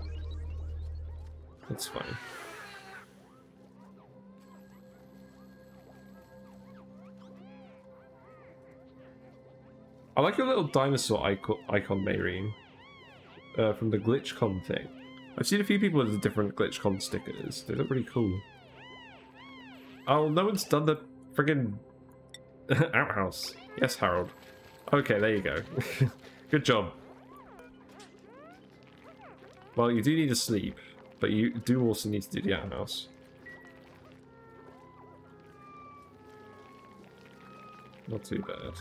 That's fine. I like your little dinosaur icon, Mayreen, from the GlitchCon thing. I've seen a few people with the different GlitchCon stickers. They look really cool. Oh, no one's done the friggin' outhouse. Yes, Harold. Okay, there you go. Good job. Well, you do need to sleep, but you do also need to do the outhouse. Not too bad.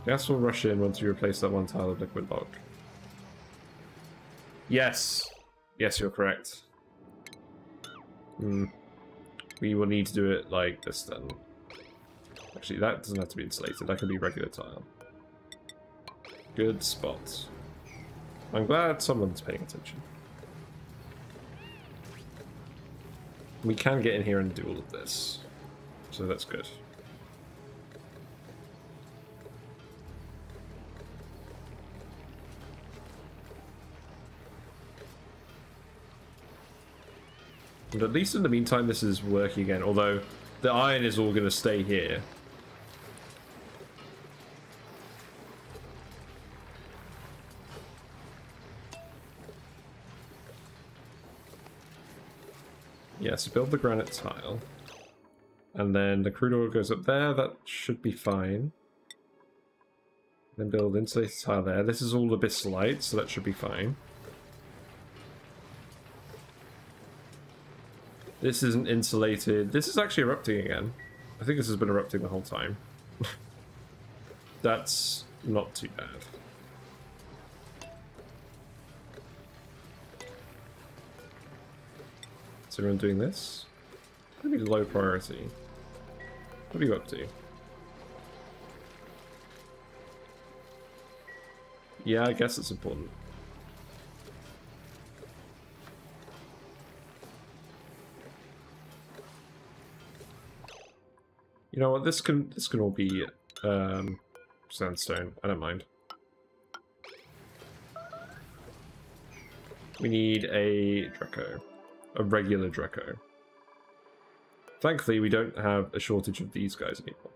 Gas will rush in once you replace that one tile of liquid lock. Yes! Yes, you're correct. We will need to do it like this then. Actually, that doesn't have to be insulated. That can be regular tile. Good spot. I'm glad someone's paying attention. We can get in here and do all of this. So that's good. But at least in the meantime this is working again, although the iron is all going to stay here. Yeah, so build the granite tile. And then the crude oil goes up there. That should be fine. Then build insulated tile there. This is all abyssalite, so that should be fine. This isn't insulated. This is actually erupting again. I think this has been erupting the whole time. That's not too bad. Is everyone doing this? Maybe low priority. What are you up to? Yeah, I guess it's important. You know what? This can all be sandstone. I don't mind. We need a Draco, a regular Draco. Thankfully, we don't have a shortage of these guys anymore.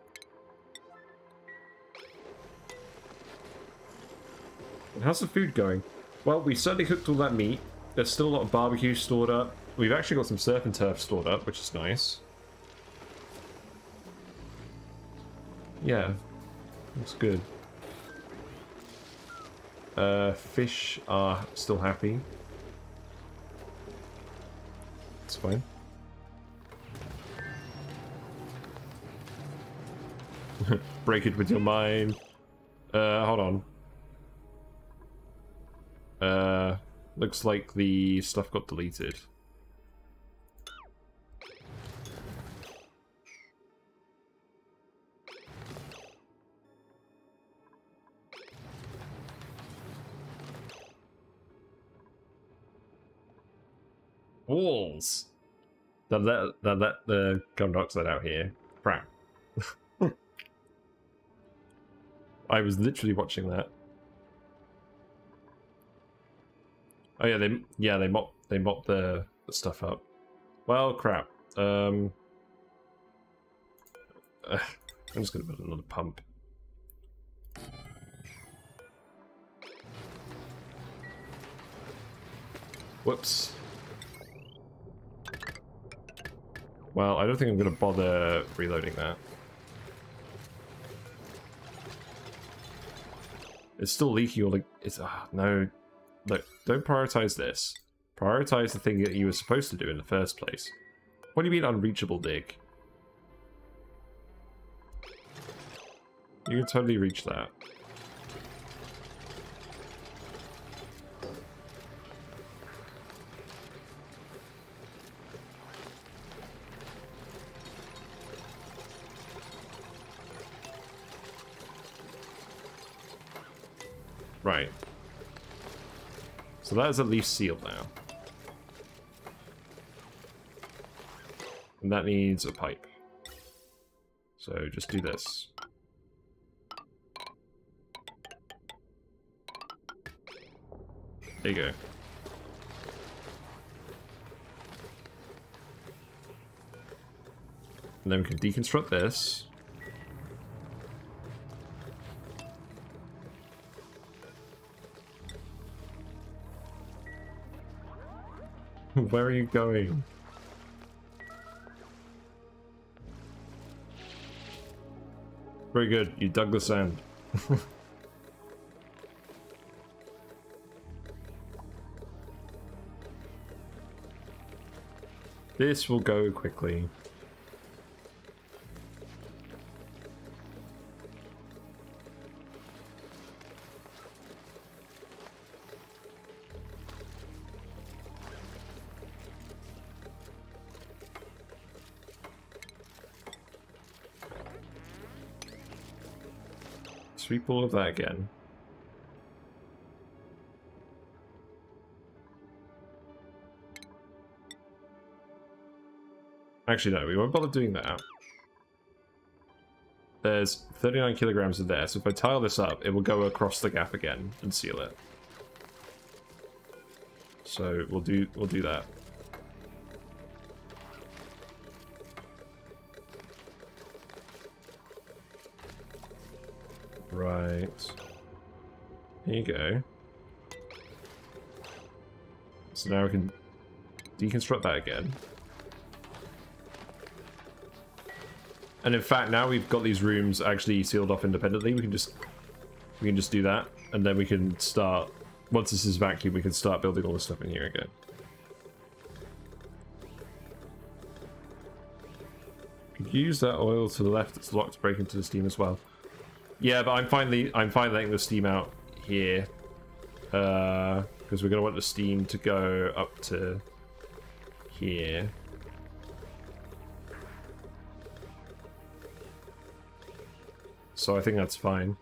And how's the food going? Well, we certainly cooked all that meat. There's still a lot of barbecue stored up. We've actually got some surf and turf stored up, which is nice. Yeah, looks good. Fish are still happy. It's fine. Break it with your mind. Hold on. Looks like the stuff got deleted. Walls! Now let the carbon dioxide out here. Crap. I was literally watching that. Oh yeah, they mop the stuff up. Well, crap. I'm just gonna build another pump. Whoops. Well, I don't think I'm gonna bother reloading that. It's still leaking all the... It's... no. Look, don't prioritize this. Prioritize the thing that you were supposed to do in the first place. What do you mean unreachable dig? You can totally reach that. Right. So that is at least sealed now. And that needs a pipe. So just do this. There you go. And then we can deconstruct this. Where are you going? Very good, you dug the sand. This will go quickly. Sweep all of that again. Actually, no, we won't bother doing that. There's 39 kilograms of there, so if I tile this up, it will go across the gap again and seal it. So we'll do that. Right. Here you go. So now we can deconstruct that again. And in fact, now we've got these rooms actually sealed off independently. We can just do that, and then we can start. Once this is vacuum, we can start building all this stuff in here again. Use that oil to the left. It's locked to break into the steam as well. Yeah, but I'm fine letting the steam out here, because we're gonna want the steam to go up to here. So I think that's fine.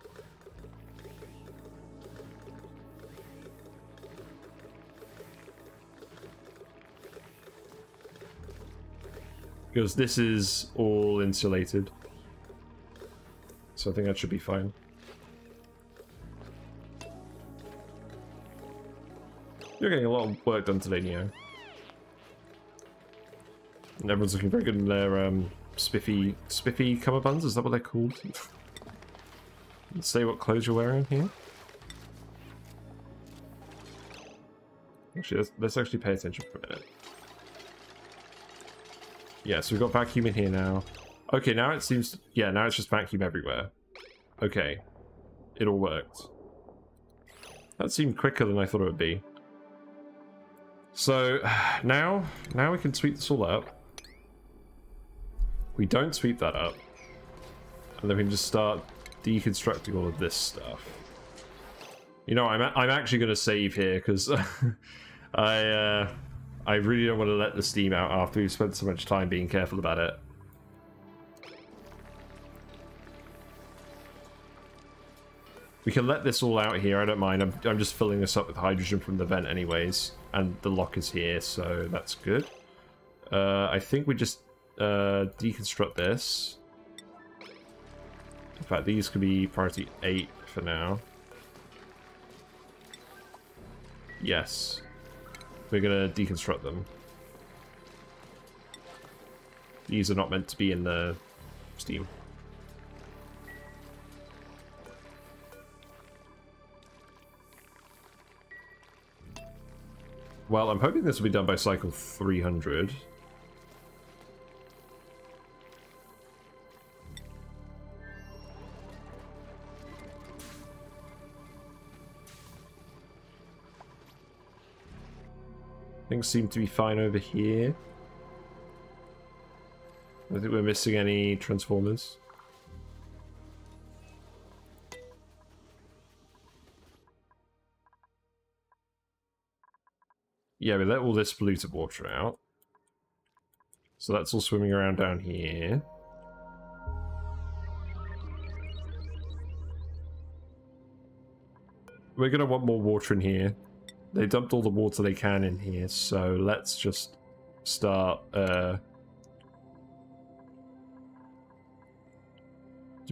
Because this is all insulated. So I think that should be fine. You're getting a lot of work done today, Neo. And everyone's looking very good in their spiffy cummerbunds, is that what they're called? Say what clothes you're wearing here. Actually, let's actually pay attention for a minute. Yeah, so we've got vacuum in here now. Okay, now it seems... Yeah, now it's just vacuum everywhere. Okay. It all worked. That seemed quicker than I thought it would be. So, now we can sweep this all up. We don't sweep that up. And then we can just start deconstructing all of this stuff. You know, I'm actually going to save here, because I really don't want to let the steam out after we've spent so much time being careful about it. We can let this all out here, I don't mind. I'm just filling this up with hydrogen from the vent anyways. And the lock is here, so that's good. I think we just deconstruct this. In fact, these could be priority 8 for now. Yes. We're going to deconstruct them. These are not meant to be in the steam. Well, I'm hoping this will be done by cycle 300. Things seem to be fine over here. I don't think we're missing any transformers. Yeah, we let all this polluted water out. So that's all swimming around down here. We're going to want more water in here. They dumped all the water they can in here, so let's just start... Do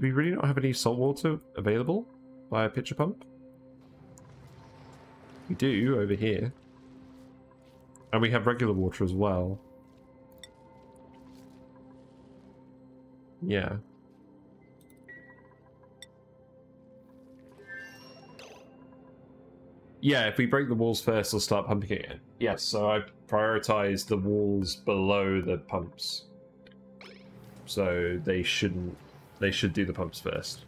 we really not have any salt water available via pitcher pump? We do, over here. And we have regular water as well. Yeah. Yeah, if we break the walls first, we'll start pumping it in. Yes, so I prioritize the walls below the pumps. So they should do the pumps first.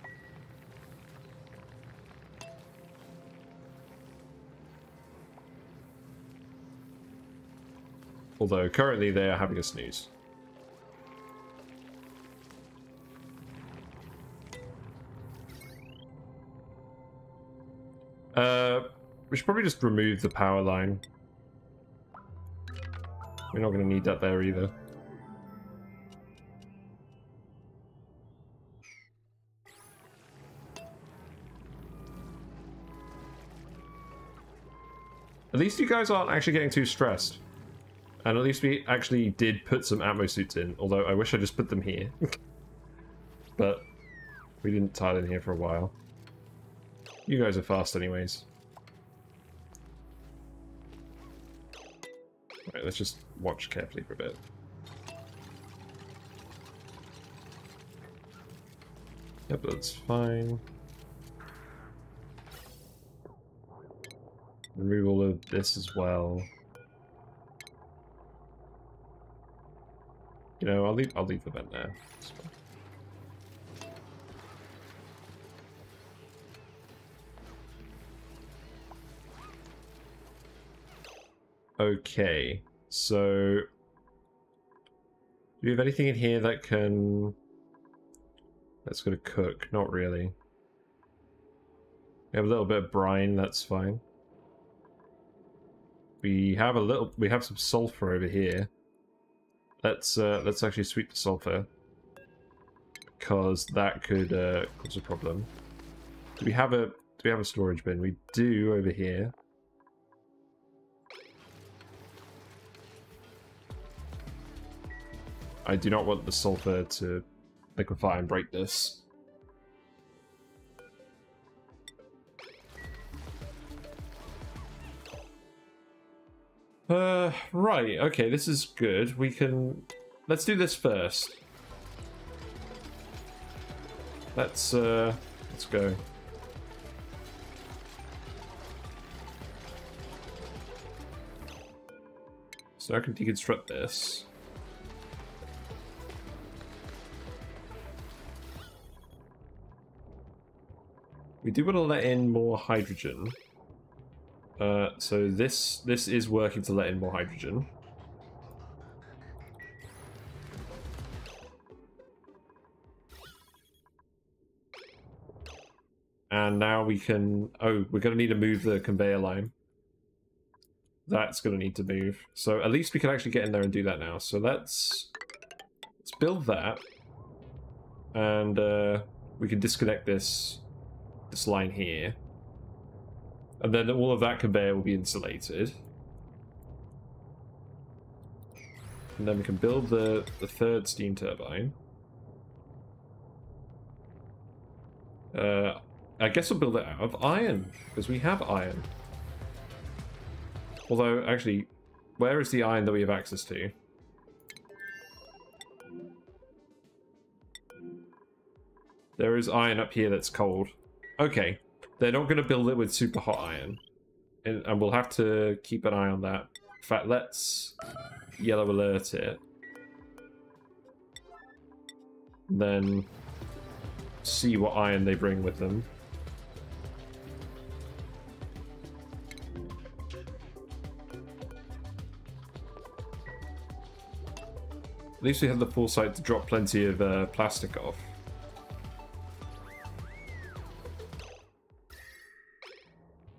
Although currently they are having a snooze. We should probably just remove the power line. We're not going to need that there either. At least you guys aren't actually getting too stressed. And at least we actually did put some atmo suits in, although I wish I just put them here. But we didn't tile in here for a while. You guys are fast anyways. Right, let's just watch carefully for a bit. Yep, that's fine. Remove all of this as well. You know, I'll leave the vent there. Okay, so do we have anything in here that can... That's gonna cook? Not really. We have a little bit of brine, that's fine. We have some sulfur over here. Let's actually sweep the sulfur, because that could cause a problem. Do we have a storage bin? We do over here. I do not want the sulfur to liquefy and break this. Right, okay, this is good. Let's do this first. Let's go. So I can deconstruct this. We do want to let in more hydrogen. So this is working to let in more hydrogen. And now we can... Oh, we're going to need to move the conveyor line. That's going to need to move. So at least we can actually get in there and do that now. So let's build that. And we can disconnect this line here. And then all of that conveyor will be insulated. And then we can build the third steam turbine. I guess we'll build it out of iron, because we have iron. Although, actually, where is the iron that we have access to? There is iron up here that's cold. Okay, they're not going to build it with super hot iron. And we'll have to keep an eye on that. In fact, let's yellow alert it. And then see what iron they bring with them. At least we have the foresight to drop plenty of plastic off.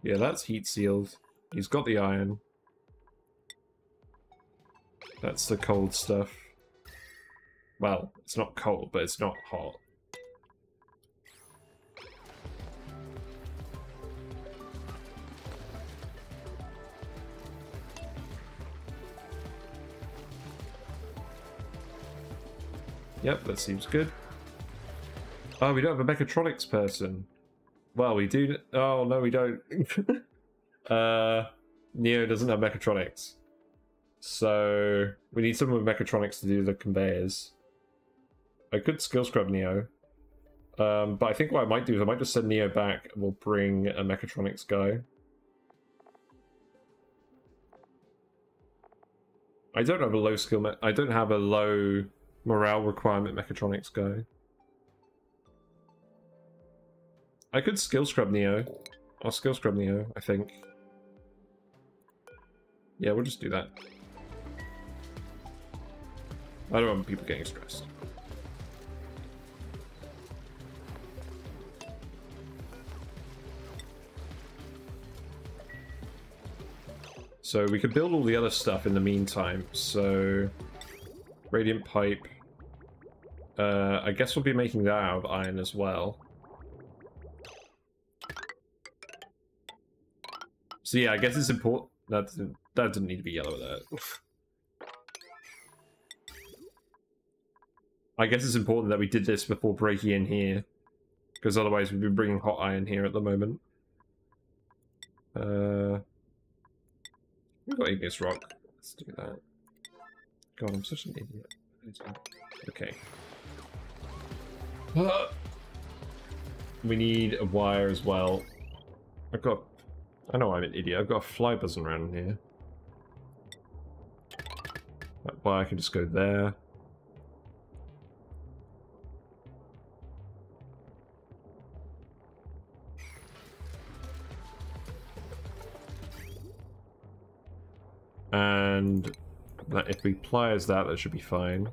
Yeah, that's heat sealed. He's got the iron. That's the cold stuff. Well, it's not cold, but it's not hot. Yep, that seems good. Oh, we don't have a mechatronics person. Well, we do... Oh, no, we don't. Neo doesn't have mechatronics. So, we need someone with mechatronics to do the conveyors. I could skill scrub Neo. But I think what I might do is I might just send Neo back and we'll bring a mechatronics guy. I don't have a low skill... I don't have a low morale requirement mechatronics guy. I could skill scrub Neo. I'll skill scrub Neo, I think. Yeah, we'll just do that. I don't want people getting stressed. So we could build all the other stuff in the meantime. So radiant pipe. I guess we'll be making that out of iron as well. So yeah, I guess it's important. That didn't need to be yellow there. I guess it's important that we did this before breaking in here, because otherwise we'd be bringing hot iron here at the moment. We've got igneous rock. Let's do that. God, I'm such an idiot. Okay. We need a wire as well. I know I'm an idiot. I've got a fly buzzing around here. That wire can just go there. And that if we pliers that, that should be fine.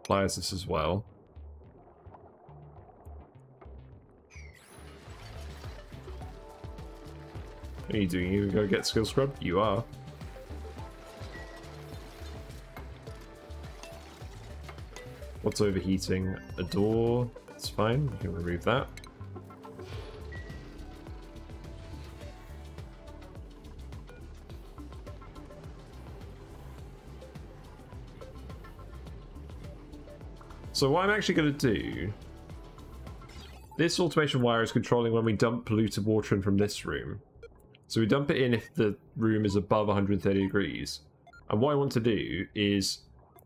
Pliers this as well. What are you doing? You go get skill scrub? You are. What's overheating? A door. It's fine. You can remove that. So what I'm actually going to do... This automation wire is controlling when we dump polluted water in from this room. So we dump it in if the room is above 130 degrees. And what I want to do is...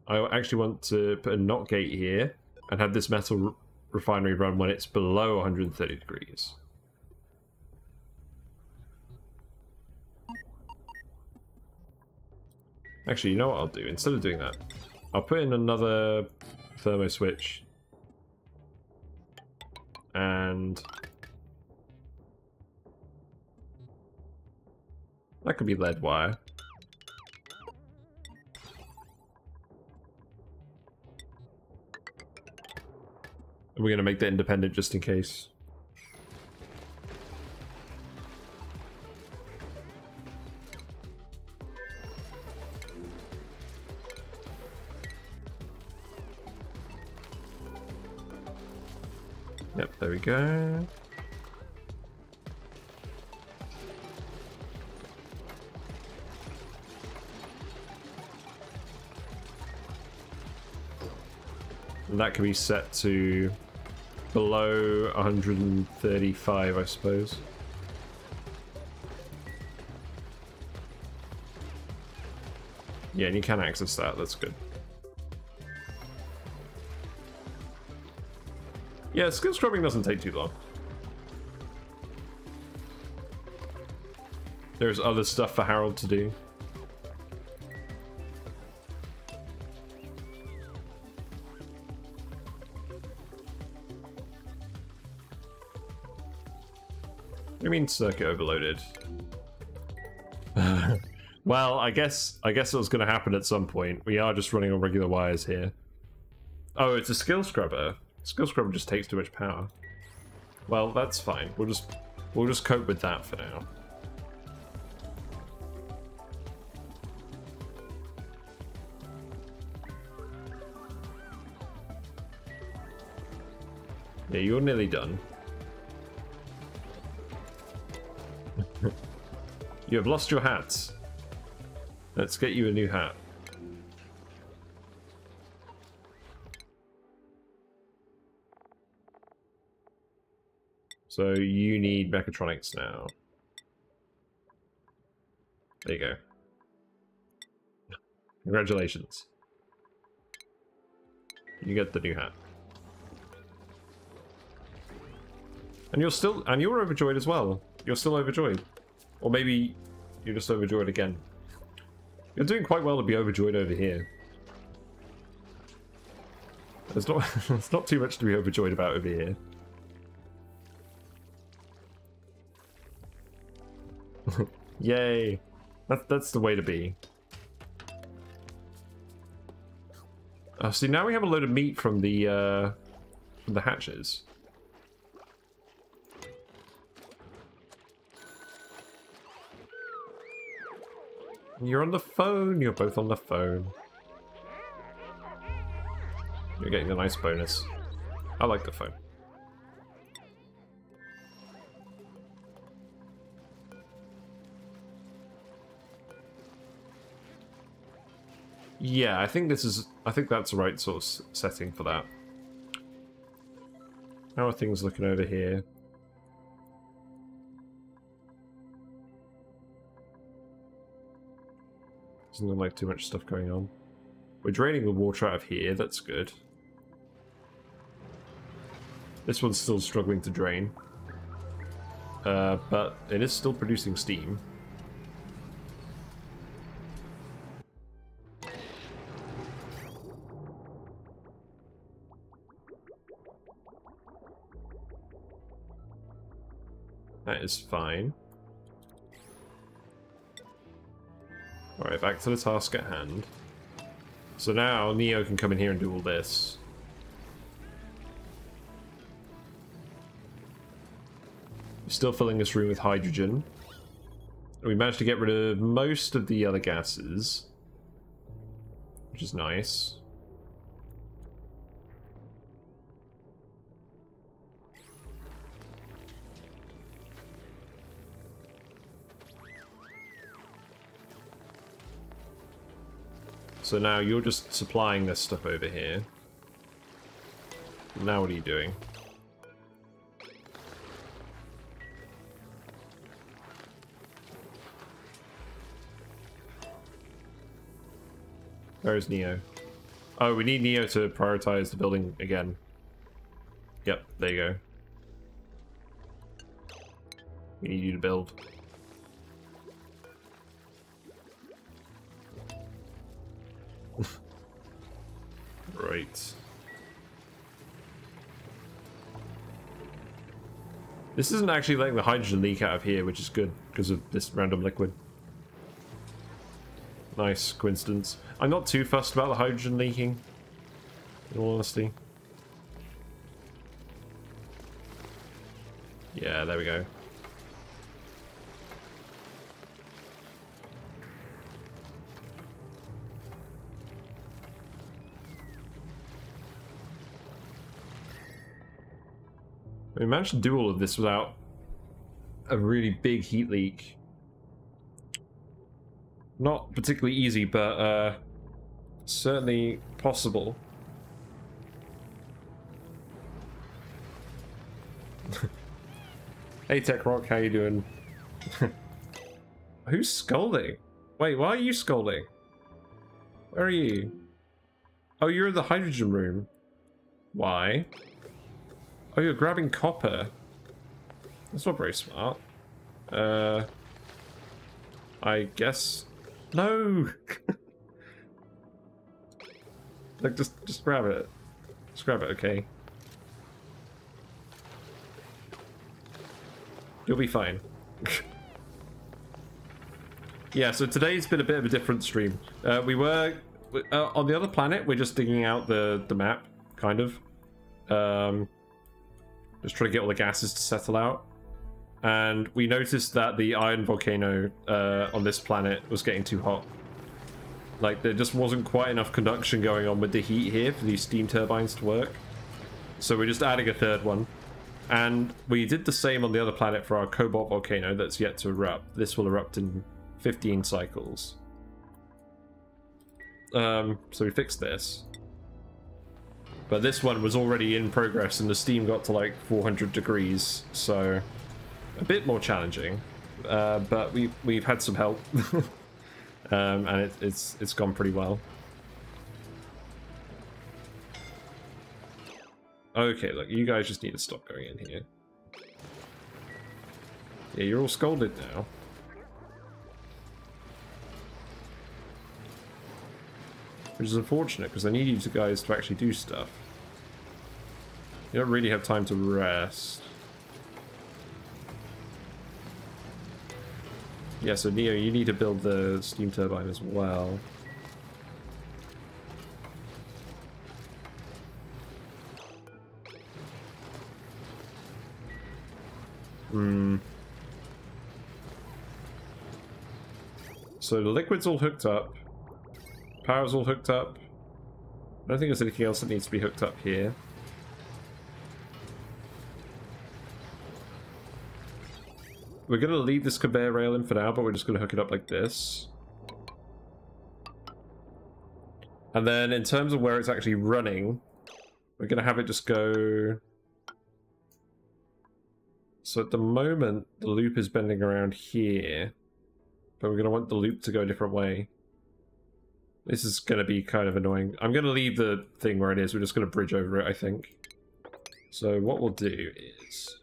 I actually want to put a NOT gate here and have this metal refinery run when it's below 130 degrees. Actually, you know what I'll do? Instead of doing that, I'll put in another thermo switch. And that could be lead wire. And we're going to make that independent just in case. Yep, there we go. And that can be set to below 135, I suppose. Yeah, and you can access that, that's good. Yeah, skill scrubbing doesn't take too long. There's other stuff for Harold to do. What do you mean circuit overloaded? Well, I guess it was going to happen at some point. We are just running on regular wires here. Oh, it's a skill scrubber. Skill scrubber just takes too much power. Well, that's fine. We'll just cope with that for now. Yeah, you're nearly done. You have lost your hats. Let's get you a new hat. So you need mechatronics now. There you go. Congratulations. You get the new hat. And you're overjoyed as well. You're still overjoyed. Or maybe you're just overjoyed again. You're doing quite well to be overjoyed over here. There's not too much to be overjoyed about over here. Yay! That's the way to be. See, now we have a load of meat from the hatches. You're on the phone. You're both on the phone. You're getting a nice bonus. I like the phone. Yeah, I think that's the right sort of setting for that. How are things looking over here? Doesn't look like too much stuff going on. We're draining the water out of here, that's good. This one's still struggling to drain. But it is still producing steam. That is fine. Alright, back to the task at hand. So now Neo can come in here and do all this. We're still filling this room with hydrogen. We managed to get rid of most of the other gases, which is nice. So now you're just supplying this stuff over here. Now what are you doing? Where's Neo? Oh, we need Neo to prioritize the building again. Yep, there you go. We need you to build. Right. This isn't actually letting the hydrogen leak out of here, which is good because of this random liquid. Nice coincidence. I'm not too fussed about the hydrogen leaking, in all honesty. Yeah, there we go. We managed to do all of this without a really big heat leak. Not particularly easy, but certainly possible. Hey Tech Rock, how you doing? Who's scolding? Wait, why are you scolding? Where are you? Oh, you're in the hydrogen room. Why? Oh, you're grabbing copper. That's not very smart. I guess... No! Like, just grab it. Just grab it, okay? You'll be fine. Yeah, so today's been a bit of a different stream. We were... on the other planet, we're just digging out the map, kind of. Just trying to get all the gases to settle out. And we noticed that the iron volcano on this planet was getting too hot. Like, there just wasn't quite enough conduction going on with the heat here for these steam turbines to work. So we're just adding a third one. And we did the same on the other planet for our cobalt volcano that's yet to erupt. This will erupt in 15 cycles. So we fixed this. But this one was already in progress and the steam got to like 400 degrees, so a bit more challenging. But we've had some help. And it's gone pretty well. Okay, look, you guys just need to stop going in here. Yeah, you're all scolded now. Which is unfortunate, because I need you guys to actually do stuff. You don't really have time to rest. Yeah, so Neo, you need to build the steam turbine as well. So the liquid's all hooked up. Power's all hooked up. I don't think there's anything else that needs to be hooked up here. We're going to leave this conveyor rail in for now, but we're just going to hook it up like this. And then in terms of where it's actually running, we're going to have it just go... So at the moment, the loop is bending around here, but we're going to want the loop to go a different way. This is going to be kind of annoying. I'm going to leave the thing where it is. We're just going to bridge over it, I think. So what we'll do is...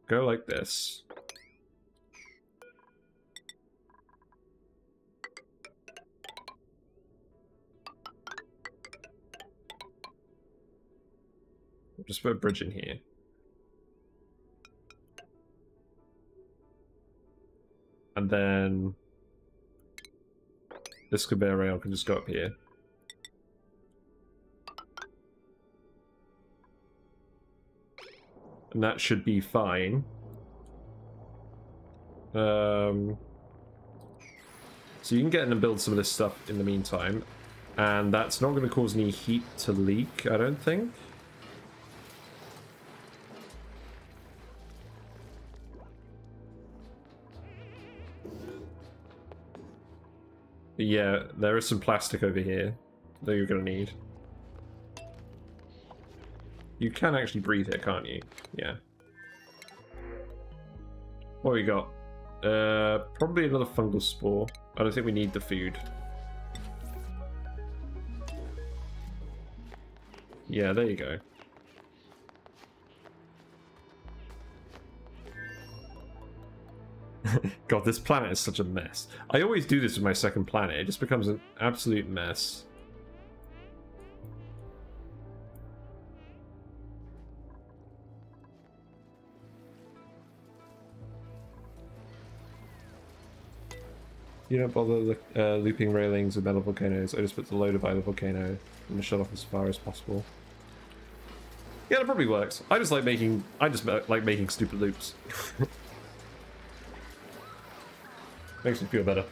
go like this. Just put a bridge in here. And then this conveyor rail can just go up here. And that should be fine. So you can get in and build some of this stuff in the meantime. And that's not going to cause any heat to leak, I don't think. But yeah, there is some plastic over here that you're going to need. You can actually breathe here, can't you? Yeah. What we got? Probably another fungal spore. I don't think we need the food. Yeah, there you go. God, this planet is such a mess. I always do this with my second planet. It just becomes an absolute mess. You don't bother looping railings with metal volcanoes. I just put the loader by the volcano and shut off as far as possible. Yeah, that probably works. I just like making stupid loops. Makes me feel better.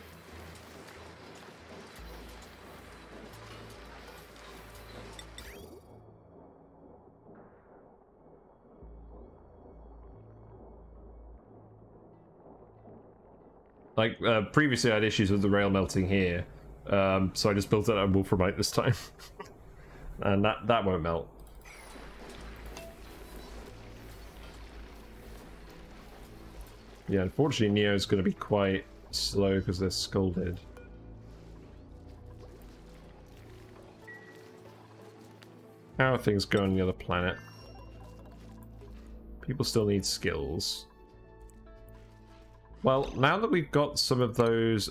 Like, previously I had issues with the rail melting here, so I just built it out of wolframite this time. And that won't melt. Yeah, unfortunately Neo's going to be quite slow because they're scalded. How are things going on the other planet? People still need skills. Well, now that we've got some of those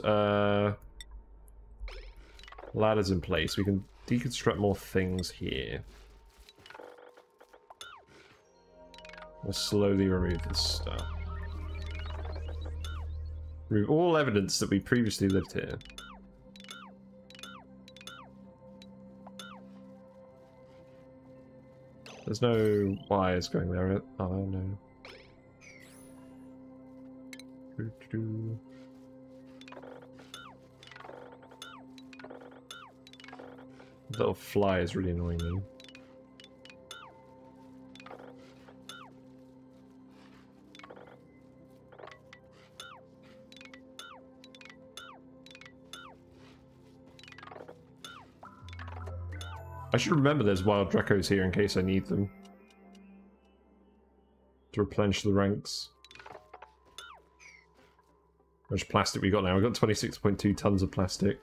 ladders in place, we can deconstruct more things here. We'll slowly remove this stuff. Remove all evidence that we previously lived here. There's no wires going there. Oh no. The little fly is really annoying me. I should remember there's wild Dracos here in case I need them. To replenish the ranks. How much plastic we got now? We've got 26.2 tons of plastic.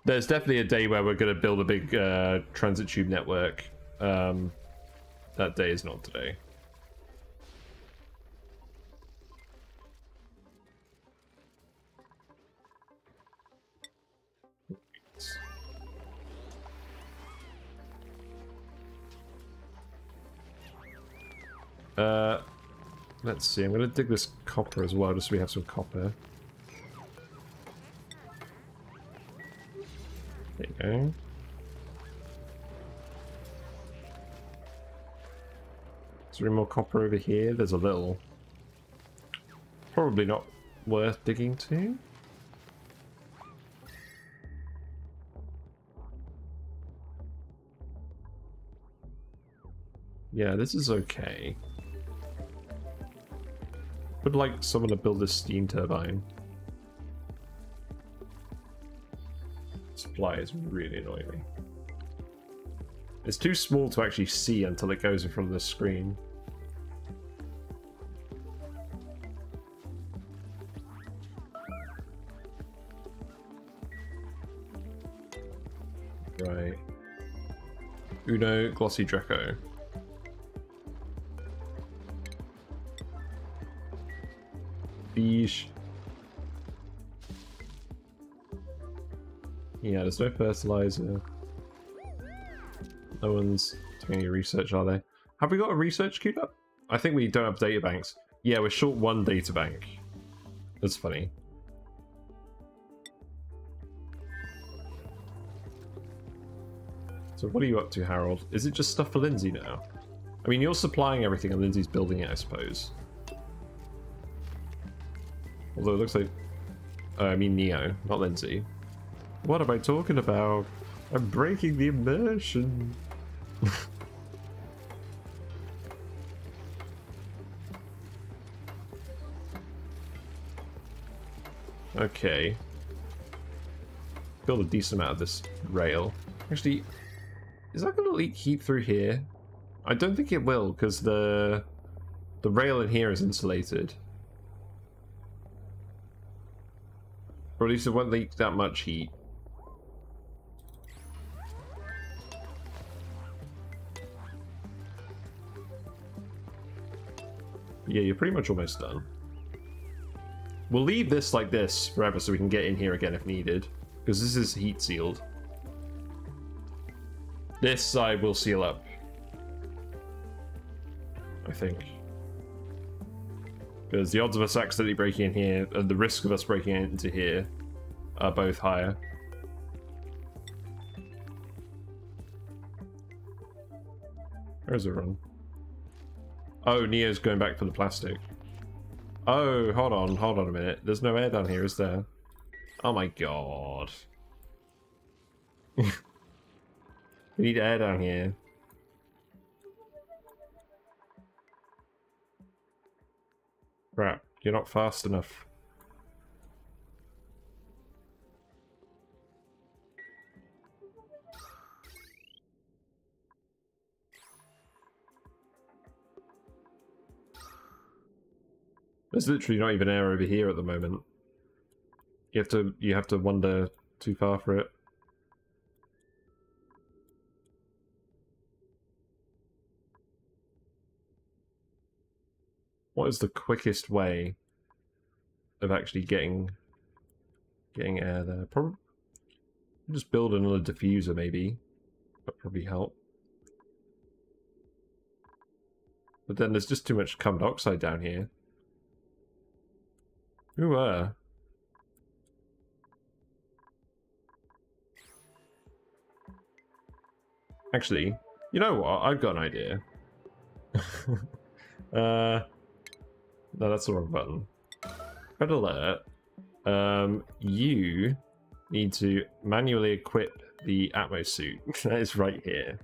There's definitely a day where we're going to build a big transit tube network. That day is not today. Let's see, I'm going to dig this copper as well, just so we have some copper. There you go. Is there any more copper over here? There's a little. Probably not worth digging to. Yeah, this is okay. Would like someone to build a steam turbine. Supply is really annoying me. It's too small to actually see until it goes in front of the screen. Right. Uno Glossy Draco. Beige. Yeah, there's no fertilizer. No one's doing any research, are they? Have we got a research queued up? I think we don't have data banks. Yeah, we're short one data bank. That's funny. So what are you up to, Harold? Is it just stuff for Lindsay now? I mean, you're supplying everything and Lindsay's building it, I suppose. Although it looks like... I mean Neo, not Lindsay. What am I talking about? I'm breaking the immersion. Okay. Build a decent amount of this rail. Actually, is that going to leak heat through here? I don't think it will, because the rail in here is insulated. Or at least it won't leak that much heat. Yeah, you're pretty much almost done. We'll leave this like this forever so we can get in here again if needed. Because this is heat sealed. This side will seal up. I think. Because the odds of us accidentally breaking in here and the risk of us breaking into here are both higher. Where's everyone? Oh, Neo's going back for the plastic. Oh, hold on a minute. There's no air down here, is there? Oh my god. We need air down here. Crap, you're not fast enough. There's literally not even air over here at the moment. You have to wander too far for it. What is the quickest way of actually getting air there? Probably just build another diffuser, maybe. That'd probably help. But then there's just too much carbon dioxide down here. Ooh, Actually, you know what? I've got an idea. No, that's the wrong button. Red alert. You need to manually equip the Atmos suit. That is right here.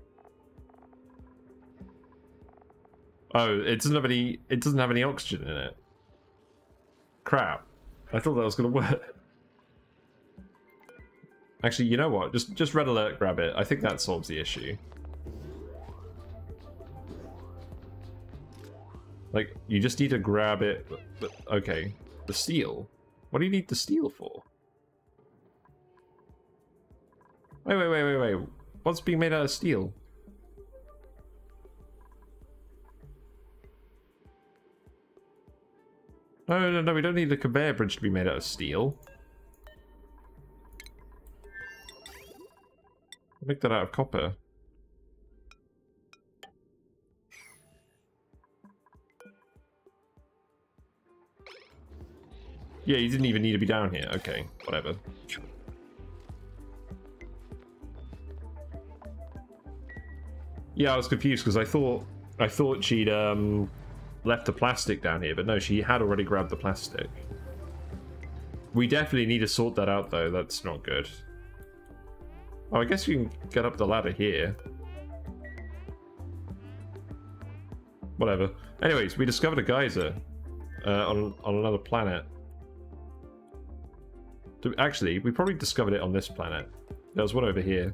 Oh, it doesn't have any oxygen in it. Crap. I thought that was gonna work. Actually, you know what? Just red alert grab it. I think that solves the issue. Like, you just need to grab it. But okay. The steel? What do you need the steel for? Wait. What's being made out of steel? No, we don't need a conveyor bridge to be made out of steel. Make that out of copper. Yeah, you didn't even need to be down here. Okay, whatever. Yeah, I was confused because I thought she'd left the plastic down here, but no, she had already grabbed the plastic. We definitely need to sort that out though. That's not good. Oh, I guess you can get up the ladder here. Whatever. Anyways, we discovered a geyser on another planet. Actually, we probably discovered it on this planet. There was one over here.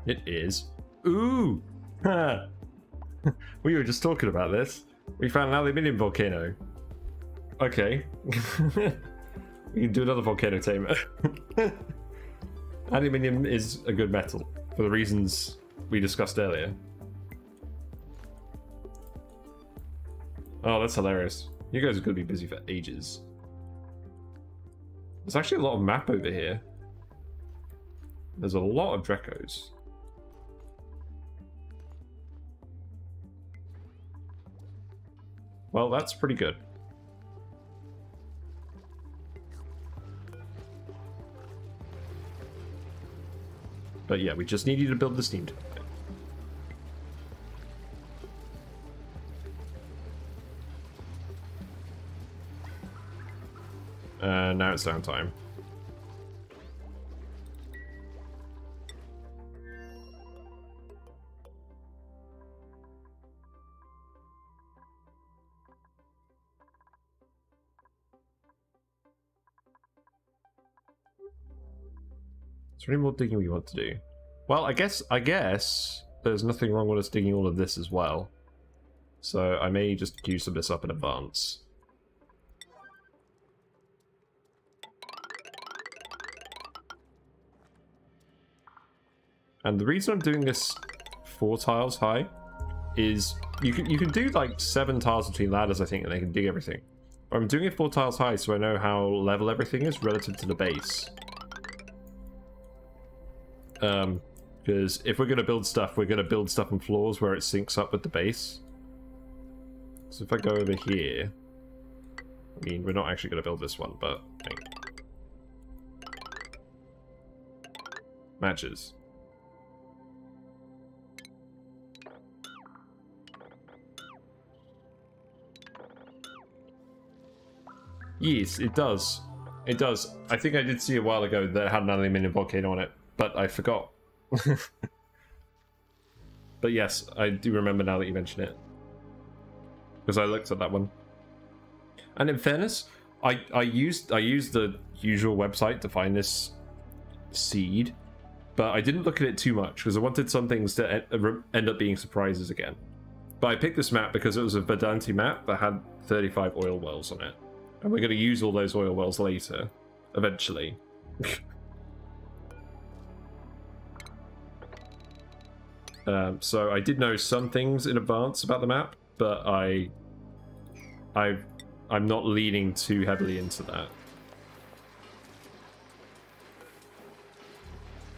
It is. Ooh! We were just talking about this. We found an aluminium volcano. Okay. We can do another volcano tamer. Aluminium is a good metal, for the reasons we discussed earlier. Oh, that's hilarious. You guys are going to be busy for ages. There's actually a lot of map over here. There's a lot of Drecos. Well, that's pretty good. But yeah, we just need you to build the steam turbine. Now it's downtime. Is there any more digging we want to do? Well, I guess there's nothing wrong with us digging all of this as well. So I may just queue some of this up in advance. And the reason I'm doing this 4 tiles high is you can do like 7 tiles between ladders, I think, and they can dig everything. But I'm doing it 4 tiles high so I know how level everything is relative to the base. Because if we're going to build stuff, we're going to build stuff on floors where it syncs up with the base. So if I go over here, I mean, we're not actually going to build this one, but matches. Yes, it does. It does. I think I did see a while ago that it had an aluminium volcano on it, but I forgot. But yes, I do remember now that you mention it. Because I looked at that one. And in fairness, I used the usual website to find this seed, but I didn't look at it too much because I wanted some things to end up being surprises again. But I picked this map because it was a Verdante map that had 35 oil wells on it. And we're going to use all those oil wells later, eventually. So I did know some things in advance about the map, but I'm not leaning too heavily into that.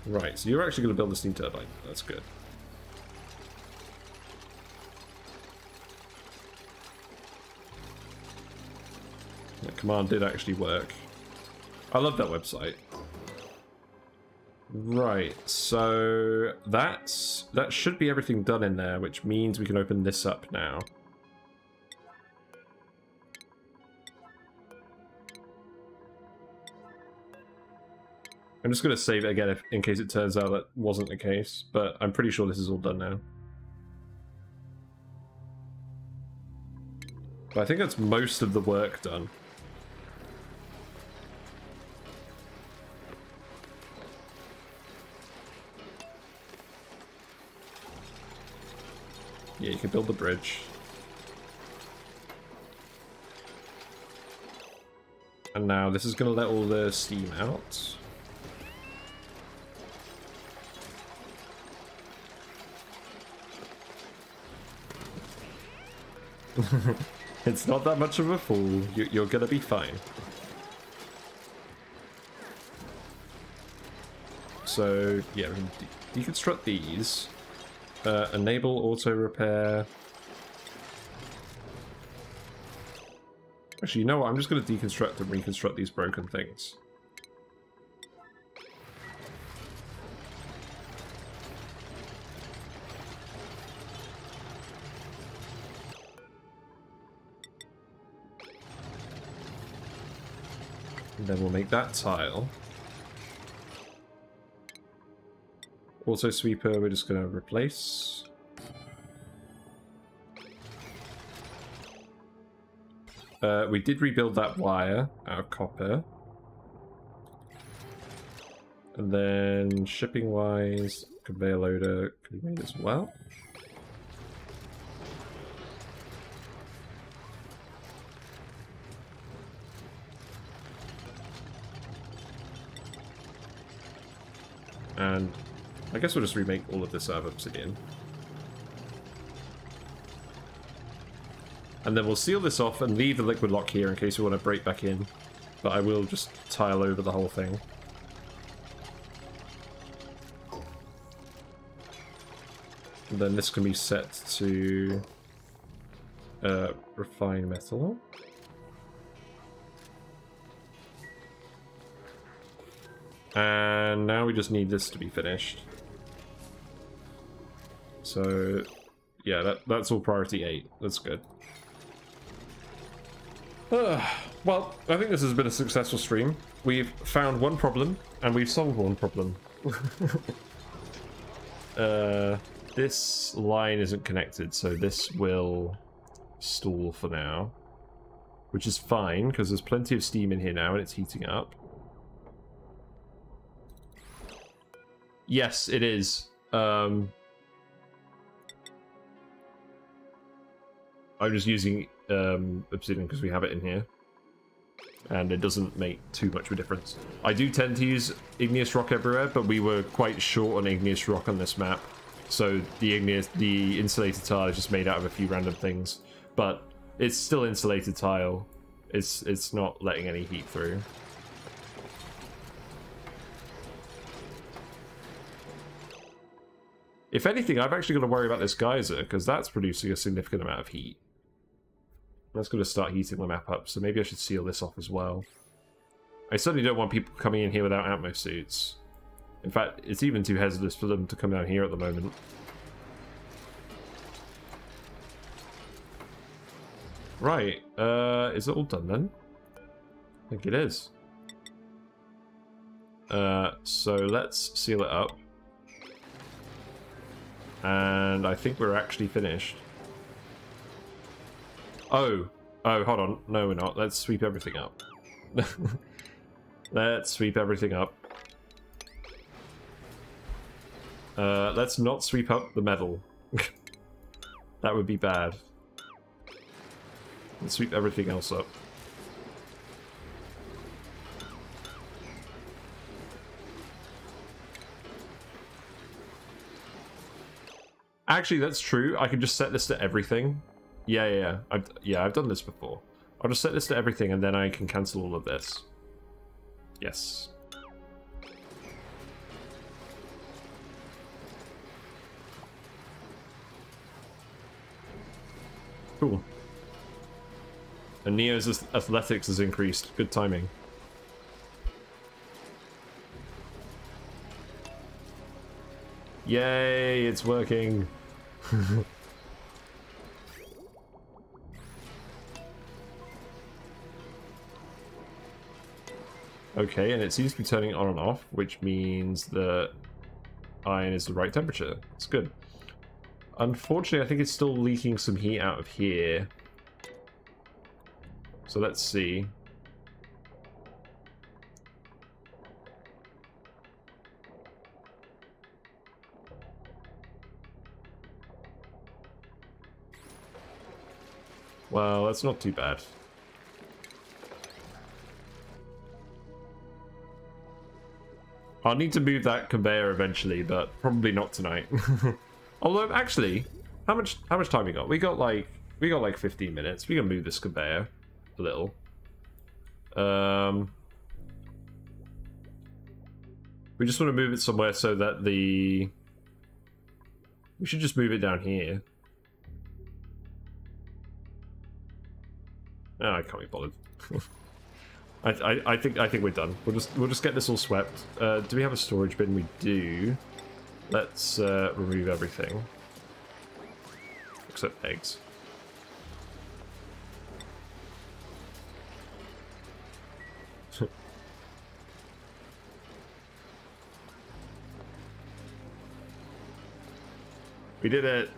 Right, so you're actually going to build a steam turbine. That's good. That command did actually work. I love that website. Right, so that should be everything done in there, which means we can open this up now. I'm just going to save it again in case it turns out that wasn't the case, but I'm pretty sure this is all done now. But I think that's most of the work done. Yeah, you can build the bridge. And now this is going to let all the steam out. It's not that much of a fool. You're going to be fine. So, yeah, we can deconstruct these. Enable auto repair. Actually, you know what? I'm just going to deconstruct and reconstruct these broken things. And then we'll make that tile. Auto sweeper, we're just going to replace. We did rebuild that wire out of copper. And then shipping wise, conveyor loader can be made as well. And I guess we'll just remake all of this out of obsidian. And then we'll seal this off and leave the liquid lock here in case we want to break back in. But I will just tile over the whole thing. And then this can be set to refine metal. And now we just need this to be finished. So, yeah, that's all priority 8. That's good. Well, I think this has been a successful stream. We've found one problem, and we've solved one problem. This line isn't connected, so this will stall for now. Which is fine, because there's plenty of steam in here now, and it's heating up. Yes, it is. I'm just using obsidian because we have it in here. And it doesn't make too much of a difference. I do tend to use igneous rock everywhere, but we were quite short on igneous rock on this map. So the insulated tile is just made out of a few random things. But it's still insulated tile. It's not letting any heat through. If anything, I've actually got to worry about this geyser, because that's producing a significant amount of heat. That's going to start heating the map up, so maybe I should seal this off as well. I certainly don't want people coming in here without atmo suits. In fact, it's even too hazardous for them to come down here at the moment. Right, is it all done then? I think it is. So let's seal it up. And I think we're actually finished. Oh, hold on. No, we're not. Let's sweep everything up. Let's sweep everything up. Let's not sweep up the metal. That would be bad. Let's sweep everything else up. Actually, that's true. I can just set this to everything. Yeah. I've done this before. I'll just set this to everything, and then I can cancel all of this. Yes. Cool. And Neo's athletics has increased. Good timing. Yay, it's working. Okay, and it seems to be turning on and off, which means that iron is the right temperature. It's good. Unfortunately, I think it's still leaking some heat out of here. So let's see. Well, that's not too bad. I'll need to move that conveyor eventually, but probably not tonight. Although, actually, how much time we got? We got like 15 minutes. We can move this conveyor a little. We just want to move it somewhere so that we should just move it down here. Oh, I can't be bothered. I think we're done. We'll just get this all swept. Do we have a storage bin? We do. Let's remove everything except eggs. We did it.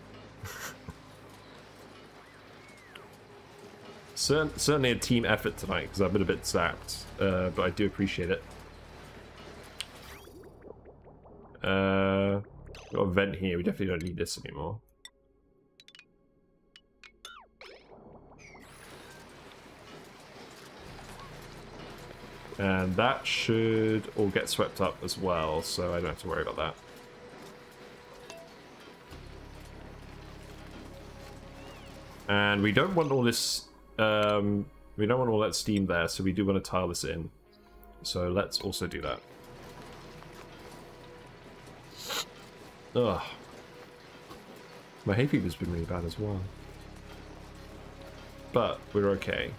Certainly a team effort tonight, because I've been a bit zapped, but I do appreciate it. Got a vent here, we definitely don't need this anymore. And that should all get swept up as well, so I don't have to worry about that. And we don't want all this... we don't want all that steam there, so we do want to tile this in. So let's also do that. Ugh. My hay fever's been really bad as well. But we're okay.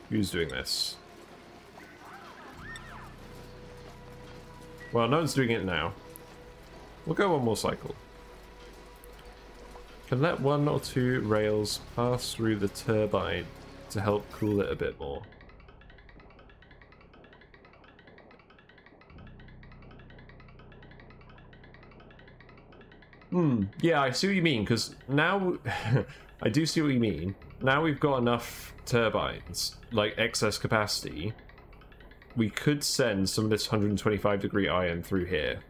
Who's doing this? Well, no one's doing it now. We'll go one more cycle. Can let 1 or 2 rails pass through the turbine to help cool it a bit more. Yeah, I see what you mean, because now... I do see what you mean. Now we've got enough turbines, like excess capacity, we could send some of this 125-degree iron through here.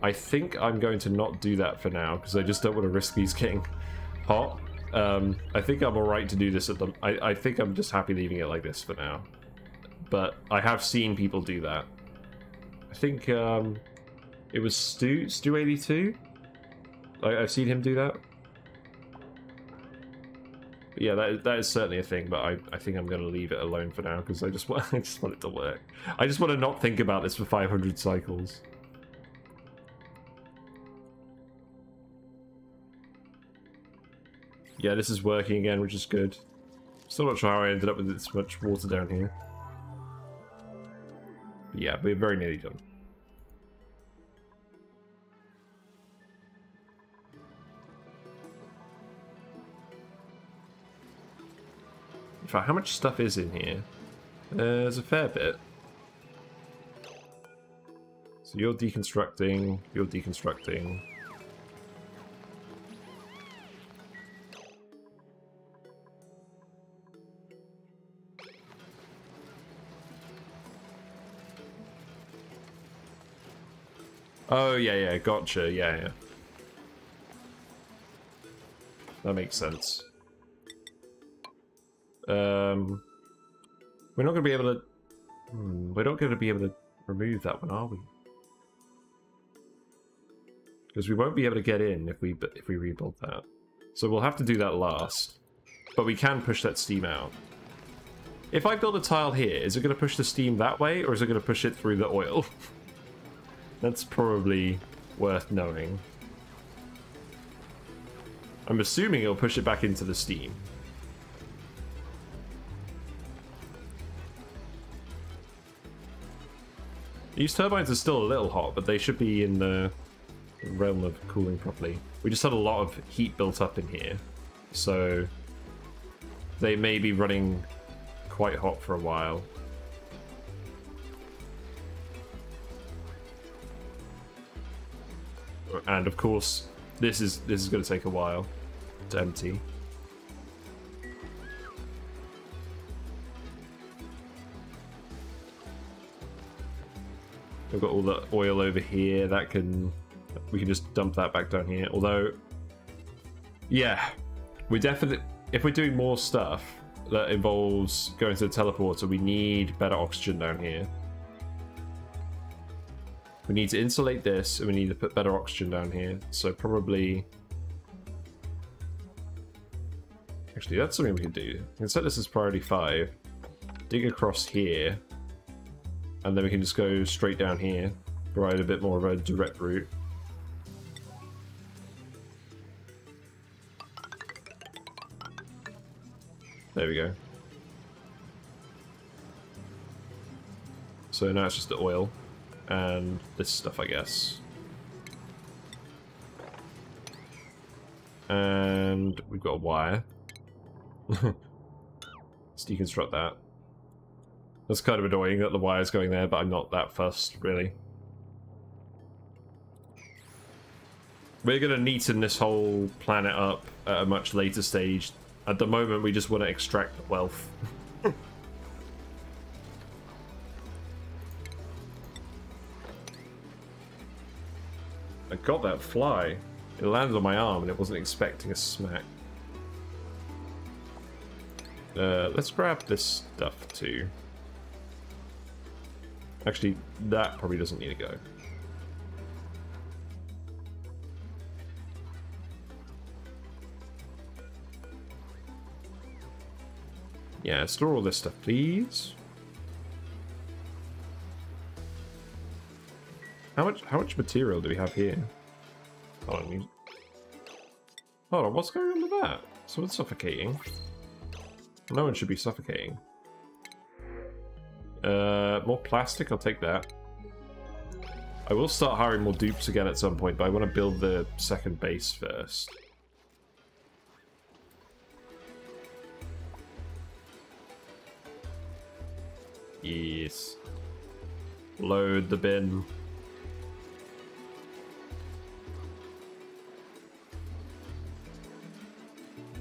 I think I'm going to not do that for now, because I just don't want to risk these getting hot. I think I'm alright to do this at the... I think I'm just happy leaving it like this for now. But I have seen people do that. I think it was Stu82? I've seen him do that. But yeah, that is certainly a thing, but I think I'm going to leave it alone for now, because I just want it to work. I just want to not think about this for 500 cycles. Yeah, this is working again, which is good. Still not sure how I ended up with this much water down here. But yeah, we're very nearly done. In fact, how much stuff is in here? There's a fair bit. So you're deconstructing, you're deconstructing. Oh, yeah, gotcha, yeah. That makes sense. We're not going to be able to... we're not going to be able to remove that one, are we? Because we won't be able to get in if we rebuild that. So we'll have to do that last. But we can push that steam out. If I build a tile here, is it going to push the steam that way, or is it going to push it through the oil? That's probably worth knowing. I'm assuming it'll push it back into the steam. These turbines are still a little hot, but they should be in the realm of cooling properly. We just had a lot of heat built up in here, so they may be running quite hot for a while. And of course, this is going to take a while to empty. We've got all the oil over here that we can just dump that back down here. Although, yeah, we definitely, if we're doing more stuff that involves going to the teleporter, we need better oxygen down here. We need to insulate this, and we need to put better oxygen down here. So probably... Actually, that's something we can do. We can set this as priority 5. Dig across here. And then we can just go straight down here. Provide a bit more of a direct route. There we go. So now it's just the oil. And this stuff, I guess. And we've got a wire. Let's deconstruct that. That's kind of annoying that the wire's going there, but I'm not that fussed, really. We're going to neaten this whole planet up at a much later stage. At the moment, we just want to extract the wealth. I got that fly. It landed on my arm and it wasn't expecting a smack. Let's grab this stuff too. Actually, that probably doesn't need to go. Yeah, store all this stuff, please. How much material do we have here? Hold on, what's going on with that? Someone's suffocating. No one should be suffocating. More plastic, I'll take that. I will start hiring more dupes again at some point, but I want to build the second base first. Yes. Load the bin.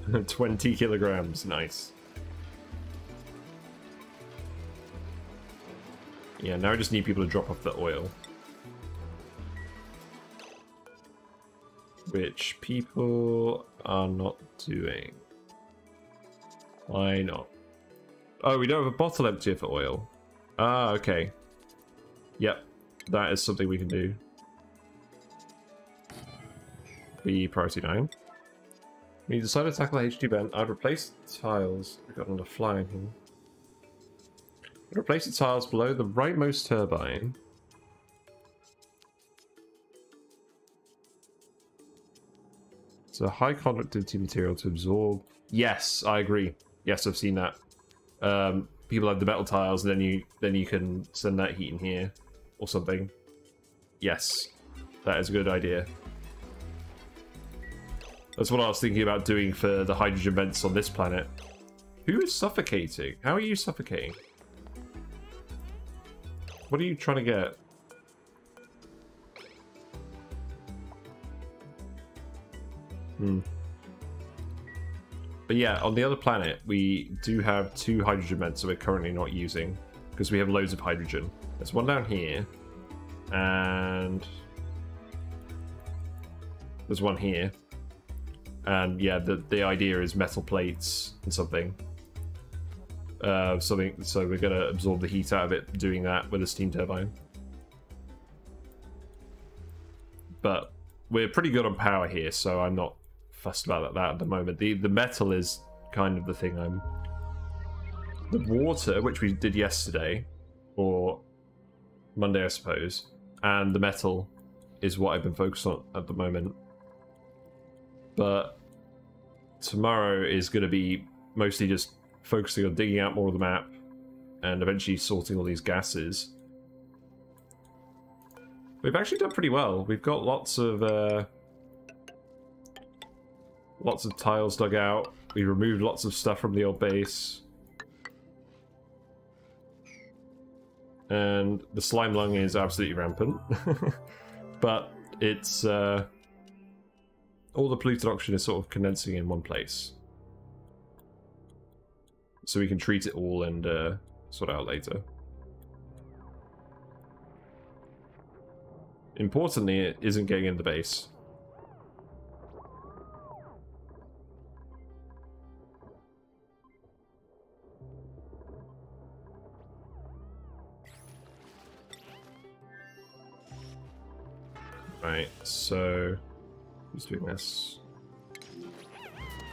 $20 kilograms, nice. Yeah, now I just need people to drop off the oil. Which people are not doing. Why not? Oh, we don't have a bottle emptier for oil. Ah, okay. Yep, that is something we can do. Be priority 9. When you decide to tackle HD bend, I'd replace the tiles. We got on the flying here. I'd replace the tiles below the rightmost turbine. It's a high conductivity material to absorb. Yes, I agree. Yes, I've seen that. People have the metal tiles, and then you can send that heat in here or something. Yes, that is a good idea. That's what I was thinking about doing for the hydrogen vents on this planet. Who is suffocating? How are you suffocating? What are you trying to get? But yeah, on the other planet, we do have 2 hydrogen vents that we're currently not using because we have loads of hydrogen. There's one down here, and there's one here. And yeah, the idea is metal plates and something. So we're gonna absorb the heat out of it doing that with a steam turbine. But we're pretty good on power here, so I'm not fussed about that at the moment. The metal is kind of the thing I'm... The water, which we did yesterday, or Monday I suppose, and the metal is what I've been focused on at the moment. But tomorrow is going to be mostly just focusing on digging out more of the map and eventually sorting all these gases. We've actually done pretty well. We've got lots of tiles dug out. We removed lots of stuff from the old base. And the slime lung is absolutely rampant. But it's... all the polluted oxygen is sort of condensing in one place. So we can treat it all and sort it out later. Importantly, it isn't getting in the base. Right, so... who's doing this?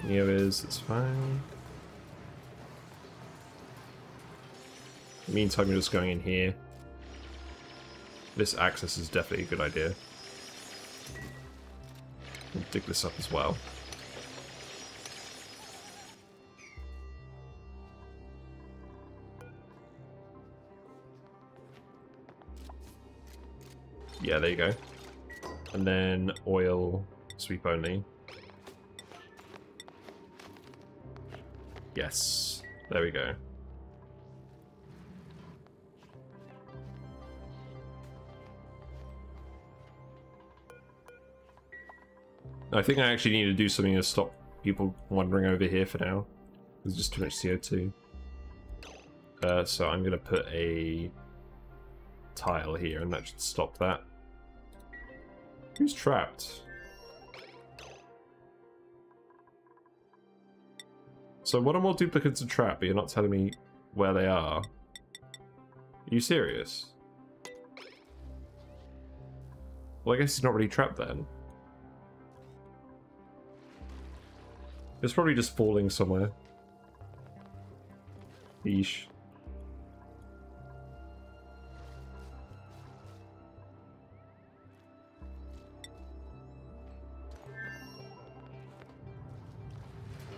Neo is, it's fine. In the meantime, we're just going in here. This access is definitely a good idea. We'll dig this up as well. Yeah, there you go. And then oil sweep only. Yes, there we go. I think I actually need to do something to stop people wandering over here for now. There's just too much CO2. So I'm going to put a tile here and that should stop that. Who's trapped? So one or more duplicates are trapped, but you're not telling me where they are. Are you serious? Well, I guess he's not really trapped then. It's probably just falling somewhere. Yeesh.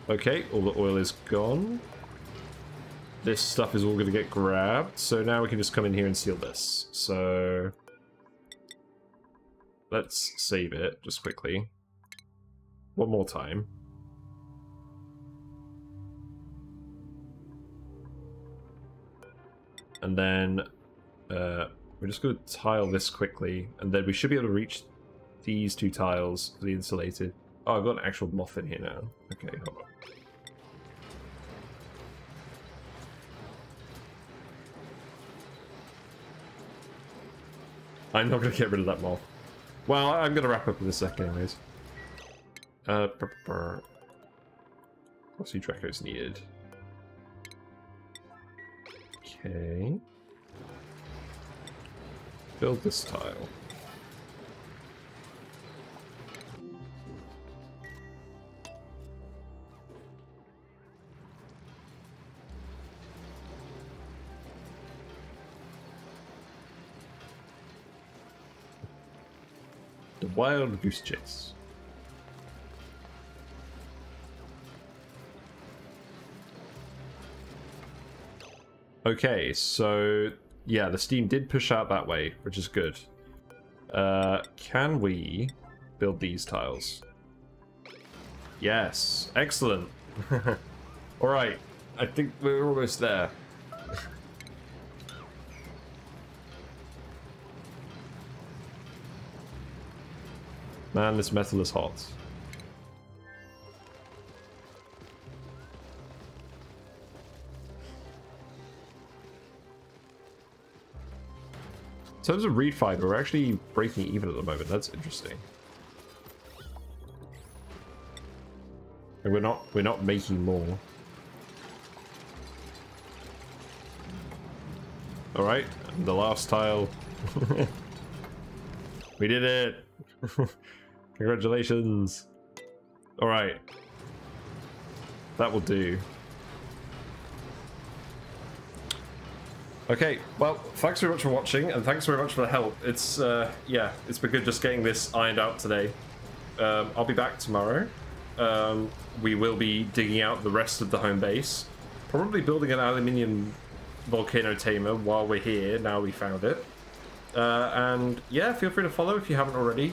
Okay, all the oil is gone. This stuff is all going to get grabbed, so now we can just come in here and seal this. So let's save it just quickly. One more time. And then we're just going to tile this quickly, and then we should be able to reach these 2 tiles for the insulated. Oh, I've got an actual moth in here now. Okay, hold on. I'm not going to get rid of that moth. Well, I'm going to wrap up in a second anyways. What's Dracos needed? Okay. Build this tile. The Wild Goose Chase. Okay, so yeah, the Steam did push out that way, which is good. Can we build these tiles? Yes, excellent. All right, I think we're almost there. Man, this metal is hot. In terms of reed fiber, we're actually breaking even at the moment. That's interesting. And we're not making more. All right, and the last tile. We did it. Congratulations. All right. That will do. Okay, well, thanks very much for watching, and thanks very much for the help. It's, yeah, it's been good just getting this ironed out today. I'll be back tomorrow. We will be digging out the rest of the home base. Probably building an aluminium volcano tamer while we're here, now we found it. And yeah, feel free to follow if you haven't already.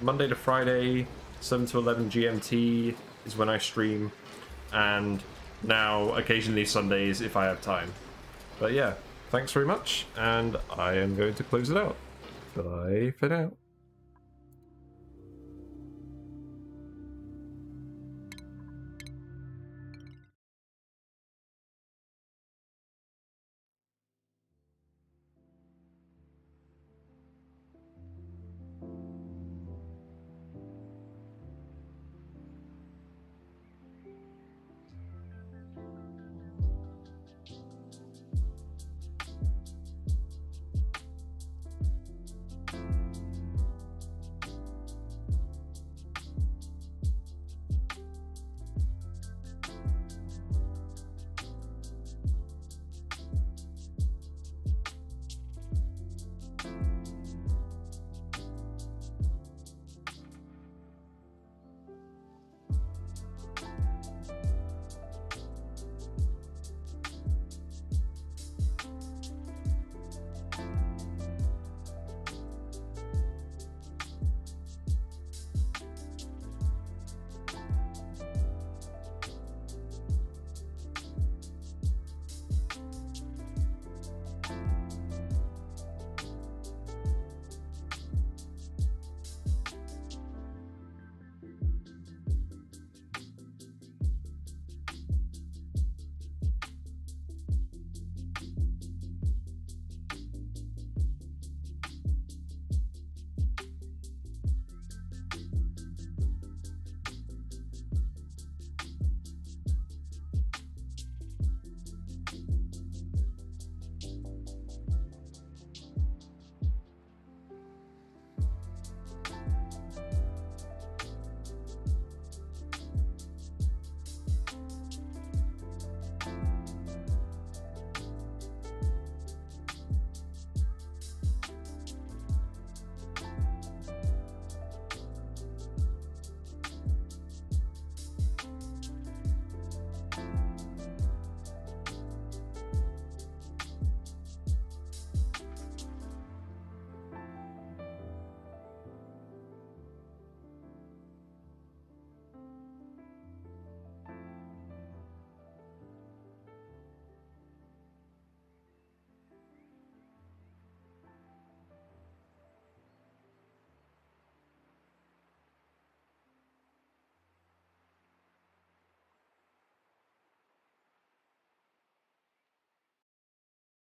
Monday to Friday, 7 to 11 GMT is when I stream. And now, occasionally Sundays if I have time. But yeah. Thanks very much, and I am going to close it out. Bye for now.